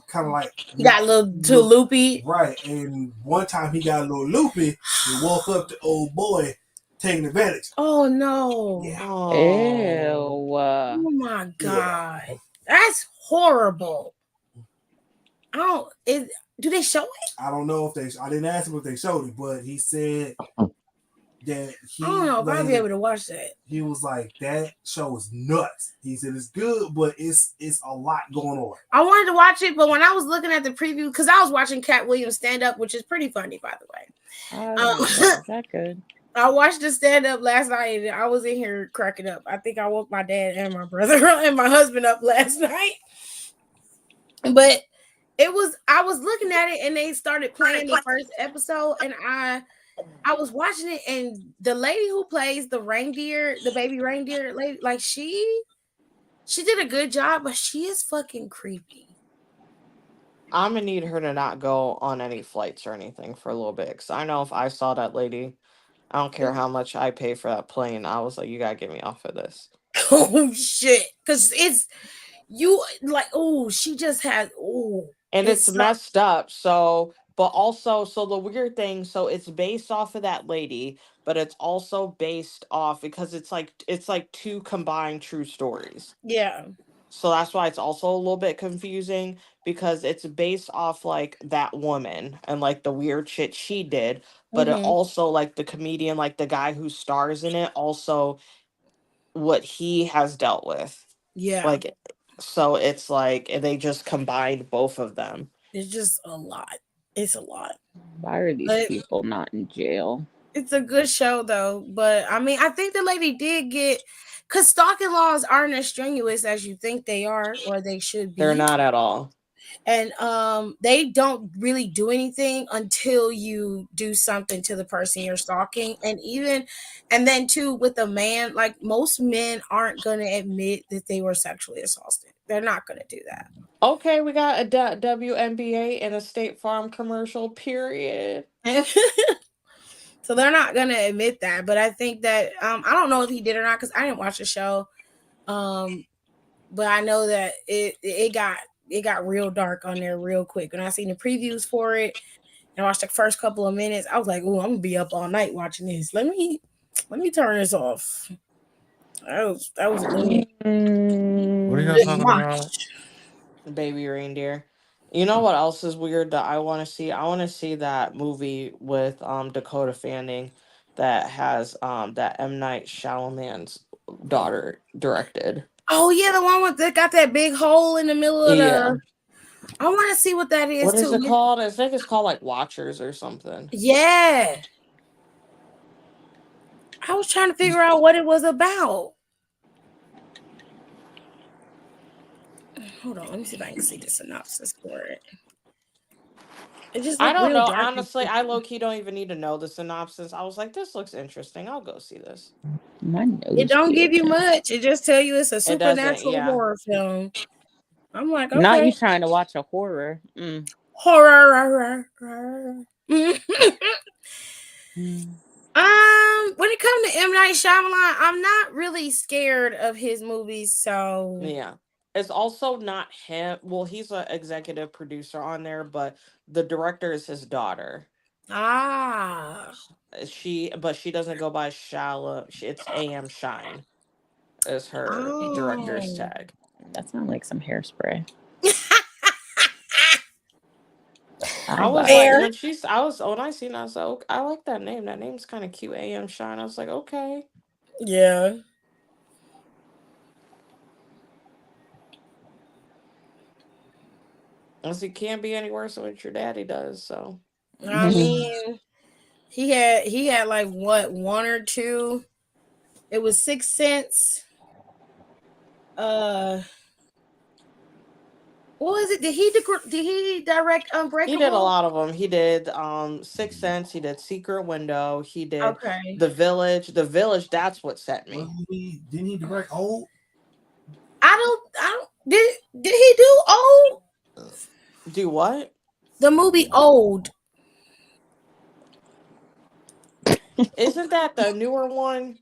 kind of like got a little too loopy. Right. And one time he got a little loopy and woke up the old boy taking advantage. Oh no. Yeah. Ew. Oh my God. Yeah. That's horrible. Do they show it? I don't know if I didn't ask him if they showed it, but he said that he I don't know if I'll be able to watch that. He was like, that show is nuts. He said it's good, but it's a lot going on. I wanted to watch it, but when I was looking at the preview, because I was watching Cat Williams stand up, which is pretty funny, by the way. Is that good? I watched the stand up last night, and I was in here cracking up. I think I woke my dad and my brother and my husband up last night. But I was looking at it, and they started playing the first episode, and I was watching it, and the lady who plays the reindeer, the baby reindeer lady, like she did a good job, but she is fucking creepy. I'm gonna need her to not go on any flights or anything for a little bit, because I know if I saw that lady, I don't care how much I pay for that plane, I was like, you gotta get me off of this. Oh shit, because it's you like, oh, she just has, oh, and it's messed up. So, but also, so the weird thing, so it's based off of that lady, but it's also based off because it's like two combined true stories. Yeah. So that's why it's also a little bit confusing, because it's based off like that woman and like the weird shit she did, but it also like the comedian, like the guy who stars in it, also what he has dealt with. Yeah. Like, so it's like they just combined both of them. It's just a lot. It's a lot. Why are these people not in jail? It's a good show though, but I mean, I think the lady did get, because stalking laws aren't as strenuous as you think they are, or they should be. They're not at all. And they don't really do anything until you do something to the person you're stalking. And then too, with a man, like most men aren't going to admit that they were sexually assaulted. They're not going to do that. Okay, we got a WNBA and a State Farm commercial, period. So they're not going to admit that. But I think that, I don't know if he did or not, because I didn't watch the show. But I know that it got real dark on there real quick. When I seen the previews for it and I watched the first couple of minutes, I was like, "Oh, I'm gonna be up all night watching this. Let me turn this off." That was a little. What are you guys talking about? Baby reindeer. You know what else is weird that I want to see? I want to see that movie with Dakota Fanning that has that M. Night Shyamalan's daughter directed. Oh yeah, the one that got that big hole in the middle of the. I want to see what that is. What is it called? I think it's called like Watchers or something. Yeah. I was trying to figure out what it was about. Hold on, let me see if I can see the synopsis for it. I don't know. Honestly, I low-key don't even need to know the synopsis. I was like, this looks interesting. I'll go see this. It don't give you much. It just tell you it's a supernatural horror film. I'm like, okay. Now you trying to watch a horror. Horror. When it comes to M. Night Shyamalan, I'm not really scared of his movies. So yeah. It's also not him. Well, he's an executive producer on there, but the director is his daughter. She doesn't go by Shala. It's A.M. Shine is her director's tag. That sounds like some hairspray. I was like, when I seen that, I was like, okay, I like that name. That name's kind of cute, A.M. Shine. I was like, okay. Yeah. As it can't be any worse than what your daddy does, so. I mean, he had like what, one or two? It was 6 Sense. What was it? Did he direct He Unbreakable? did a lot of them. He did Sixth Sense. He did Secret Window. He did Okay. The Village. The Village. That's what set me. Didn't he direct Old? I don't. Did he do Old? Do what? The movie Old. Isn't that the newer one?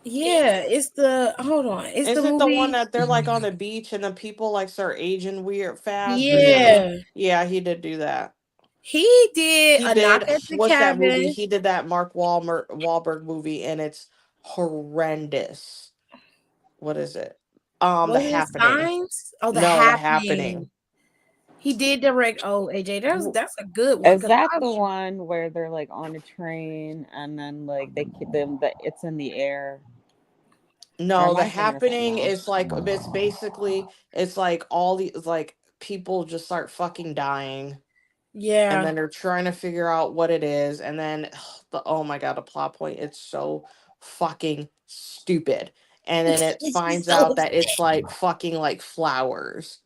Yeah, it's the hold on. It's Is the it the one movie. that they're like on the beach and the people like start aging weird fast? Yeah. Yeah, he did do that. He did He a knock did. at the What's that movie? cabin. He did that Mark Wahlberg movie, and it's horrendous. What is it? The Was it Happening. Signs? Oh, The No, The Happening. Happening. He did direct. Oh, AJ, that's a good one. Is that the one where they're like on a train and then like they keep them that it's in the air? No, The Happening is like it's basically it's like all these like people just start fucking dying. Yeah. And then they're trying to figure out what it is, and then oh my god, the plot point, it's so fucking stupid. And then it finds out that it's like fucking like flowers.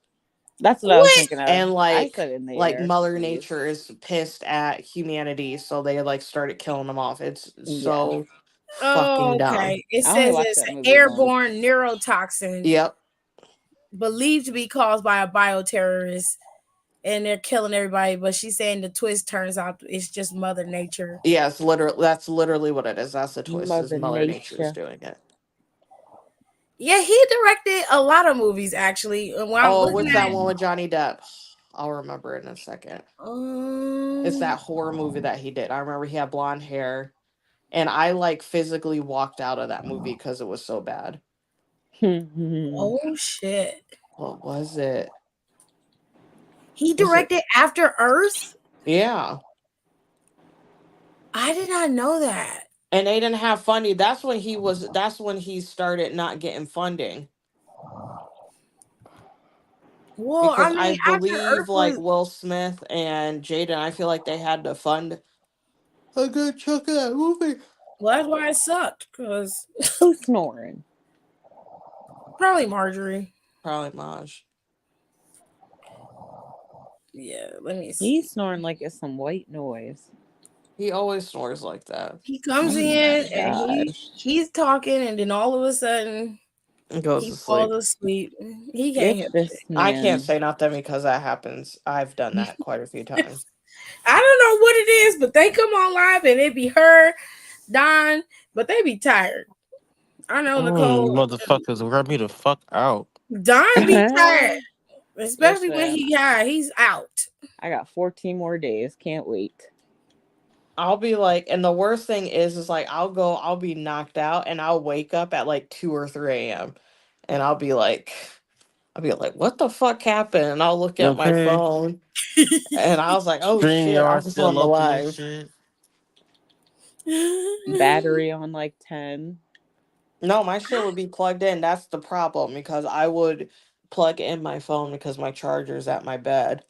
That's what I was thinking of. And I said in the like air, Mother please. Nature is pissed at humanity, so they like started killing them off. It's so fucking dumb. Okay. It says it's an airborne neurotoxin. Yep. Believed to be caused by a bioterrorist, and they're killing everybody. But she's saying the twist turns out it's just Mother Nature. Yeah, that's literally what it is. That's the twist. Mother Nature is doing it. Yeah, he directed a lot of movies actually. What's that one with Johnny Depp? I'll remember it in a second. It's that horror movie that he did. I remember he had blonde hair, and I like physically walked out of that movie because it was so bad. Oh shit! What was it? He directed After Earth? Yeah. I did not know that. And they didn't have funding. That's when he started not getting funding. Well, because I mean, I believe like Will Smith and Jaden, I feel like they had to fund a good chunk of that movie. Well, that's why it sucked, because who's snoring? Probably Marjorie. Probably Maj. Yeah, let me see. He's snoring like it's some white noise. He always snores like that. He comes in and he's talking, and then all of a sudden he goes to falls asleep. He can't help it. I can't say nothing because that happens. I've done that quite a few times. I don't know what it is, but they come on live and it be her, Don, but they be tired. I know Nicole. Motherfuckers, rub me the fuck out. Don be tired, especially when he's out. I got 14 more days. Can't wait. I'll be like, and the worst thing is like I'll be knocked out and I'll wake up at like 2 or 3 a.m. and I'll be like, what the fuck happened? And I'll look at my phone and I was like, oh shit, I was on the live. Battery on like 10. No, my shit would be plugged in. That's the problem, because I would plug in my phone because my charger's at my bed.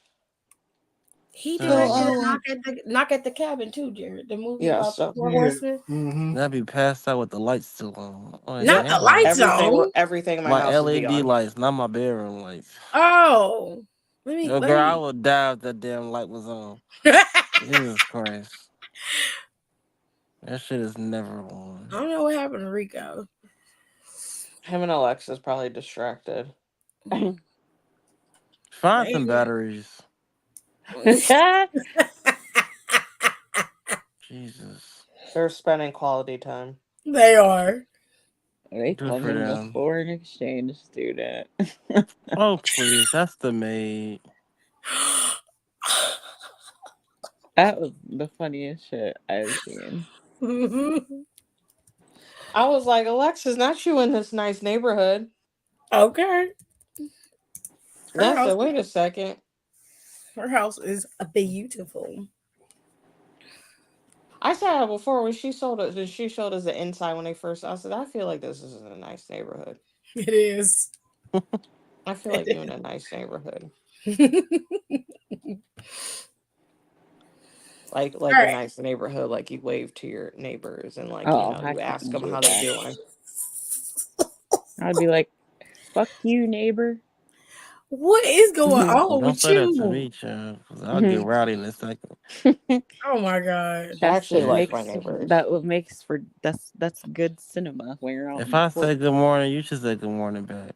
He directed Knock at the Cabin too, Jared. The movie about the Four Horsemen. That'd be passed out with the lights still on. Oh, not the lights on. Everything in my house LED would be on. lights, not my bedroom lights. Oh, girl, I would die if that damn light was on. Jesus Christ, that shit is never on. I don't know what happened to Rico. Him and Alexa's probably distracted. Find some batteries. Jesus. They're spending quality time. They are. They call him a foreign exchange student. Oh, please. That's the maid. That was the funniest shit I've seen. I was like, Alexis, not you in this nice neighborhood. Okay. I said, wait a second. Her house is beautiful. I said it before when she showed us the inside when they first. I said, I feel like this is a nice neighborhood. It is. I feel like you're in a nice neighborhood. like a nice neighborhood, like you wave to your neighbors and like you ask them how they're doing. I'd be like, "Fuck you, neighbor." What is going on Don't with say that to you? me, child, because I'll get rowdy in a second. Oh my god. I That's actually what like my makes neighbors. that what makes for that's good cinema when you're out If in the I say court. good morning, you should say good morning back.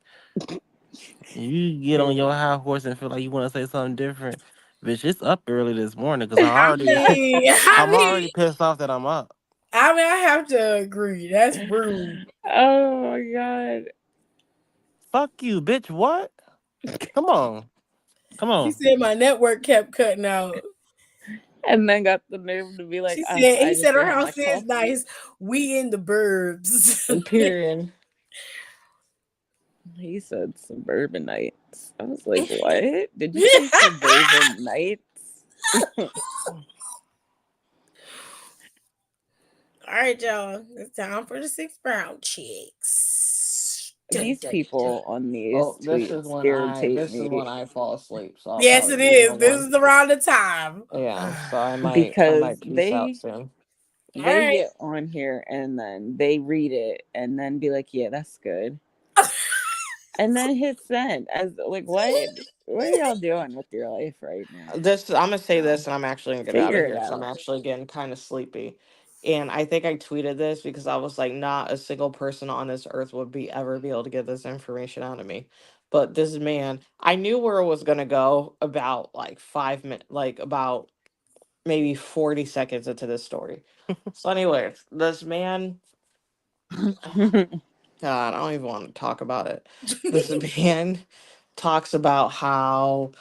You get on your high horse and feel like you want to say something different, bitch. It's up early this morning because I mean, I'm already pissed off that I'm up. I have to agree. That's rude. Oh my god. Fuck you, bitch. What? Come on, come She on. said my network kept cutting out. And then got the nerve to be like, She I'm said I he just said her didn't have my house is coffee. nice. We in the burbs. Period. He said suburban nights. I was like, what? Did you say suburban nights? All right, y'all. It's time for the 6 brown chicks. Dun, These dun, dun. people on Oh, these tweets irritate this is me when I fall asleep, so I'll Yes, probably it be the is. This one. is around the time. Yeah, so I because might peace out soon. All they right. get on here and then they read it and then be like, yeah, that's good. And then hit send as like what are y'all doing with your life right now? I'm gonna say this, and I'm actually gonna get out of Figure it here because I'm out. actually getting kind of sleepy. And I think I tweeted this because I was like, not a single person on this earth would be ever be able to get this information out of me. But this man, I knew where it was gonna go about like 5 minutes, like about maybe 40 seconds into this story. So, anyways, this man, God, I don't even want to talk about it. This man talks about how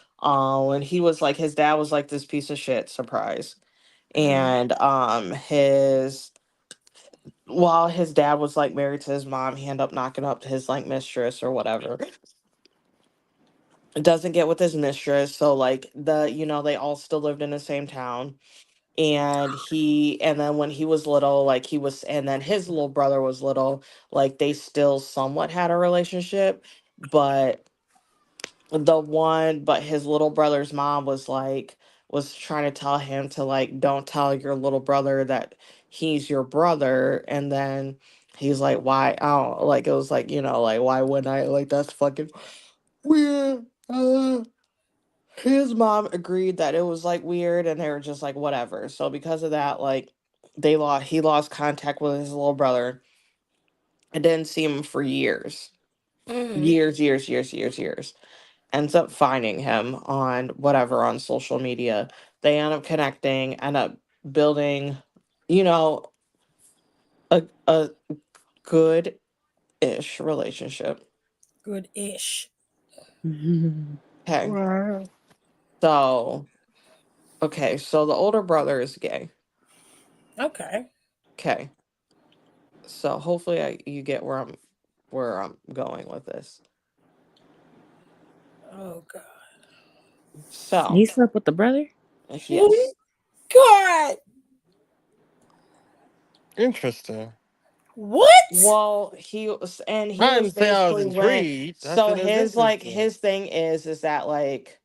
when he was like his dad was like this piece of shit surprise. And his while his dad was like married to his mom, he ended up knocking up his like mistress or whatever. Doesn't get with his mistress, so like they all still lived in the same town. And then when he was little, like he was and then his little brother was little, like they still somewhat had a relationship, but his little brother's mom was trying to tell him to like don't tell your little brother that he's your brother. And then he's like, why? I don't like, it was like, like, why wouldn't I, like, that's fucking weird. His mom agreed that it was like weird, and they were just like whatever. So because of that, like, he lost contact with his little brother. I didn't see him for years. Mhm. Years. Ends up finding him on whatever, on social media. They end up connecting, end up building, you know, a good ish relationship. Good-ish. Okay. Wow. So so the older brother is gay. Okay. Okay. So hopefully you get where I'm going with this. Oh god. So He slept with the brother? yes. God. Interesting. What? Well, he I was didn't say I was basically intrigued. I so said it's his like interesting. his thing is that like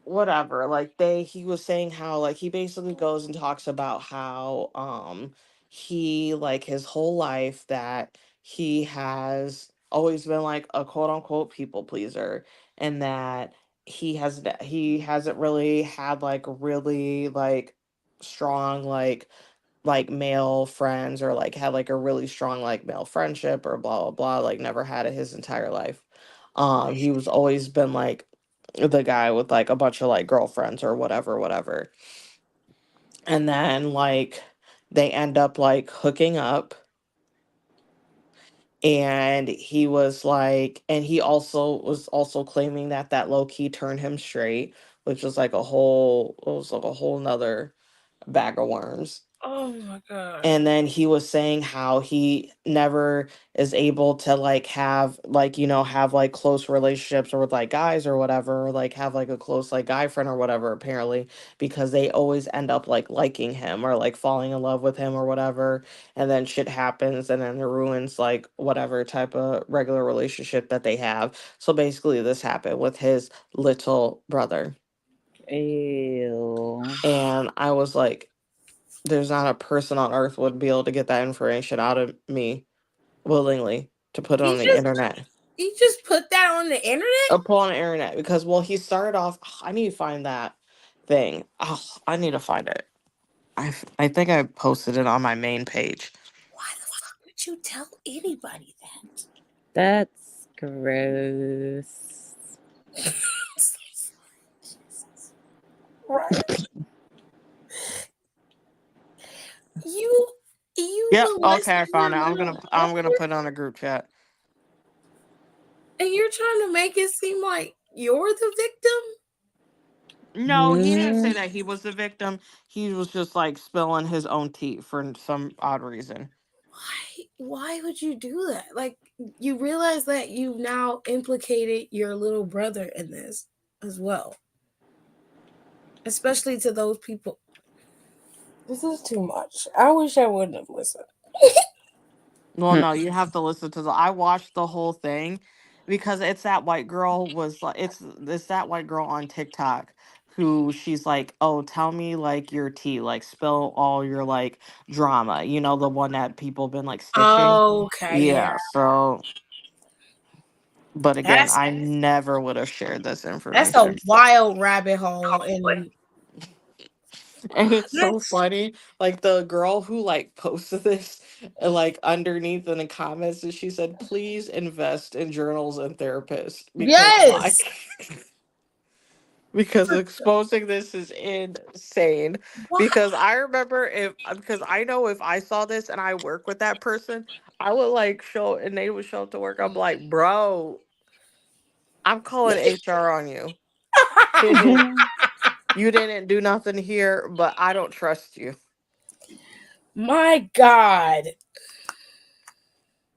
whatever, like he was saying how like he basically goes and talks about how he like his whole life that he has always been like a quote unquote people pleaser, and that he hasn't really had like really like strong like male friends, or like had like a really strong like male friendship, or blah blah blah, like never had it his entire life. He was always been like the guy with like a bunch of like girlfriends or whatever. And then like they end up like hooking up, and he also was also claiming that low key turned him straight, which was like a whole nother bag of worms. Oh my god. And then he was saying how he never is able to like have like have like close relationships or with like guys or whatever, or like have like a close like guy friend or whatever, apparently, because they always end up like liking him or like falling in love with him or whatever. And then shit happens, and then it ruins like whatever type of regular relationship that they have. So basically this happened with his little brother. Ew. And I was like, there's not a person on earth would be able to get that information out of me willingly to put it He on the just internet. You just put that on the internet? Put on the internet because he started off. I need to find that thing. Oh, I need to find it. I think I posted it on my main page. Why the fuck would you tell anybody that? That's gross. Right. You Yep. molested Okay, I found it. your I'm little gonna brother, put it on a group chat. and you're trying to make it seem like you're the victim? No, he didn't say that he was the victim. He was just like spilling his own tea for some odd reason. Why would you do that? Like, you realize that you've now implicated your little brother in this as well. Especially to those people. This is too much. I wish I wouldn't have listened. Well, no, you have to listen to the. I watched the whole thing because it's that white girl was like it's that white girl on TikTok who she's like, oh, tell me like your tea, like spill all your like drama. You know, the one that people been like stitching. Okay, yeah. So, but again, That's I never would have shared this a information. wild rabbit hole, and And it's so funny. Like the girl who like posted this, like underneath in the comments, and she said, "Please invest in journals and therapists because why? yes. Because exposing this is insane. Why? Because I remember because I know if I saw this and I work with that person, I would like show and they would show up to work. I'm like, bro, I'm calling HR on you. You didn't do nothing here, but I don't trust you. My God.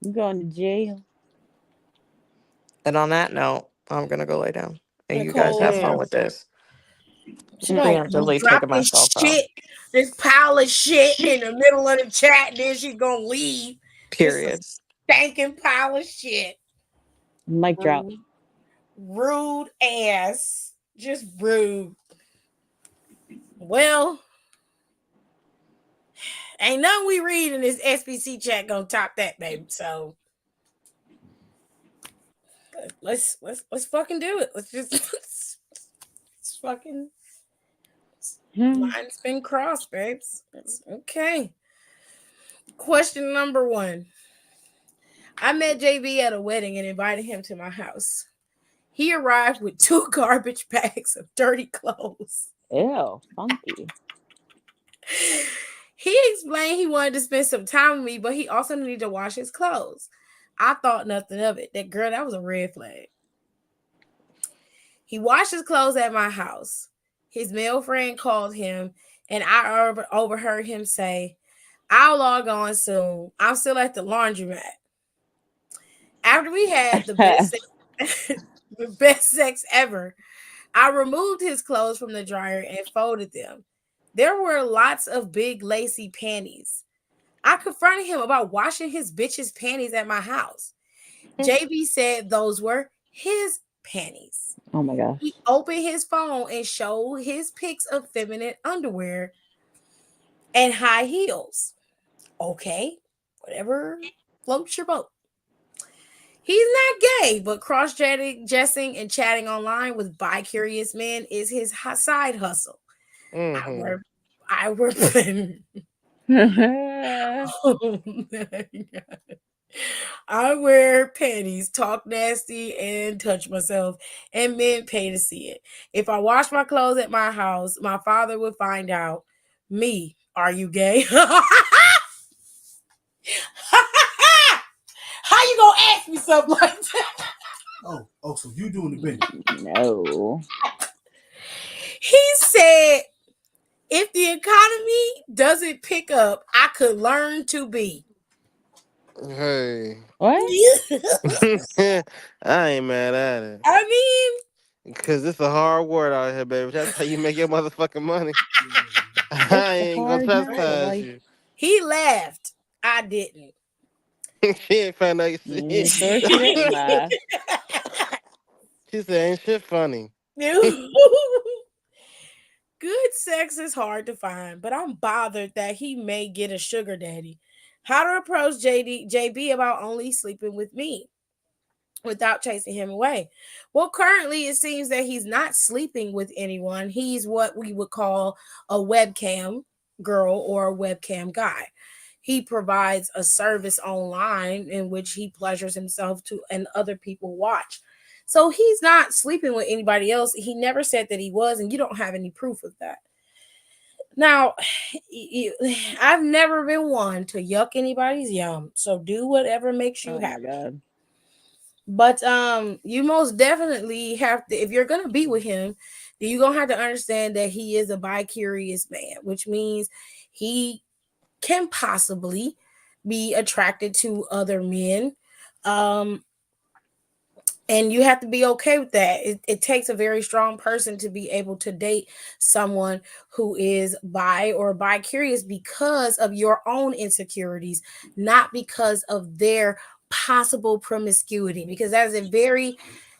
You going to jail? And on that note, I'm gonna go lay down. And you guys Nicole, have fun with this. she gonna Preemptively drop taking this myself out. shit, this pile of shit in the middle of the chat, then she's gonna leave. Just a Period. stinking pile of shit. Mic drop. Rude ass. Just rude. Well, ain't nothing we read in this SBC chat gonna top that, baby. So let's fucking do it. Let's just let's fucking line's been crossed, babes. Okay. Question number 1. I met JB at a wedding and invited him to my house. He arrived with 2 garbage bags of dirty clothes. Ew, funky. He explained he wanted to spend some time with me, but he also needed to wash his clothes. I thought nothing of it. That was a red flag. He washed his clothes at my house. His male friend called him, and I overheard him say, "I'll log on soon. I'm still at the laundromat." After we had the best sex ever, I removed his clothes from the dryer and folded them. There were lots of big lacy panties. I confronted him about washing his bitch's panties at my house. JB said those were his panties. Oh my gosh. He opened his phone and showed his pics of feminine underwear and high heels. Okay, whatever floats your boat. He's not gay, but cross-dressing and chatting online with bi-curious men is his side hustle. Mm-hmm. I work oh my God. I wear panties, talk nasty, and touch myself, and men pay to see it. If I wash my clothes at my house, my father would find out. Me, are you gay? How you gonna ask me something like that? Oh, so you doing the bidding? No. He said, if the economy doesn't pick up, I could learn to be. Hey. What? I ain't mad at it. I mean, Because it's a hard word out here, baby. That's how you make your motherfucking money. I It's ain't gonna hard not to chastise like. you. he laughed. I didn't. She ain't found out Sure shit. she didn't laugh. She said, ain't shit funny. Good sex is hard to find, but I'm bothered that he may get a sugar daddy. How to approach JB about only sleeping with me? without chasing him away. Well, currently it seems that he's not sleeping with anyone. He's what we would call a webcam girl or a webcam guy. He provides a service online in which he pleasures himself to and other people watch. So he's not sleeping with anybody else. He never said that he was, and you don't have any proof of that. Now, I've never been one to yuck anybody's yum. So do whatever makes you Oh happy. my god. But you most definitely have to, if you're gonna be with him, you're gonna have to understand that he is a bi-curious man, which means he can possibly be attracted to other men. Um, and you have to be okay with that. It takes a very strong person to be able to date someone who is bi or bi-curious because of your own insecurities, not because of their possible promiscuity, because that is a very,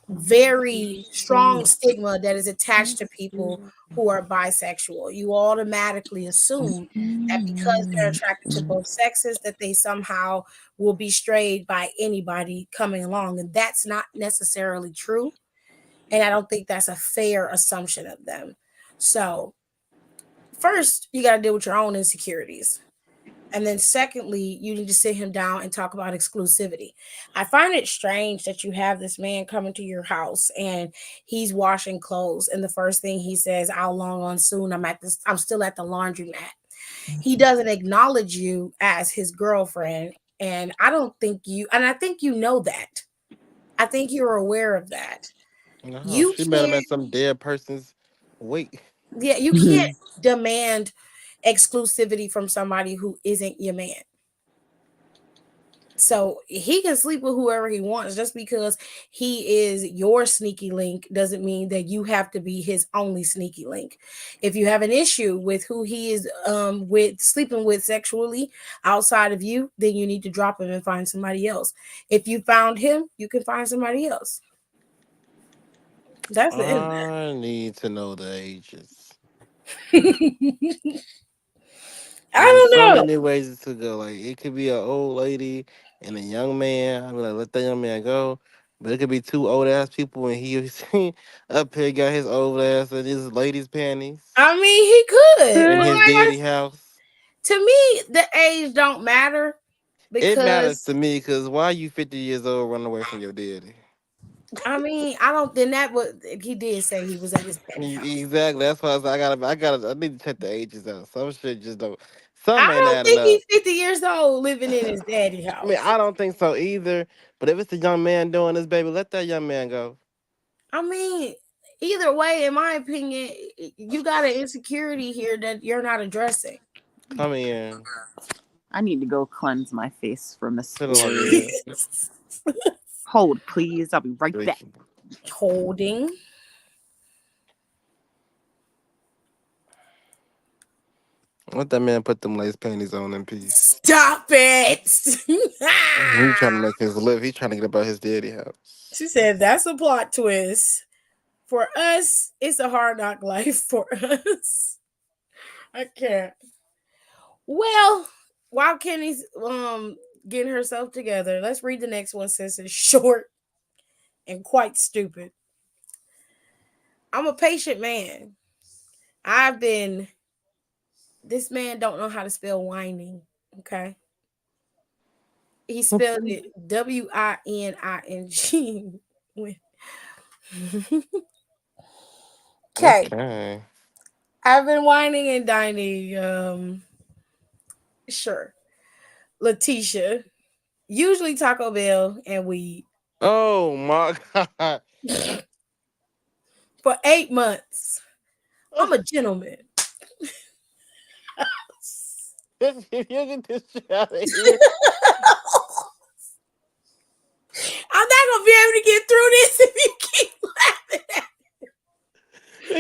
very strong stigma that is attached to people who are bisexual. You automatically assume that because they're attracted to both sexes, that they somehow will be strayed by anybody coming along. And that's not necessarily true. And I don't think that's a fair assumption of them. So, first, you got to deal with your own insecurities. And then, secondly, you need to sit him down and talk about exclusivity. I find it strange that you have this man coming to your house and he's washing clothes. And the first thing he says, "I'll long on soon. I'm still at the laundromat." He doesn't acknowledge you as his girlfriend. And I think you know that. I think you're aware of that. No, You she met him can't, at some dead person's wake. yeah, you can't demand exclusivity from somebody who isn't your man. So he can sleep with whoever he wants. Just because he is your sneaky link doesn't mean that you have to be his only sneaky link. If you have an issue with who he is with sleeping with sexually outside of you, then you need to drop him and find somebody else. If you found him, you can find somebody else. That's the end of I need to know the ages. that. I There's don't so know. many ways it could go. Like it could be an old lady and a young man. I mean, like let that young man go. But it could be two old ass people and he up here got his old ass and his lady's panties I mean, he could, in but his like daddy house. to me, the age don't matter It matters because to me because why you 50 years old running away from your daddy? I mean, I don't. Then that what he did say he was at his daddy house. Exactly. That's why I need to check the ages out. Some shit just don't. Some I ain't don't adding think up. he's 50 years old living in his daddy I mean, house. I don't think so either. But if it's a young man doing this, baby, let that young man go. I mean, either way, in my opinion, you got an insecurity here that you're not addressing. Come in, I need to go cleanse my face from this put it on oil. your Hold, please. I'll be right back. Holding. Let that man put them lace panties on in peace. Stop it. He trying to make his live. He trying to get up out his daddy house. She said that's a plot twist. For us, it's a hard knock life for us. I can't. Well, while Kenny's getting herself together, let's read the next one since it's short and quite stupid. I'm a patient man. I've been this man don't know how to spell whining. Okay. He spelled it Wining. Okay. Okay. I've been whining and dining. Sure. Letitia. Usually Taco Bell and weed. Oh my god. For 8 months. I'm a gentleman. You get this shit out of here. I'm not gonna be able to get through this if you keep laughing at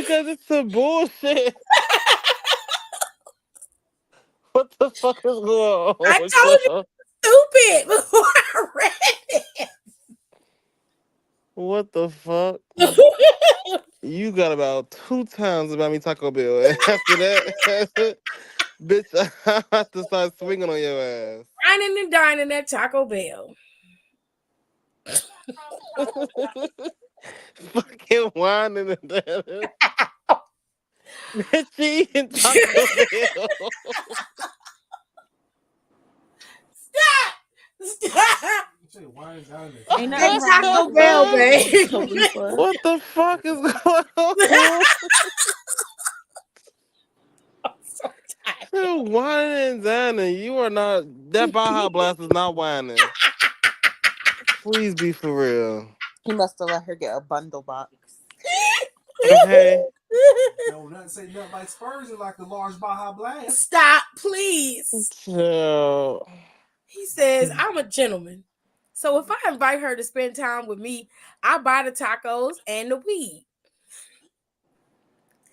Because it's some bullshit. What the fuck is going I on? told you stupid before I read What the fuck? it. You got about 2 times about me Taco Bell. And after that, bitch, I have to start swinging on your ass. Dining and dining at Taco Bell. Fucking whining and dancing. Bitch, she eating Taco Bell. Stop. Ain't Hey, nothing wrong Taco with Bell, Wild babe. Khalifa. What the fuck is going on? Still whining and dining. You are not. That Baja Blast is not whining. Please be for real. He must have let her get a bundle box. Okay. No, nothing say nothing like Spurs is like the large Baja Blast. Stop, please. So, He says, I'm a gentleman. So if I invite her to spend time with me, I buy the tacos and the weed.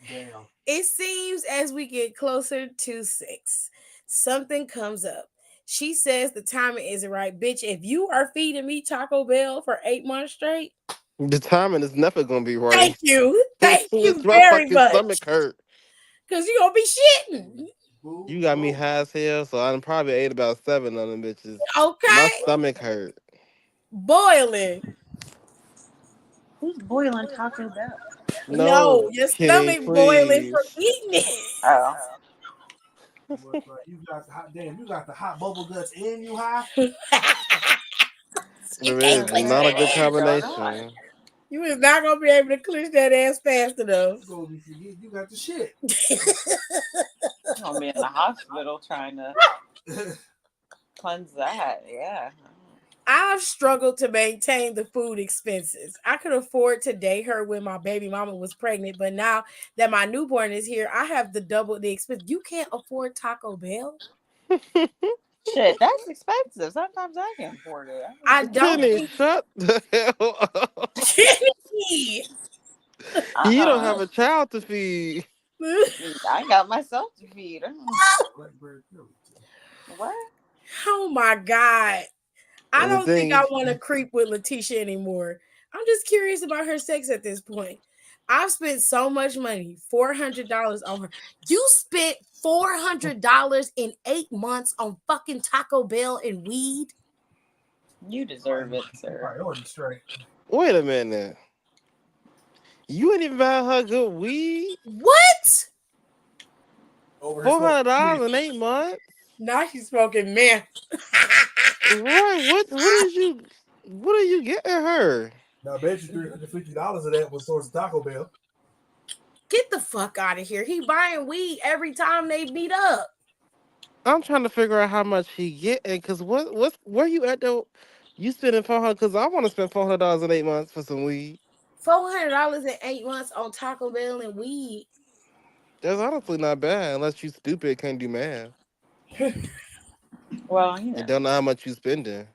Damn. It seems as we get closer to 6, something comes up. She says the timing isn't right. Bitch, if you are feeding me Taco Bell for 8 months straight, the timing is never gonna be right. thank you. Thank It's you my very fucking much. stomach hurt. Because you're going to be shitting. You got me high as hell, so I done probably ate about 7 of them bitches. Okay. My stomach hurt. Boiling. Who's boiling Taco Bell? No, your kidding, stomach boiling please. from eating it. Oh. You got the hot damn. You got the hot bubble guts and you high. You It can't is clench not a that good ass. combination. You is not gonna be able to clench that ass fast enough. You gonna be forgetting you got the shit. I'm gonna be in the hospital trying to cleanse that. Yeah. I've struggled to maintain the food expenses. I could afford to date her when my baby mama was pregnant, but now that my newborn is here, I have the double the expense. You can't afford Taco Bell. Shit, that's expensive. Sometimes I can't afford it. I don't Kenny, think shut the hell up. Kenny. You don't have a child to feed. I got myself to feed. What? Oh my God. I And the don't think thing I is, want to creep with Letitia anymore. I'm just curious about her sex at this point. I've spent so much money, $400 on her. You spent $400 in 8 months on fucking Taco Bell and weed? You deserve it, sir. Priority straight. wait a minute. You ain't even buy her good weed? What? $400 in 8 months? Now she's smoking meth. Right. What are you getting her? Now I bet you $350 of that was towards the Taco Bell. Get the fuck out of here. He buying weed every time they meet up. I'm trying to figure out how much he getting, cause where you at though? You spending 400? Cause I want to spend $400 in 8 months for some weed. $400 in 8 months on Taco Bell and weed. That's honestly not bad, unless you stupid can't do math Well, and don't know how much you spending.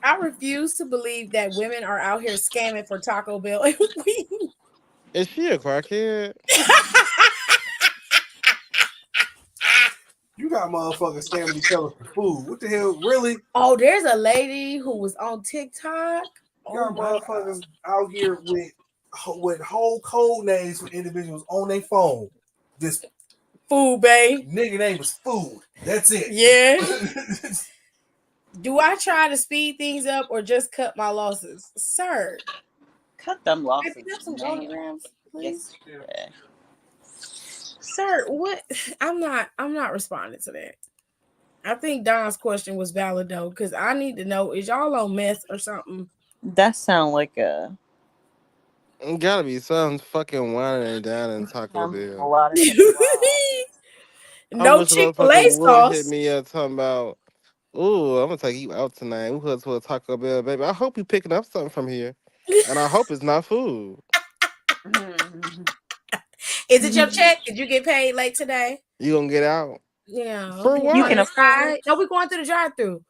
I refuse to believe that women are out here scamming for Taco Bell and weed. Is she a crackhead? You got motherfuckers scamming each other for food. What the hell? Really? Oh, there's a lady who was on TikTok. You got motherfuckers out here with whole code names for individuals on their phone. This Food, babe. nigga name is Food. That's it. Yeah. Do I try to speed things up or just cut my losses? Sir. Cut them losses. Pick up some autograms, please. Yes. Sir, what? I'm not responding to that. I think Don's question was valid though, because I need to know, is y'all on meth or something? That sound like a It gotta be some fucking whining and dining Taco a Bell. lot of I No wish a Chick-fil-A motherfucker would hit sauce. me up talking about, ooh, I'm gonna take you out tonight. We head to a Taco Bell, baby. I hope you picking up something from here. And I hope it's not food. Is it your check? Did you get paid late today? You gonna get out? Yeah. For Okay. what? You can afford. No, we're going through the drive-through.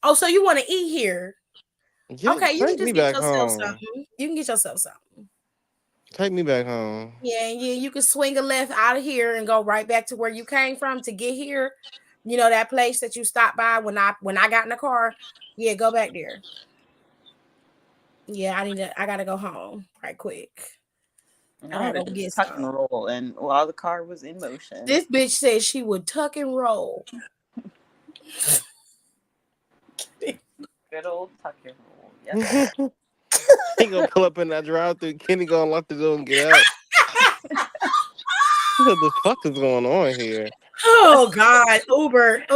Oh, so you want to eat here? Okay, you can Take me just get back yourself home. something. You can get yourself something. Take me back home. Yeah, you can swing a left out of here and go right back to where you came from to get here. You know that place that you stopped by when I got in the car. Yeah, go back there. Yeah, I gotta go home right quick. I would have just tuck and roll, and while the car was in motion. This bitch said she would tuck and roll. Good old tuck and roll. Yes. He gonna pull up in that drive-through. Kenny gonna lock the door and get out. What the fuck is going on here? Oh God, Uber.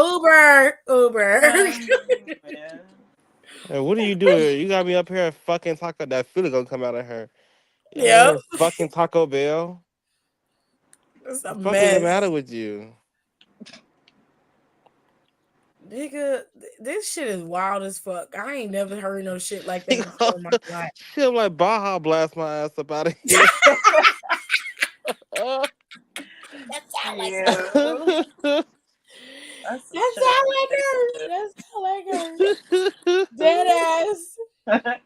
Man. Hey, what are you doing? You got me up here at fucking Taco. That feeling gonna come out of her. You got me Yep, here fucking Taco Bell. it's a The fuck is the matter mess, with you? nigga. This shit is wild as fuck. I ain't never heard no shit like He that before in my life. Shit, I'm like Baja blast my ass up out of here. That sound like Yeah. That's some that shit sound right like her. That sound like her. Dead ass. there.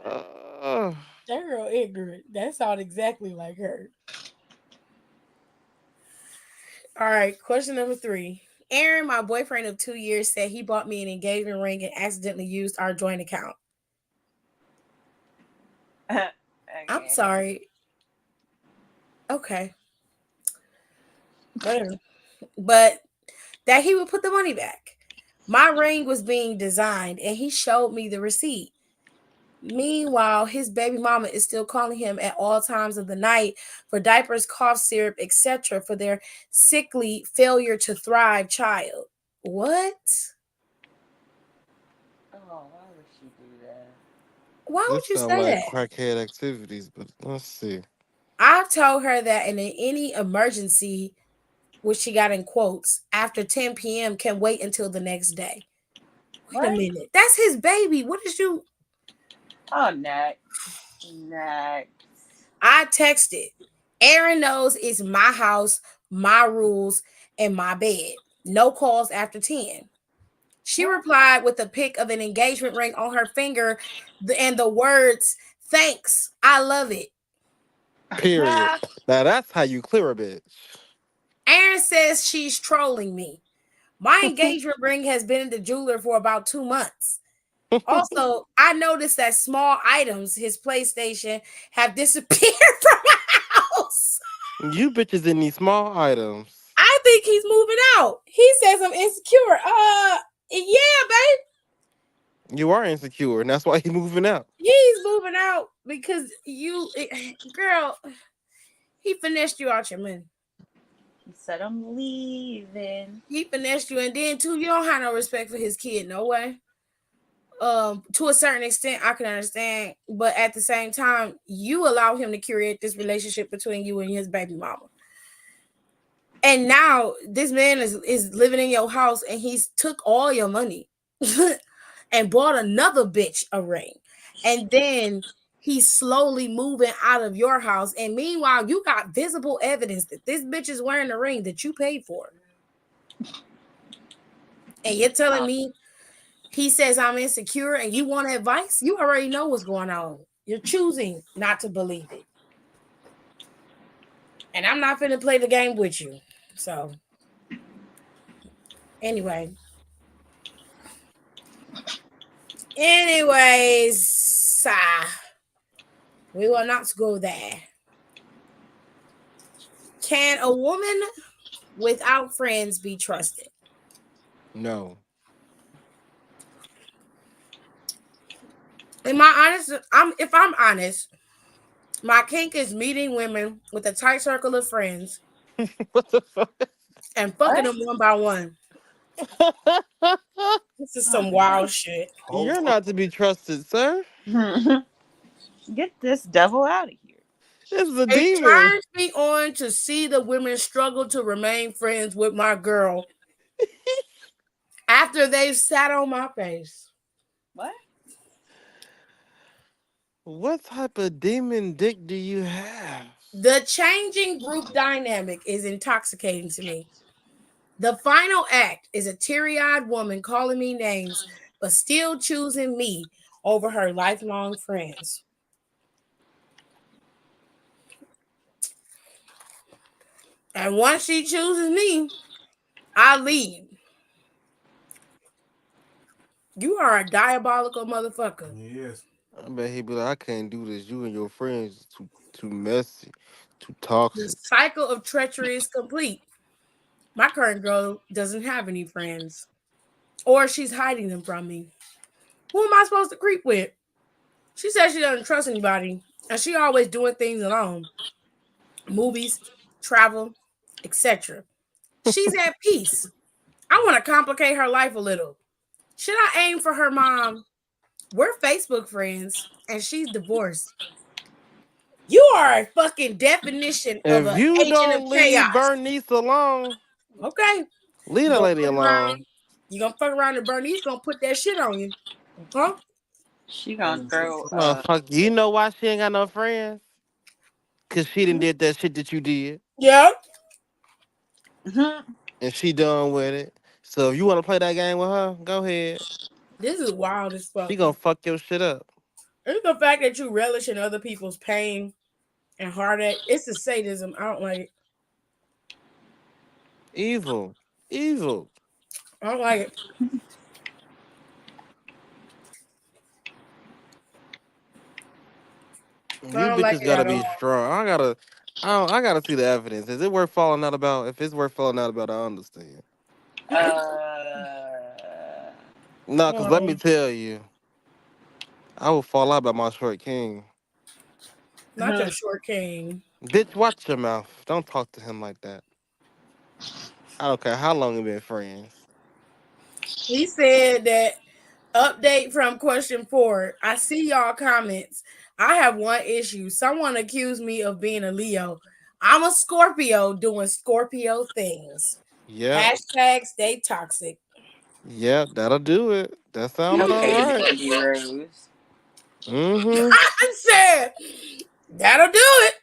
Uh, That girl ignorant. That sound exactly like her. All right, question number 3. Aaron, my boyfriend of 2 years, said he bought me an engagement ring and accidentally used our joint account. I'm Okay. sorry. Okay, whatever. But that he would put the money back. My ring was being designed and he showed me the receipt. Meanwhile, his baby mama is still calling him at all times of the night for diapers, cough syrup, etc. for their sickly failure to thrive child. What? Oh, why would she do that? Why this would you sound say like that? crackhead activities, but let's see. I've told her that in any emergency, which she got in quotes, after 10 p.m. can wait until the next day. Wait a What? minute. That's his baby. What did you? Oh, next. Next. I texted. Aaron knows it's my house, my rules, and my bed. No calls after 10. She What? replied with a pic of an engagement ring on her finger and the words, "Thanks, I love it." Period. Now that's how you clear a bitch. Aaron says she's trolling me. My engagement ring has been in the jeweler for about 2 months. Also, I noticed that small items, his PlayStation, have disappeared from my house. You bitches in these small items. I think he's moving out. He says I'm insecure. Yeah, babe. You are insecure, and that's why he moving out. He's moving out because girl, he finessed you out your money. He said, I'm leaving. He finessed you, and then too, you don't have no respect for his kid, no way. To a certain extent, I can understand, but at the same time, you allow him to curate this relationship between you and his baby mama. And now this man is living in your house and he's took all your money and bought another bitch a ring. And then he's slowly moving out of your house. And meanwhile, you got visible evidence that this bitch is wearing the ring that you paid for. And you're telling me he says I'm insecure and you want advice? You already know what's going on. You're choosing not to believe it. And I'm not finna play the game with you. So Anyways, we will not go there. Can a woman without friends be trusted? No. If I'm honest, my kink is meeting women with a tight circle of friends What the fuck? and fucking them one by one. This is some wild shit. You're not to be trusted, sir. Get this devil out of here. This is a It demon. turns me on to see the women struggle to remain friends with my girl after they've sat on my face. What? What type of demon dick do you have? The changing group dynamic is intoxicating to me. The final act is a teary-eyed woman calling me names, but still choosing me over her lifelong friends. And once she chooses me, I leave. You are a diabolical motherfucker. Yes. I bet he'd be like, I can't do this. You and your friends is too messy, too The toxic. cycle of treachery is complete. My current girl doesn't have any friends, or she's hiding them from me. Who am I supposed to creep with? She says she doesn't trust anybody, and she always doing things alone. Movies, travel, etc. She's at peace. I want to complicate her life a little. Should I aim for her mom? We're Facebook friends, and she's divorced. You are a fucking definition of If an you agent of don't leave chaos. Bernice alone, Okay. leave You that gonna lady fuck around. alone. You gonna fuck around and Bernice gonna put that shit on you. Huh? She gonna throw Motherfucker, you know why she ain't got no friends? Cause she done did that shit that you did. Yeah. And she done with it. So if you want to play that game with her, go ahead. This is wild as She fuck. gonna fuck your shit up. It's the fact that you relish in other people's pain and heartache. It's the sadism. I don't like it. Evil. Evil. I don't like it. You I don't like bitches it at gotta all. be strong. I gotta see the evidence. Is it worth falling out about? If it's worth falling out about, I understand. No, cause let me tell you, I will fall out about my short king. Not your short king. Bitch, watch your mouth. Don't talk to him like that. I don't care how long we been friends. He said that update from question 4. I see y'all comments. I have one issue. Someone accused me of being a Leo. I'm a Scorpio doing Scorpio things. Yep. Hashtag stay toxic. Yep, that'll do it. That sound about Okay, right. Candy Rose. Mm-hmm. I said, that'll do it.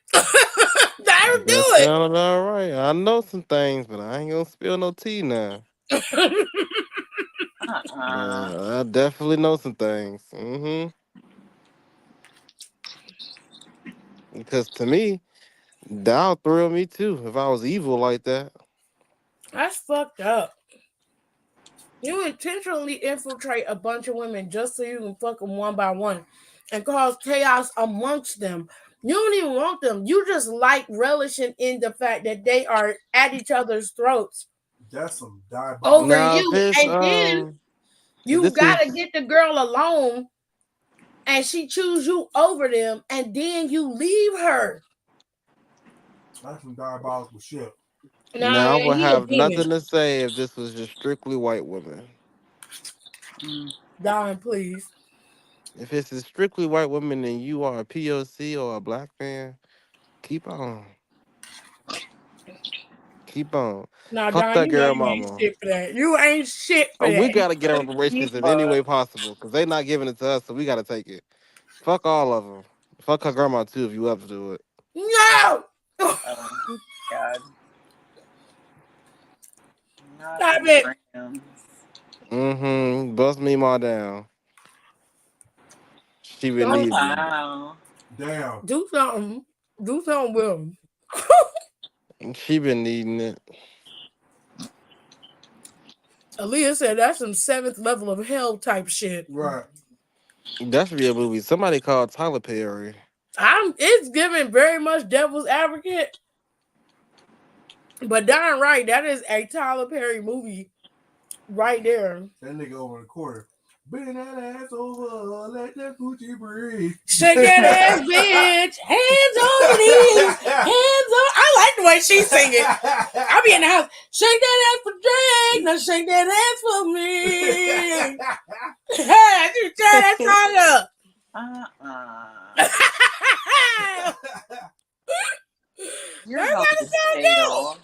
That'll do That it. sound about right. I know some things, but I ain't gonna spill no tea now. I definitely know some things. Mm-hmm. Because to me, that'll thrill me too if I was evil like that. That's fucked up. You intentionally infiltrate a bunch of women just so you can fuck them one by one and cause chaos amongst them. You don't even want them. You just like relishing in the fact that they are at each other's throats. That's some diabolical. Over Now, if you. it's And then you this is gotta get the girl alone and she choose you over them and then you leave her. That's some diabolical shit. Nah, now, I man, would he a have demon. nothing to say if this was just strictly white women. Darn, please. If it's just strictly white women and you are a POC or a black man, keep on. Keep on. Nah, Fuck Don, that you know girl you ain't mama. shit for that. You ain't shit for We that. gotta get our reparations in any Keeper. way possible because they not giving it to us, so we gotta take it. Fuck all of them. Fuck her grandma too if you up to do it. No! Oh, God. Not Stop the it. Rams. Mm-hmm. Bust me ma down. She been Don't needing it. Wow. Damn. do something. Do something with him. She been needing it. Aaliyah said that's some 7th level of hell type shit. Right. That should be a movie. Somebody called Tyler Perry. It's giving very much devil's advocate. But darn right, that is a Tyler Perry movie right there. That nigga over the quarter. Bend that ass over, let that Gucci breathe. Shake that ass, bitch. Hands on your knees. Hands on. I like the way she sing it. I be in the house. Shake that ass for Drake. Now shake that ass for me. Hey, you turn that song up. You're That going kind to of sound jail.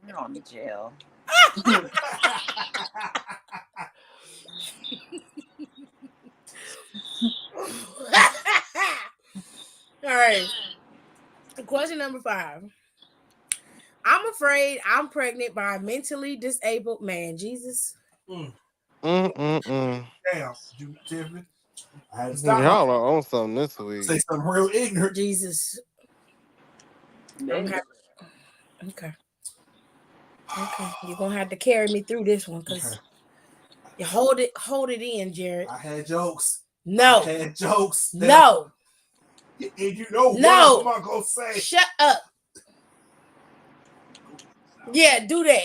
You're on to jail. All right. Question number 5. I'm afraid I'm pregnant by a mentally disabled man. Jesus. Mm-mm-mm. Damn, Tiffany. I had to stop. Y'all are on something this week. Say something real ignorant. Jesus. Okay. Okay. You're gonna have to carry me through this one because you hold it in, Jared. I had jokes. No. I had jokes. No. And you know No. what I'm gonna say. Shut up. Yeah, do that.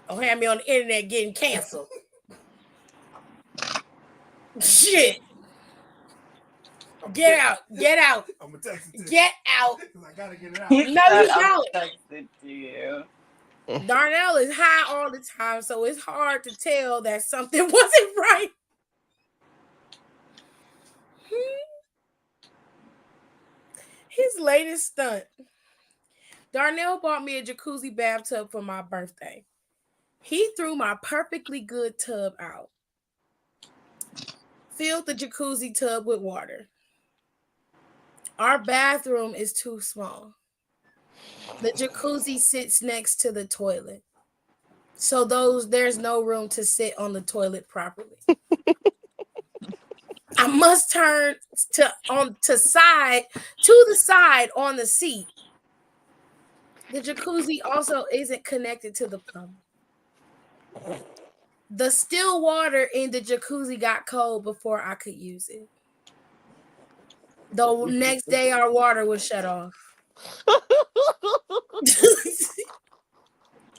Don't have me on the internet getting canceled. Shit. Get out. Get out. I'm gonna text it to Get out. you. I gotta get it out. No, you I'm don't. texting to you. Darnell is high all the time, so it's hard to tell that something wasn't right. His latest stunt. Darnell bought me a jacuzzi bathtub for my birthday. He threw my perfectly good tub out. Filled the jacuzzi tub with water. Our bathroom is too small. The jacuzzi sits next to the toilet. So there's no room to sit on the toilet properly. I must turn to the side on the seat. The jacuzzi also isn't connected to the plumb. The still water in the jacuzzi got cold before I could use it. The next day our water was shut off.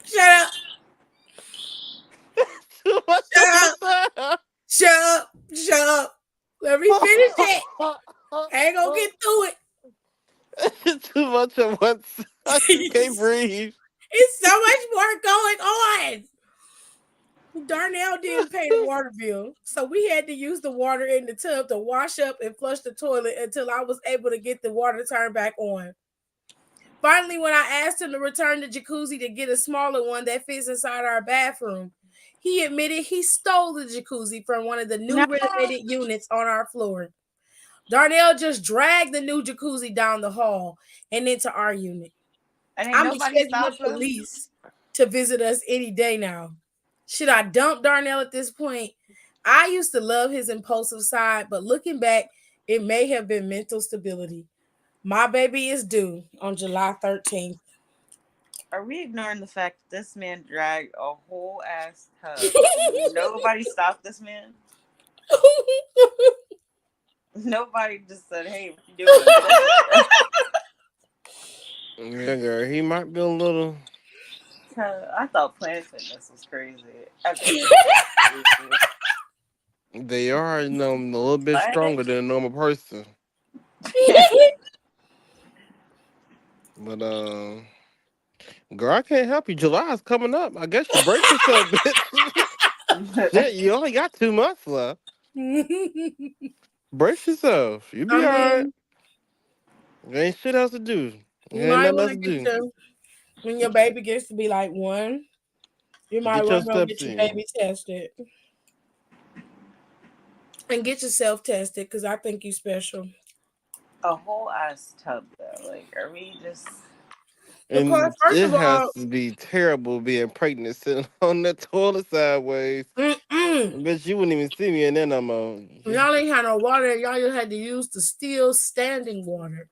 Shut up. Shut up. Shut up. Let me finish it. I ain't gonna get through it. It's too much at once. I just can't breathe. It's so much more going on. Darnell didn't pay the water bill, so we had to use the water in the tub to wash up and flush the toilet until I was able to get the water turned back on. Finally, when I asked him to return the jacuzzi to get a smaller one that fits inside our bathroom, he admitted he stole the jacuzzi from one of the new renovated units on our floor. Darnell just dragged the new jacuzzi down the hall and into our unit. I'm expecting the police to visit us any day now. Should I dump Darnell at this point? I used to love his impulsive side, but looking back, it may have been mental stability. My baby is due on July 13th. Are we ignoring the fact that this man dragged a whole ass tub? Nobody stopped this man. Nobody just said, "Hey, what you doing?" Yeah, girl, he might be a little. I thought Planet Fitness was crazy. They are, a little bit stronger than a normal person. But girl, I can't help you. July's coming up. I guess you brace yourself, bitch. Shit, you only got 2 months left. Brace yourself. You be all right. There ain't shit else to do. You might want to get when your baby gets to be like 1, you might want to get your baby tested. And get yourself tested because I think you special. A whole ass tub though. Like, are we just? And it has to be terrible being pregnant sitting on the toilet sideways. Bitch, you wouldn't even see me in there no more. Y'all ain't had no water. Y'all just had to use the still standing water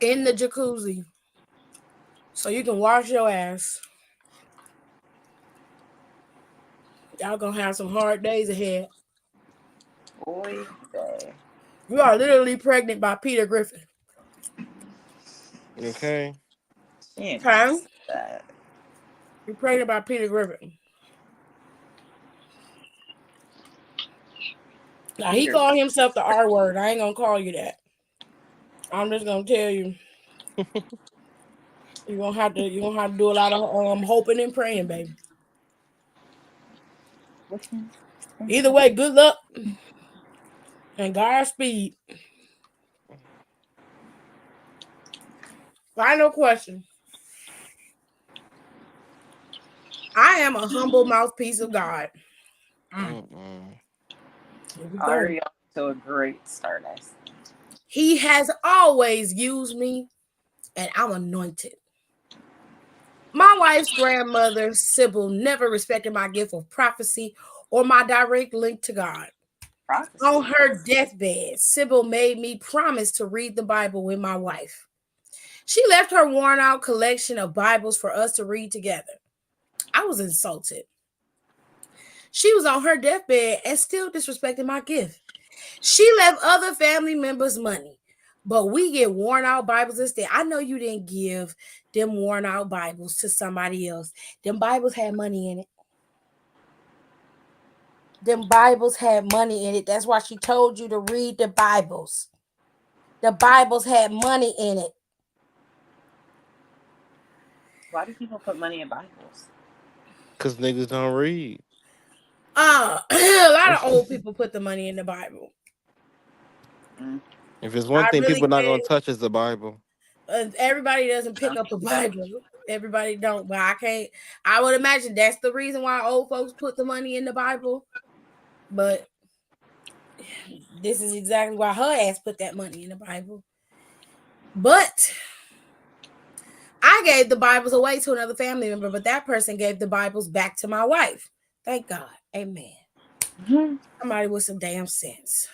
in the jacuzzi so you can wash your ass. Y'all gonna have some hard days ahead. Boy, you are literally pregnant by Peter Griffin. Okay. Okay. You're pregnant by Peter Griffin. Now he called himself the R word. I ain't gonna call you that. I'm just gonna tell you. You're gonna have to do a lot of hoping and praying, baby. Either way, good luck and Godspeed. Final question. I am a humble mouthpiece of God. Already off to a great start. He has always used me, and I'm anointed. My wife's grandmother, Sybil, never respected my gift of prophecy or my direct link to God. Prophecy. On her deathbed, Sybil made me promise to read the Bible with my wife. She left her worn-out collection of Bibles for us to read together. I was insulted. She was on her deathbed and still disrespected my gift. She left other family members money, but we get worn-out Bibles instead. I know you didn't give them worn-out Bibles to somebody else. Them Bibles had money in it. Them Bibles had money in it. That's why she told you to read the Bibles. The Bibles had money in it. Why do people put money in Bibles? Because niggas don't read. A lot of old people put the money in the Bible. If it's one I thing really people not can't. gonna touch is the Bible. Everybody doesn't pick up a Bible. Everybody don't, but I can't. I would imagine that's the reason why old folks put the money in the Bible. But this is exactly why her ass put that money in the Bible. But I gave the Bibles away to another family member, but that person gave the Bibles back to my wife. Thank God. Amen. Somebody with some damn sense.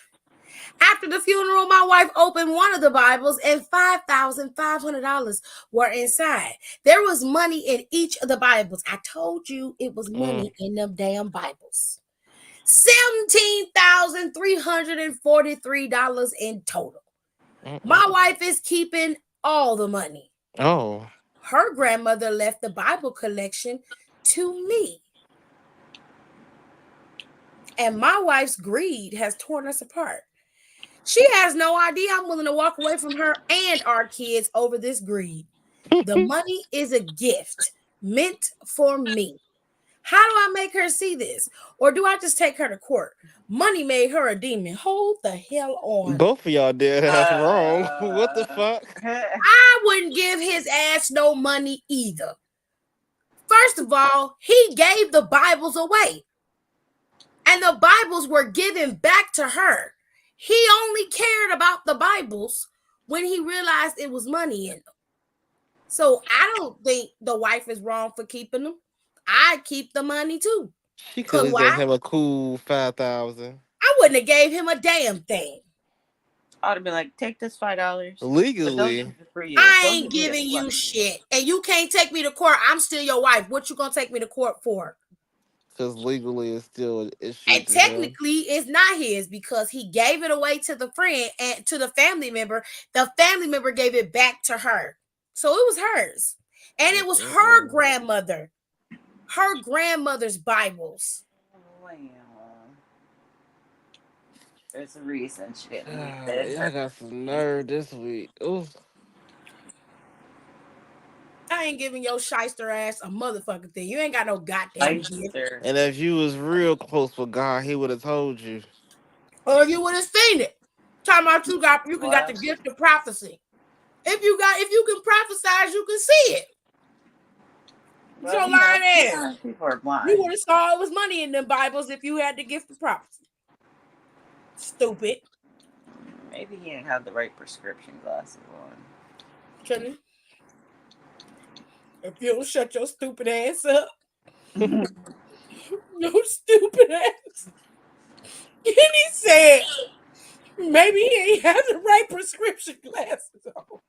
After the funeral, my wife opened one of the Bibles and $5,500 were inside. There was money in each of the Bibles. I told you it was money in them damn Bibles. $17,343 in total. My wife is keeping all the money. Oh. Her grandmother left the Bible collection to me. And my wife's greed has torn us apart. She has no idea I'm willing to walk away from her and our kids over this greed. The money is a gift meant for me. How do I make her see this? Or do I just take her to court? Money made her a demon. Hold the hell on. Both of y'all did. That's wrong. What the fuck? I wouldn't give his ass no money either. First of all, he gave the Bibles away. And the Bibles were given back to her. He only cared about the Bibles when he realized it was money in them. So I don't think the wife is wrong for keeping them. I keep the money too. She could have gave him a cool 5,000. I wouldn't have gave him a damn thing. I would have been like, take this $5. Legally. I ain't giving you shit. And you can't take me to court. I'm still your wife. What you gonna take me to court for? Because legally it's still issue. And technically it's not his because he gave it away to the friend and to the family member. The family member gave it back to her. So it was hers. And it was her grandmother. Her grandmother's Bibles. Well, there's a reason she didn't need this. I got some nerve this week. Oof. I ain't giving your shyster ass a motherfucking thing. You ain't got no goddamn gift. And if you was real close with God, he would have told you. Or you would have seen it. Talking about you got the gift of prophecy. If you can prophesize, you can see it. Well, so lying ass. People are blind. You would have saw it was money in them Bibles if you had the gift of prophecy. Stupid. Maybe he didn't have the right prescription glasses on. Chilling. If you don't shut your stupid ass up. No stupid ass. And he said, maybe he ain't have the right prescription glasses on.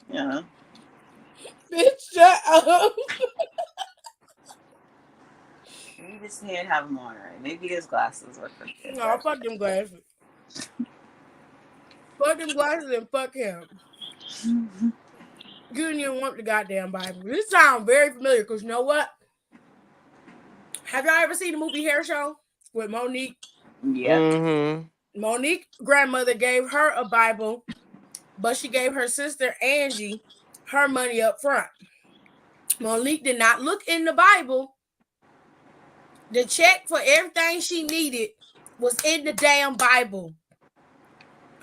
Yeah. Bitch, shut up. Maybe just didn't have them on right. Maybe his glasses were for good. No, fuck them glasses. Fuck them glasses and fuck him. You didn't even want the goddamn Bible. This sounds very familiar because you know what? Have y'all ever seen the movie Hair Show with Monique? Yeah. Mm-hmm. Monique's grandmother gave her a Bible, but she gave her sister Angie her money up front. Monique did not look in the Bible. The check for everything she needed was in the damn Bible.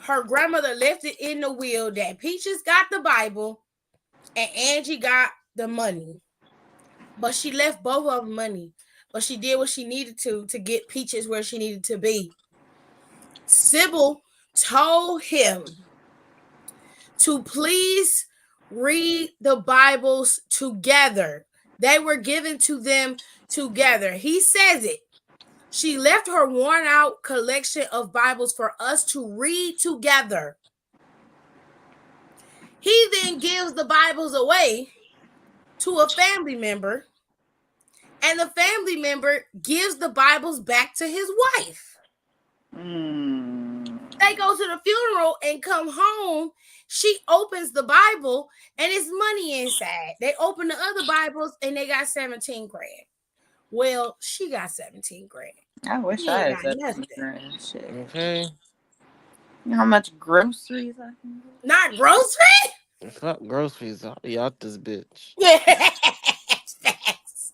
Her grandmother left it in the will that Peaches got the Bible and Angie got the money. But she left both of them money. But she did what she needed to get Peaches where she needed to be. Sybil told him to please read the Bibles together. They were given to them together. He says it. She left her worn out collection of Bibles for us to read together. He then gives the Bibles away to a family member, and the family member gives the Bibles back to his wife. They go to the funeral and come home. She opens the Bible and it's money inside. They open the other Bibles and they got 17 grand. Well, she got 17 grand. I wish He I ain't had got that nothing. ignorant shit. Okay. You know how much groceries I can get? Not grocery. Fuck groceries. I'll be out this bitch. Facts.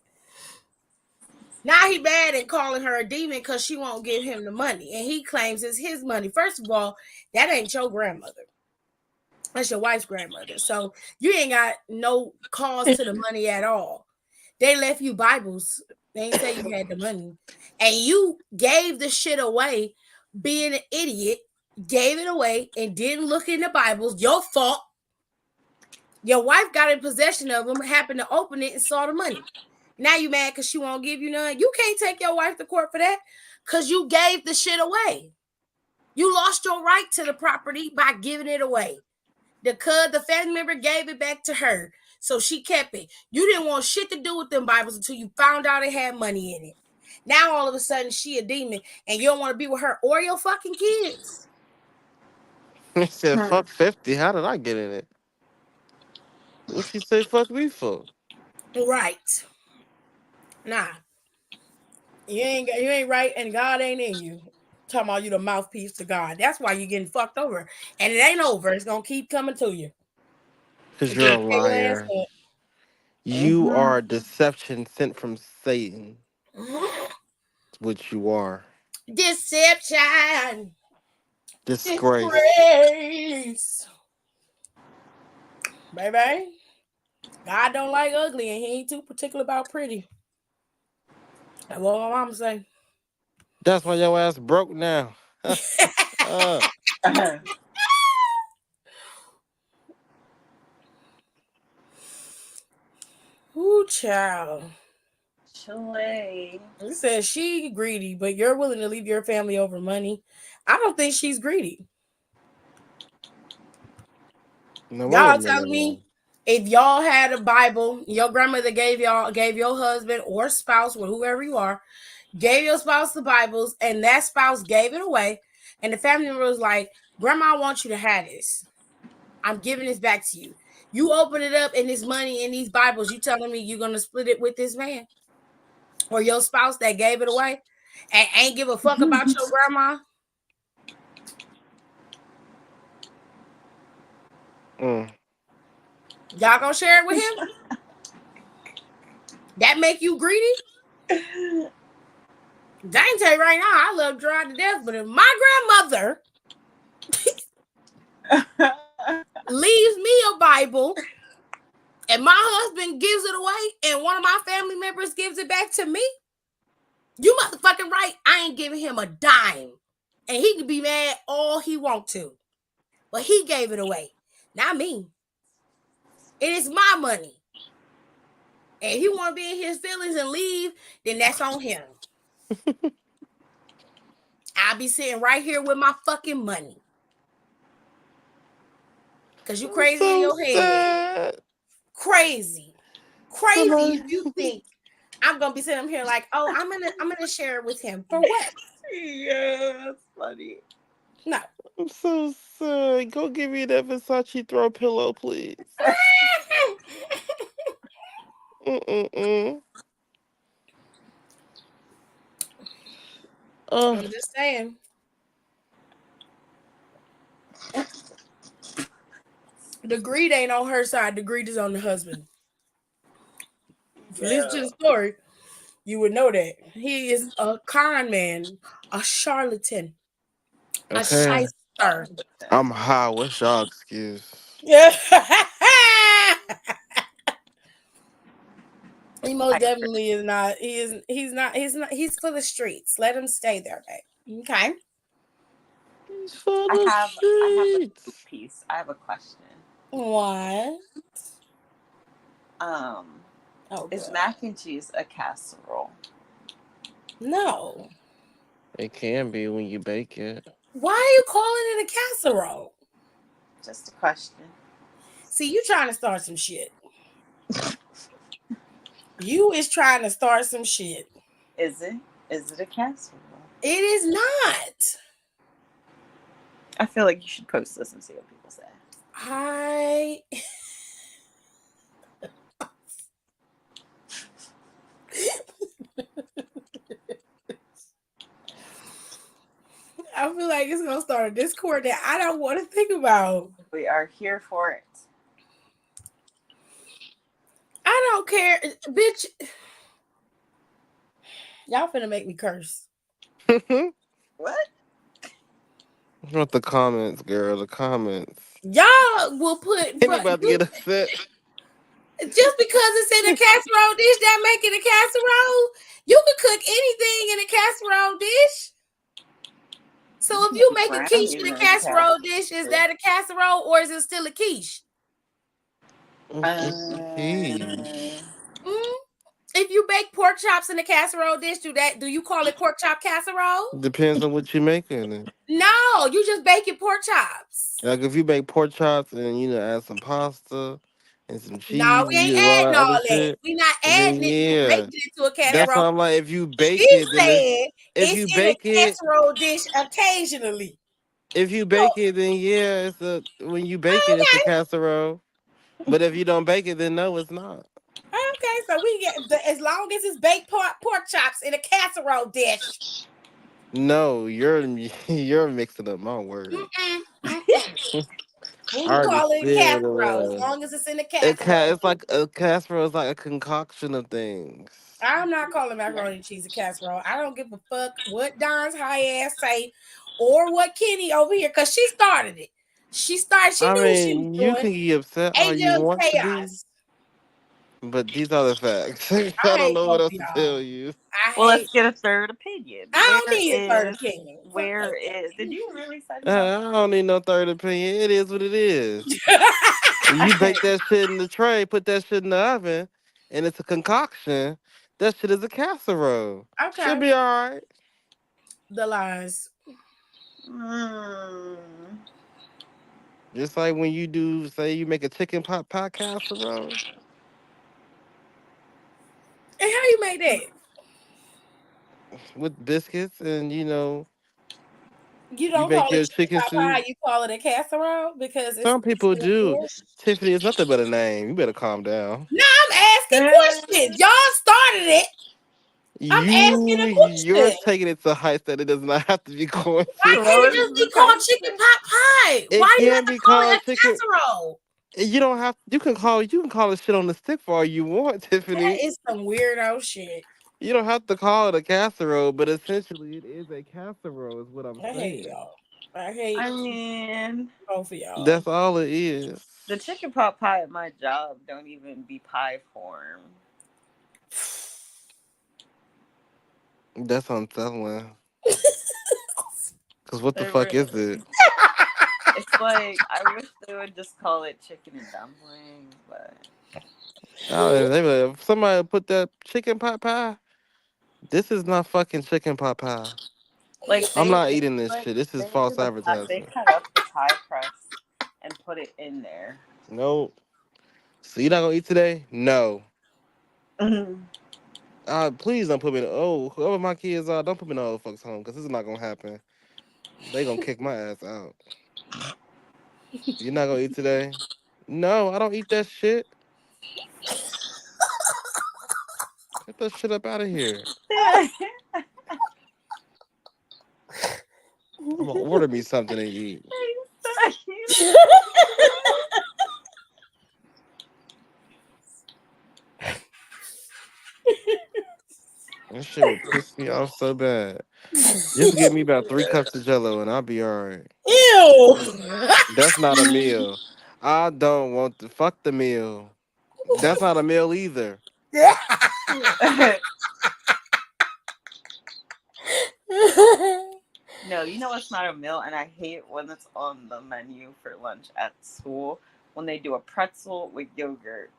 Now he bad at calling her a demon because she won't give him the money, and he claims it's his money. First of all, that ain't your grandmother. That's your wife's grandmother. So you ain't got no cause to the money at all. They left you Bibles. They ain't say you had the money. And you gave the shit away, being an idiot, gave it away and didn't look in the Bibles. Your fault. Your wife got in possession of them, happened to open it and saw the money. Now you mad because she won't give you none. You can't take your wife to court for that because you gave the shit away. You lost your right to the property by giving it away. The family member gave it back to her, so she kept it. You didn't want shit to do with them Bibles until you found out it had money in it. Now all of a sudden she a demon, and you don't want to be with her or your fucking kids. He said, fuck 50. How did I get in it? What she say fuck me for? Right? Nah, you ain't right, and God ain't in you. Talking about you the mouthpiece to God. That's why you're getting fucked over, and it ain't over. It's gonna keep coming to you. Because You you're a can't tear your ass liar. You are a deception sent from Satan. up. It's what you are. Deception. Disgrace. Disgrace. Baby. God don't like ugly, and he ain't too particular about pretty. That's what my mama say. That's why your ass broke now. uh, Ooh, child. Chile. He says she greedy, but you're willing to leave your family over money. I don't think she's greedy. no, wait a Y'all minute, telling man. me if y'all had a Bible, your grandmother gave your husband or spouse, or whoever you are, gave your spouse the Bibles, and that spouse gave it away, and the family member was like, "Grandma, I want you to have this. I'm giving this back to you." You open it up, and this money in these Bibles, you telling me you're gonna split it with this man or your spouse that gave it away and ain't give a fuck about your grandma? Mm. Y'all gonna share it with him? That make you greedy? I can tell you right now, I love dry to death, but if my grandmother leaves me a Bible and my husband gives it away and one of my family members gives it back to me, you motherfucking right, I ain't giving him a dime. And he can be mad all he want to. But he gave it away, not me. It is my money. And if he want to be in his feelings and leave, then that's on him. I'll be sitting right here with my fucking money. Because you I'm crazy in so your head. sad. Crazy. Crazy Somebody. if you think I'm gonna be sitting up here like, oh, I'm gonna share it with him. For what? Yeah, that's funny. No. I'm so sad. Go give me that Versace throw pillow, please. Mm-mm-mm. I'm just saying. The greed ain't on her side. The greed is on the husband. If you listen to the story, you would know that he is a con man, a charlatan, a Okay. shyster. I'm high. What's y'all excuse? Yeah. He most definitely is not. He's for the streets. Let him stay there, babe. Okay. He's for I the have a streets. piece. I have a question. What? Oh, Is good. mac and cheese a casserole? No. It can be when you bake it. Why are you calling it a casserole? Just a question. See, you trying to start some shit. You is trying to start some shit. Is it? Is it a casserole? It is not. I feel like you should post this and see what people say. I I feel like it's gonna start a discord that I don't want to think about. We are here for it. I don't care, bitch. Y'all finna make me curse. What? What the comments, girl? The comments. Y'all will put Ain't about to get upset. just because it's in a casserole dish that make it a casserole. You can cook anything in a casserole dish. So if you make a quiche in a casserole dish, is that a casserole or is it still a quiche? Quiche. If you bake pork chops in a casserole dish, do you call it pork chop casserole? Depends on what you making it. No, you just baking pork chops. Like if you make pork chops and add some pasta and some No, cheese, we ain't all adding that all other that. shit, We not then adding it to yeah. making it to a That's why casserole. I'm like, if you bake She it, then said if you it's in a bake it, casserole dish occasionally. if you bake it, then yeah, when you bake it, it's a Okay. casserole. But if you don't bake it, then no, it's not. Okay, so we get as long as it's baked pork chops in a casserole dish. No, you're mixing up my words. We I already call it a said casserole as long as it's in a it. casserole. It's like a casserole is like a concoction of things. I'm not calling macaroni and cheese a casserole. I don't give a fuck what Don's high ass say or what Kenny over here, because she started it. She knew what she was You doing. can get upset all you AJ's want to be, chaos. but these are the facts. I I don't hate know what both of else to tell y'all. you. Well, let's get a third opinion. I don't need a third opinion. Did you really say I something? don't need no third opinion. It is what it is. You bake that shit in the tray, put that shit in the oven, and it's a concoction. That shit is a casserole. Okay. Should be all right. The lies. Just like when you say you make a chicken pot pie casserole. And how you make that? With biscuits and You you don't make call it your chicken chicken pot pie, soup. you call it a casserole because it's Some people in a do. dish. Tiffany is nothing but a name. You better calm down. No, I'm asking questions. Y'all started it. I'm asking a You're question. taking it to heights that it does not have to be going Why to. can't it just be called chicken pot pie? It Why do you have can to be call it called a chicken. casserole? You don't have. You can call it shit on the stick for all you want, That Tiffany. is some weirdo shit. You don't have to call it a casserole, but essentially it is a casserole. Is what I'm I hate saying. y'all. I hate both of y'all. That's all it is. The chicken pot pie at my job don't even be pie form. That's unsettling. Cause what the It fuck is really it? It's like I wish they would just call it chicken and dumplings, but Oh, they be like, if somebody put that chicken pot pie. This is not fucking chicken pot pie. like I'm they not eating this shit. This is false they advertising. cut up the pie crust and put it in there. No. So you're not gonna eat today? No. Please don't put me in. Oh, whoever my kids are, don't put me in the old folks home because this is not gonna happen. They gonna kick my ass out. You're not gonna eat today? No, I don't eat that shit. Get that shit up out of here. I'm gonna order me something to eat. That shit would piss me off so bad. Just give me about 3 cups of Jello and I'll be all right. Ew. That's not a meal. I don't want to fuck the meal. That's not a meal either. No, you know what's not a meal, and I hate when it's on the menu for lunch at school when they do a pretzel with yogurt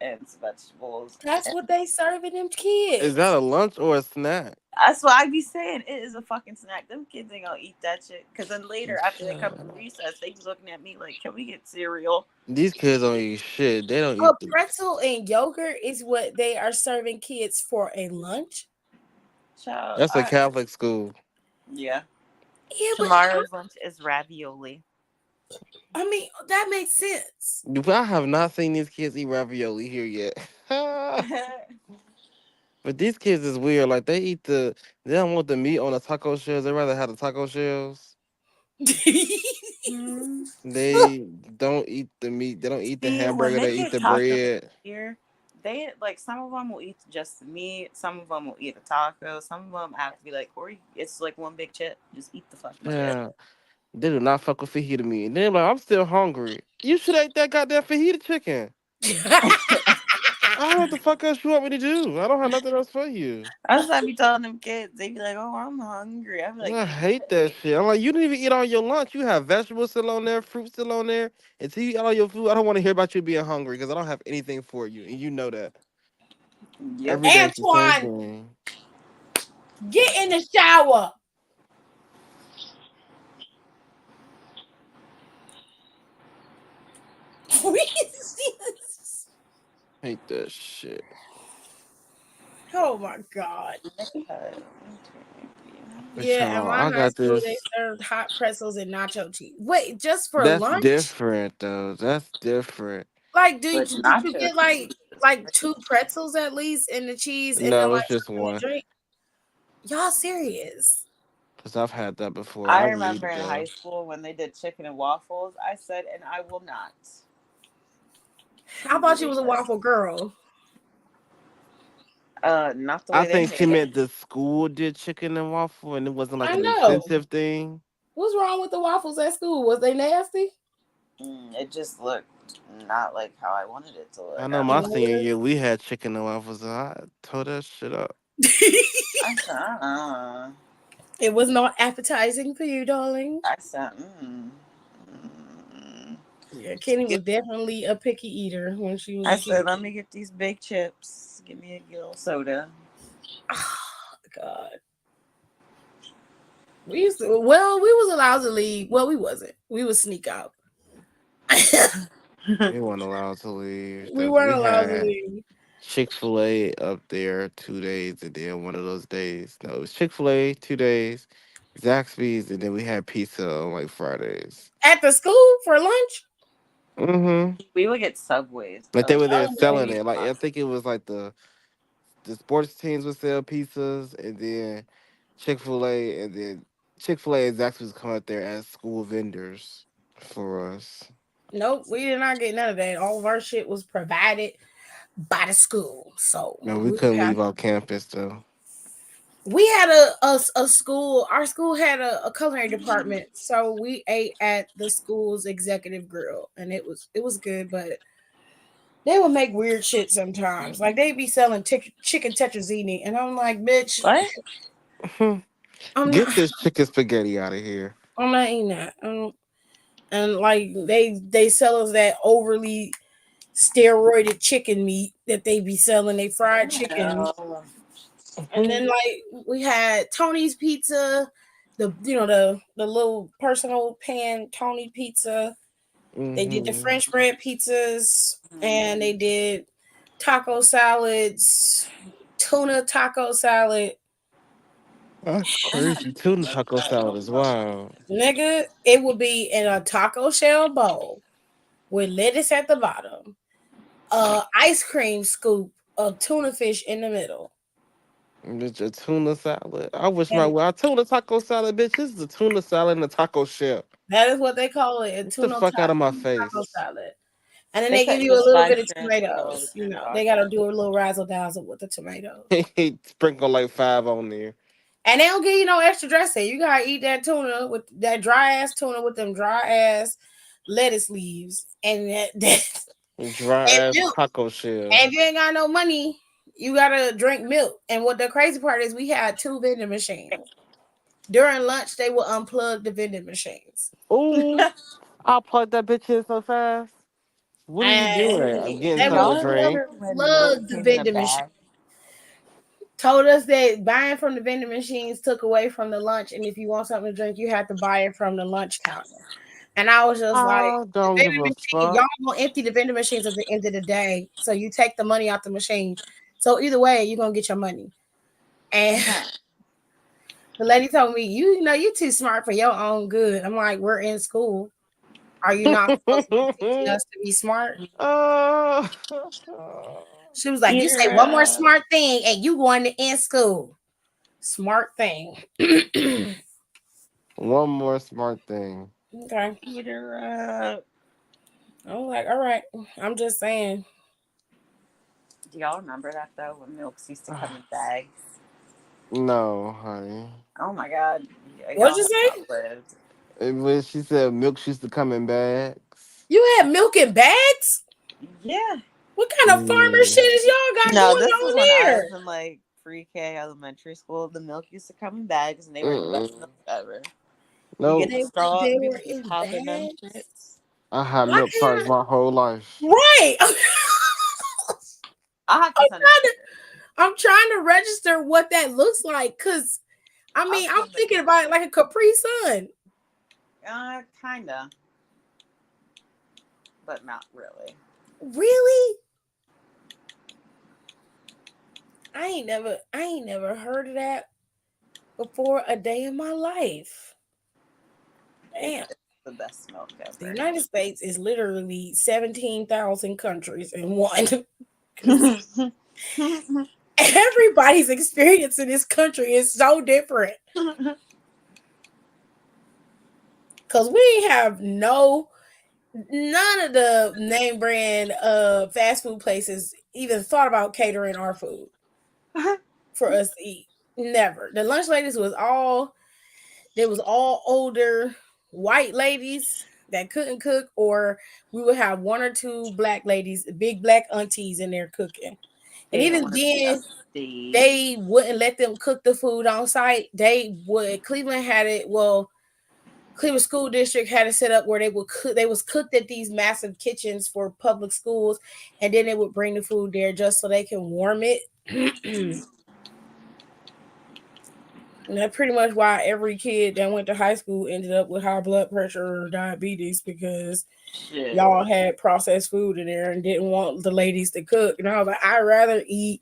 and some vegetables. That's what they serving them kids. Is that a lunch or a snack? That's what I be saying. It is a fucking snack. Them kids ain't gonna eat that shit. Cause then later, after they come from recess, they be looking at me like, "Can we get cereal?" These kids don't eat shit. They don't A eat. pretzel and yogurt is what they are serving kids for a lunch. Child, That's a Catholic school. Yeah. Yeah, Tomorrow's lunch is ravioli. I mean, that makes sense. I have not seen these kids eat ravioli here yet. But But these kids is weird. Like they don't want the meat on the taco shells. They rather have the taco shells. Hmm. They don't eat the meat. They don't eat the See, when hamburger. they They eat get the tacos bread. here, they like some of them will eat just the meat. Some of them will eat a taco. Some of them have to be like, or it's like one big chip. Just eat the fucking chip. Yeah, they do not fuck with fajita meat. And they're like, I'm still hungry. You should eat that goddamn fajita chicken. I don't know what the fuck else you want me to do. I don't have nothing else for you. That's what I be telling them kids. They be like, "Oh, I'm hungry." I be like, I hate that "Hey." shit. I'm like, you didn't even eat all your lunch. You have vegetables still on there, fruit still on there. Until you eat all your food, I don't want to hear about you being hungry because I don't have anything for you, and you know that. Yep. Every day it's the same Antoine, thing. get in the shower. Hate that shit. Oh my god. Uh, But Yeah, at y'all, my I high got school they this. served hot pretzels and nacho cheese. Wait, just for That's lunch? different though. That's different. Like, But did you nacho get cheese. like two pretzels at least and the cheese and then No, like it's just something to one. drink? Y'all serious? Cause I've had that before. I I will eat remember it in though. high school when they did chicken and waffles. I said, "And I will not." I thought you was a waffle girl. Not the I way they think she made it. meant the school did chicken and waffle, and it wasn't like I an know. expensive thing. What's wrong with the waffles at school? Was they nasty? It just looked not like how I wanted it to I look. know I my was like, senior year we had chicken and waffles. And I tore that shit up. I said, uh-uh. It was not appetizing for you, darling. I said, mm. Yeah, Kenny was definitely a picky eater when she was I a kid. said, let me get these big chips. Give me a little soda. Oh, God. We was allowed to leave. Well, we wasn't. We would sneak out. We weren't allowed to leave. We We weren't allowed to had leave. Chick-fil-A up there 2 days, and then one of those days. No, it was Chick-fil-A 2 days, Zaxby's, and then we had pizza on like Fridays. At the school for lunch? Mm-hmm. We would get Subways Like they though. were there Oh, selling no. it. Like I think it was like the sports teams would sell pizzas, and then Chick-fil-A, and then Chick-fil-A and Zaxby's come out there as school vendors for us. Nope, we did not get none of that. All of our shit was provided by the school. So No, we couldn't leave our campus though. we had a school. Our school had a culinary department, so we ate at the school's executive grill, and it was good. But they would make weird shit sometimes. Like they'd be selling chicken tetrazzini, and I'm like, bitch, What? I'm Get not. this chicken spaghetti out of here. I'm not eating that. And like they sell us that overly steroided chicken meat that they be selling. They fried chicken. Ew. And then like we had Tony's pizza, the little personal pan Tony pizza. They did the Hmm. French bread pizzas and they did taco salads, tuna taco salad. That's crazy. Tuna taco salad is wild. Nigga, it would be in a taco shell bowl with lettuce at the bottom, ice cream scoop of tuna fish in the middle. It's a tuna salad. I wish my And well, tuna taco salad, bitch. This is a tuna salad and a taco shell. that is what they call it, a Get the fuck out of my taco face. salad. And then They they give couldn't you a just little buy bit of shrimp and call it tomatoes. a shrimp They got taco. to do a little razzle dazzle with the tomatoes. Sprinkle like 5 on there. And they don't give you no extra dressing. You gotta eat that tuna with that dry ass tuna with them dry ass lettuce leaves and that Dry and ass milk. taco shell. And if you ain't got no money, you gotta drink milk. And what the crazy part is, we had two vending machines. During lunch, they will unplug the vending machines. Ooh, I'll plug that bitch in so fast. What are you And doing? I'm getting they something will to Y'all drink. remember when milk unplug the came in a vending machine. bag? Told us that buying from the vending machines took away from the lunch, and if you want something to drink, you have to buy it from the lunch counter. And I was just like, I the don't give vending a machine, fuck. y'all gonna empty the vending machines at the end of the day. So you take the money out the machine. So either way, you're gonna get your money. And the lady told me, you know, you're too smart for your own good. I'm like, we're in school. Are you not supposed to be teaching us to be smart? Uh, She was like, "You say one more smart thing, and you going to end school." Smart thing. One more smart thing. Okay. Eat her up. I'm like, all right. I'm just saying. Do y'all remember that though, when milks used to come in bags? No, honey. Oh my god, What'd y'all you have say? outlived. When she said milk used to come in bags. You had milk in bags? Yeah. What kind of farmer Yeah. shit is y'all got No, going this was on when I was there? in like pre-K elementary school. The milk used to come in bags, and they were the best milk Mm-mm. ever. You get Nope. the straw, They you were be in popping them bags. shits. I had Why milk can't products my whole life. Right. I'll have to I'm send a trying to picture. I'm trying to register what that looks like, because I I'll mean I'm send a thinking about it like a Capri Sun. Kinda, but not really. Really? I ain't never heard of that before a day in my life. Damn. It's the best milk The ever. United States is literally 17,000 countries in one. Because everybody's experience in this country is so different. Because we have none of the name brand fast food places even thought about catering our food for us to eat. Never. The lunch ladies was all older white ladies that couldn't cook, or we would have one or two black ladies, big black aunties in there cooking. They And didn't even want to be then, upstate. they wouldn't let them cook the food on site. They would Cleveland had it, well, Cleveland School District had it set up where they was cooked at these massive kitchens for public schools, and then they would bring the food there just so they can warm it. And that's pretty much why every kid that went to high school ended up with high blood pressure or diabetes, because Shit. y'all had processed food in there and didn't want the ladies to cook. And I was like, I'd rather eat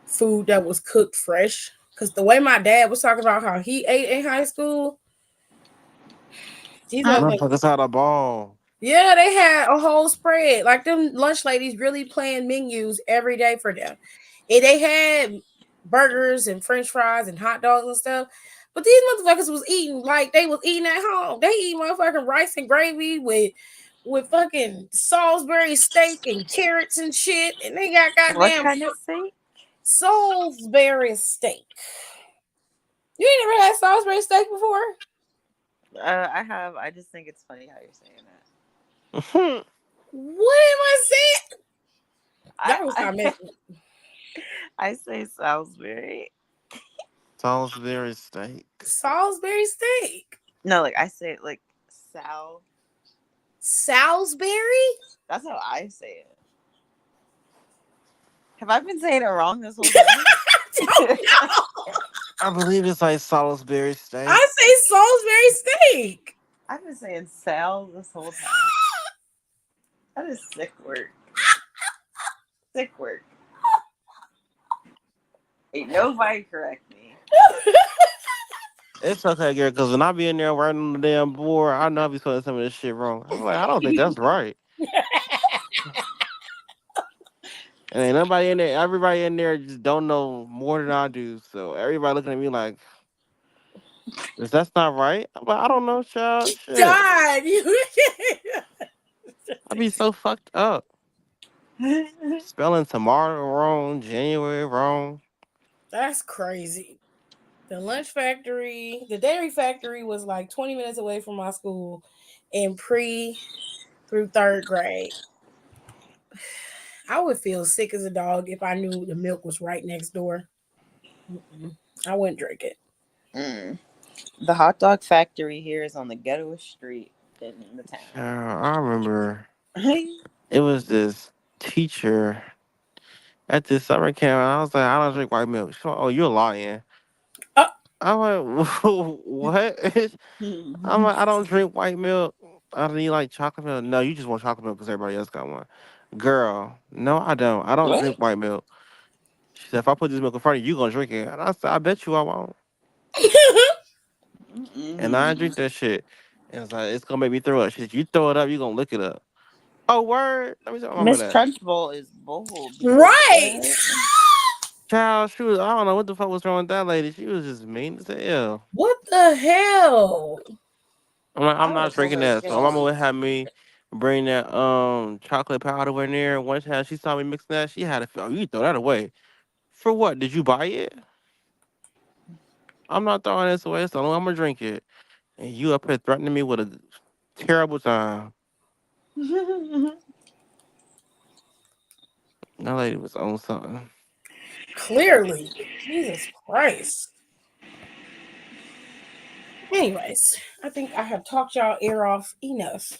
food that was cooked fresh. Because the way my dad was talking about how he ate in high school, these motherfuckers, Motherfuckers had a ball. yeah, they had a whole spread. Like them lunch ladies really planned menus every day for them. And they had burgers and french fries and hot dogs and stuff. But these motherfuckers was eating like they was eating at home. They eat motherfucking rice and gravy with fucking Salisbury steak and carrots and shit. And they got What goddamn kind of steak? Salisbury steak. You ain't never had Salisbury steak before? I have. I just think it's funny how you're saying Salisbury What am I saying? that. Y'all was I not making I say Salisbury. steak. Salisbury steak. No, like I say it like Sal. Salisbury? That's how I say it. Have I been saying it wrong this whole time? Don't know. I believe it's like Salisbury steak. I say Salisbury steak. I've been saying Sal this whole time. That is sick work. Sick work. Ain't nobody correct me. It's okay, girl, because when I be in there writing on the damn board, I know I be spelling some of this shit wrong. I'm like, I don't think that's right. And ain't nobody in there, everybody in there just don't know more than I do. So everybody looking at me like, is that's not right? I'm like, I don't know, child. Shit. God, I be so fucked up. Spelling tomorrow wrong, January wrong. that's crazy. The dairy factory was like 20 minutes away from my school in pre through third grade. I would feel sick as a dog if I knew the milk was right next door. I wouldn't drink it. Mm. The hot dog factory here is on the ghetto street in the town. I remember it was this teacher at this summer camp, and I was like, I don't drink white milk. She's like, oh, you're lying. Uh, I'm like, what? I'm like, I don't drink white milk. I don't need like chocolate milk. No, you just want chocolate milk because everybody else got one. Girl, no, I don't. I don't drink white milk. She said, if I put this milk in front of you, you gonna drink it. And I said, I bet you I won't. And I drink that shit. And it's like, it's gonna make me throw up. She said, you throw it up, you gonna lick it up. Oh, word. Let me tell my mama Miss that. Trunchbull is bold. Because Right. Child, she was. I don't know what the fuck was wrong with that lady. She was just mean as hell. What the hell? I'm like, I'm I would not have told drinking her to that. get So my mama on. would have me bring that chocolate powder in there. One time she saw me mixing that, she had to. Oh, you throw that away. For what? Did you buy it? I'm not throwing this away. So I'm gonna drink it. And you up here threatening me with a terrible time. That lady was on something. Clearly. Jesus Christ. Anyways, I think I have talked y'all ear off enough.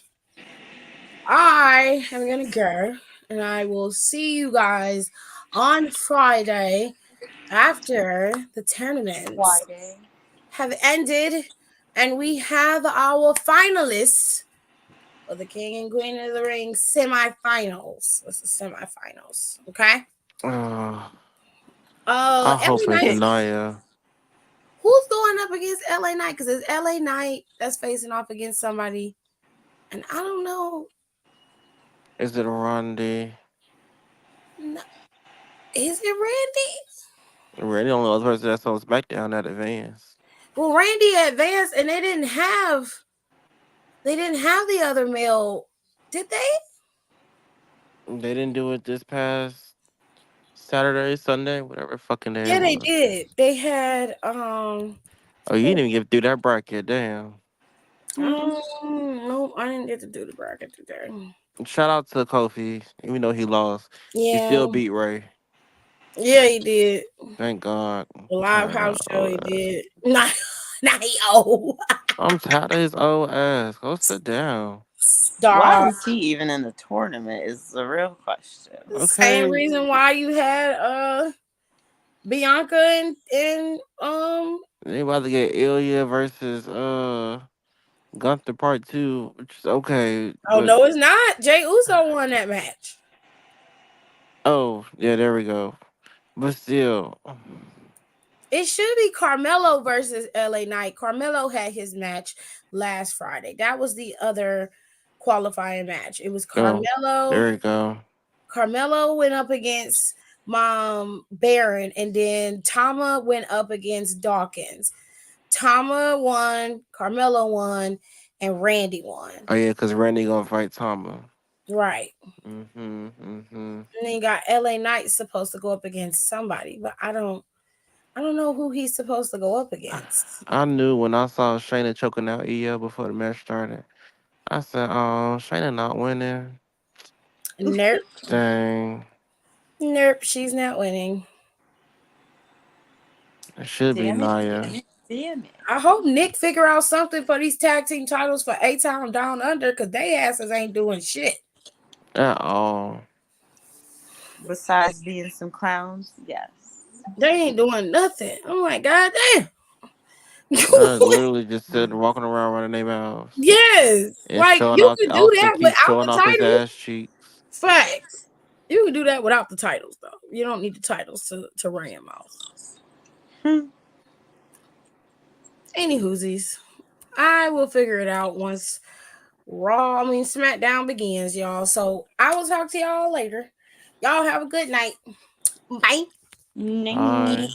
I am going to go, and I will see you guys on Friday after the tournaments Friday. have ended and we have our finalists for the King and Queen of the Ring semifinals. This is semifinals, okay? I LA hope it's Knight. Naya. Who's going up against LA Knight? Because it's LA Knight that's facing off against somebody, and I don't know. Is it Randy? No, is it Randy? Randy the only other person that's on SmackDown that advanced. Well, Randy advanced, and they didn't have the other male, did they? They didn't do it this past Saturday, Sunday, whatever fucking day it Yeah, they was. did. They had Oh, you didn't even get through that bracket, damn. no, I didn't get to do the bracket today. Shout out to Kofi, even though he lost. He Yeah, still beat Ray. yeah, he did. Thank God. The I'm live tired of house that show, old he ass. did. Not he old. I'm tired of his old ass. Go sit down. Why Stop. is he even in the tournament? Is the real question. Same Okay. reason why you had Bianca and They about to get Ilya versus Gunther Part 2, which is okay, oh but no, it's not. Jay Uso won that match. oh yeah, there we go. But still, It should be Carmelo versus LA Knight. Carmelo had his match last Friday. That was the other qualifying match. It was oh, Carmelo. there we go. Carmelo went up against Mom Baron, and then Tama went up against Dawkins. Tama won, Carmelo won, and Randy won. Oh yeah, because Randy gonna fight Tama. Right. Mm-hmm. And then you got LA Knight supposed to go up against somebody, but I don't know who he's supposed to go up against. I knew when I saw Shayna choking out Io before the match started. I said, "Oh, Shayna not winning." Nope. Dang, Nope, she's not winning. it should be Damn it, Nia damn it, damn it. I hope Nick figure out something for these tag team titles for A-Town Down Under, because they asses ain't doing shit. at all. Besides being some clowns, yes. They ain't doing nothing. I'm like, God damn. Literally just sitting, walking around running their mouths Yes. and Like, showing you off. can do Austin that keeps without showing the off his titles. ass cheeks. Facts. You can do that without the titles, though. You don't need the titles to run your mouth. Any whoosies. I will figure it out once SmackDown begins, y'all. So I will talk to y'all later. Y'all have a good night. Bye. Bye.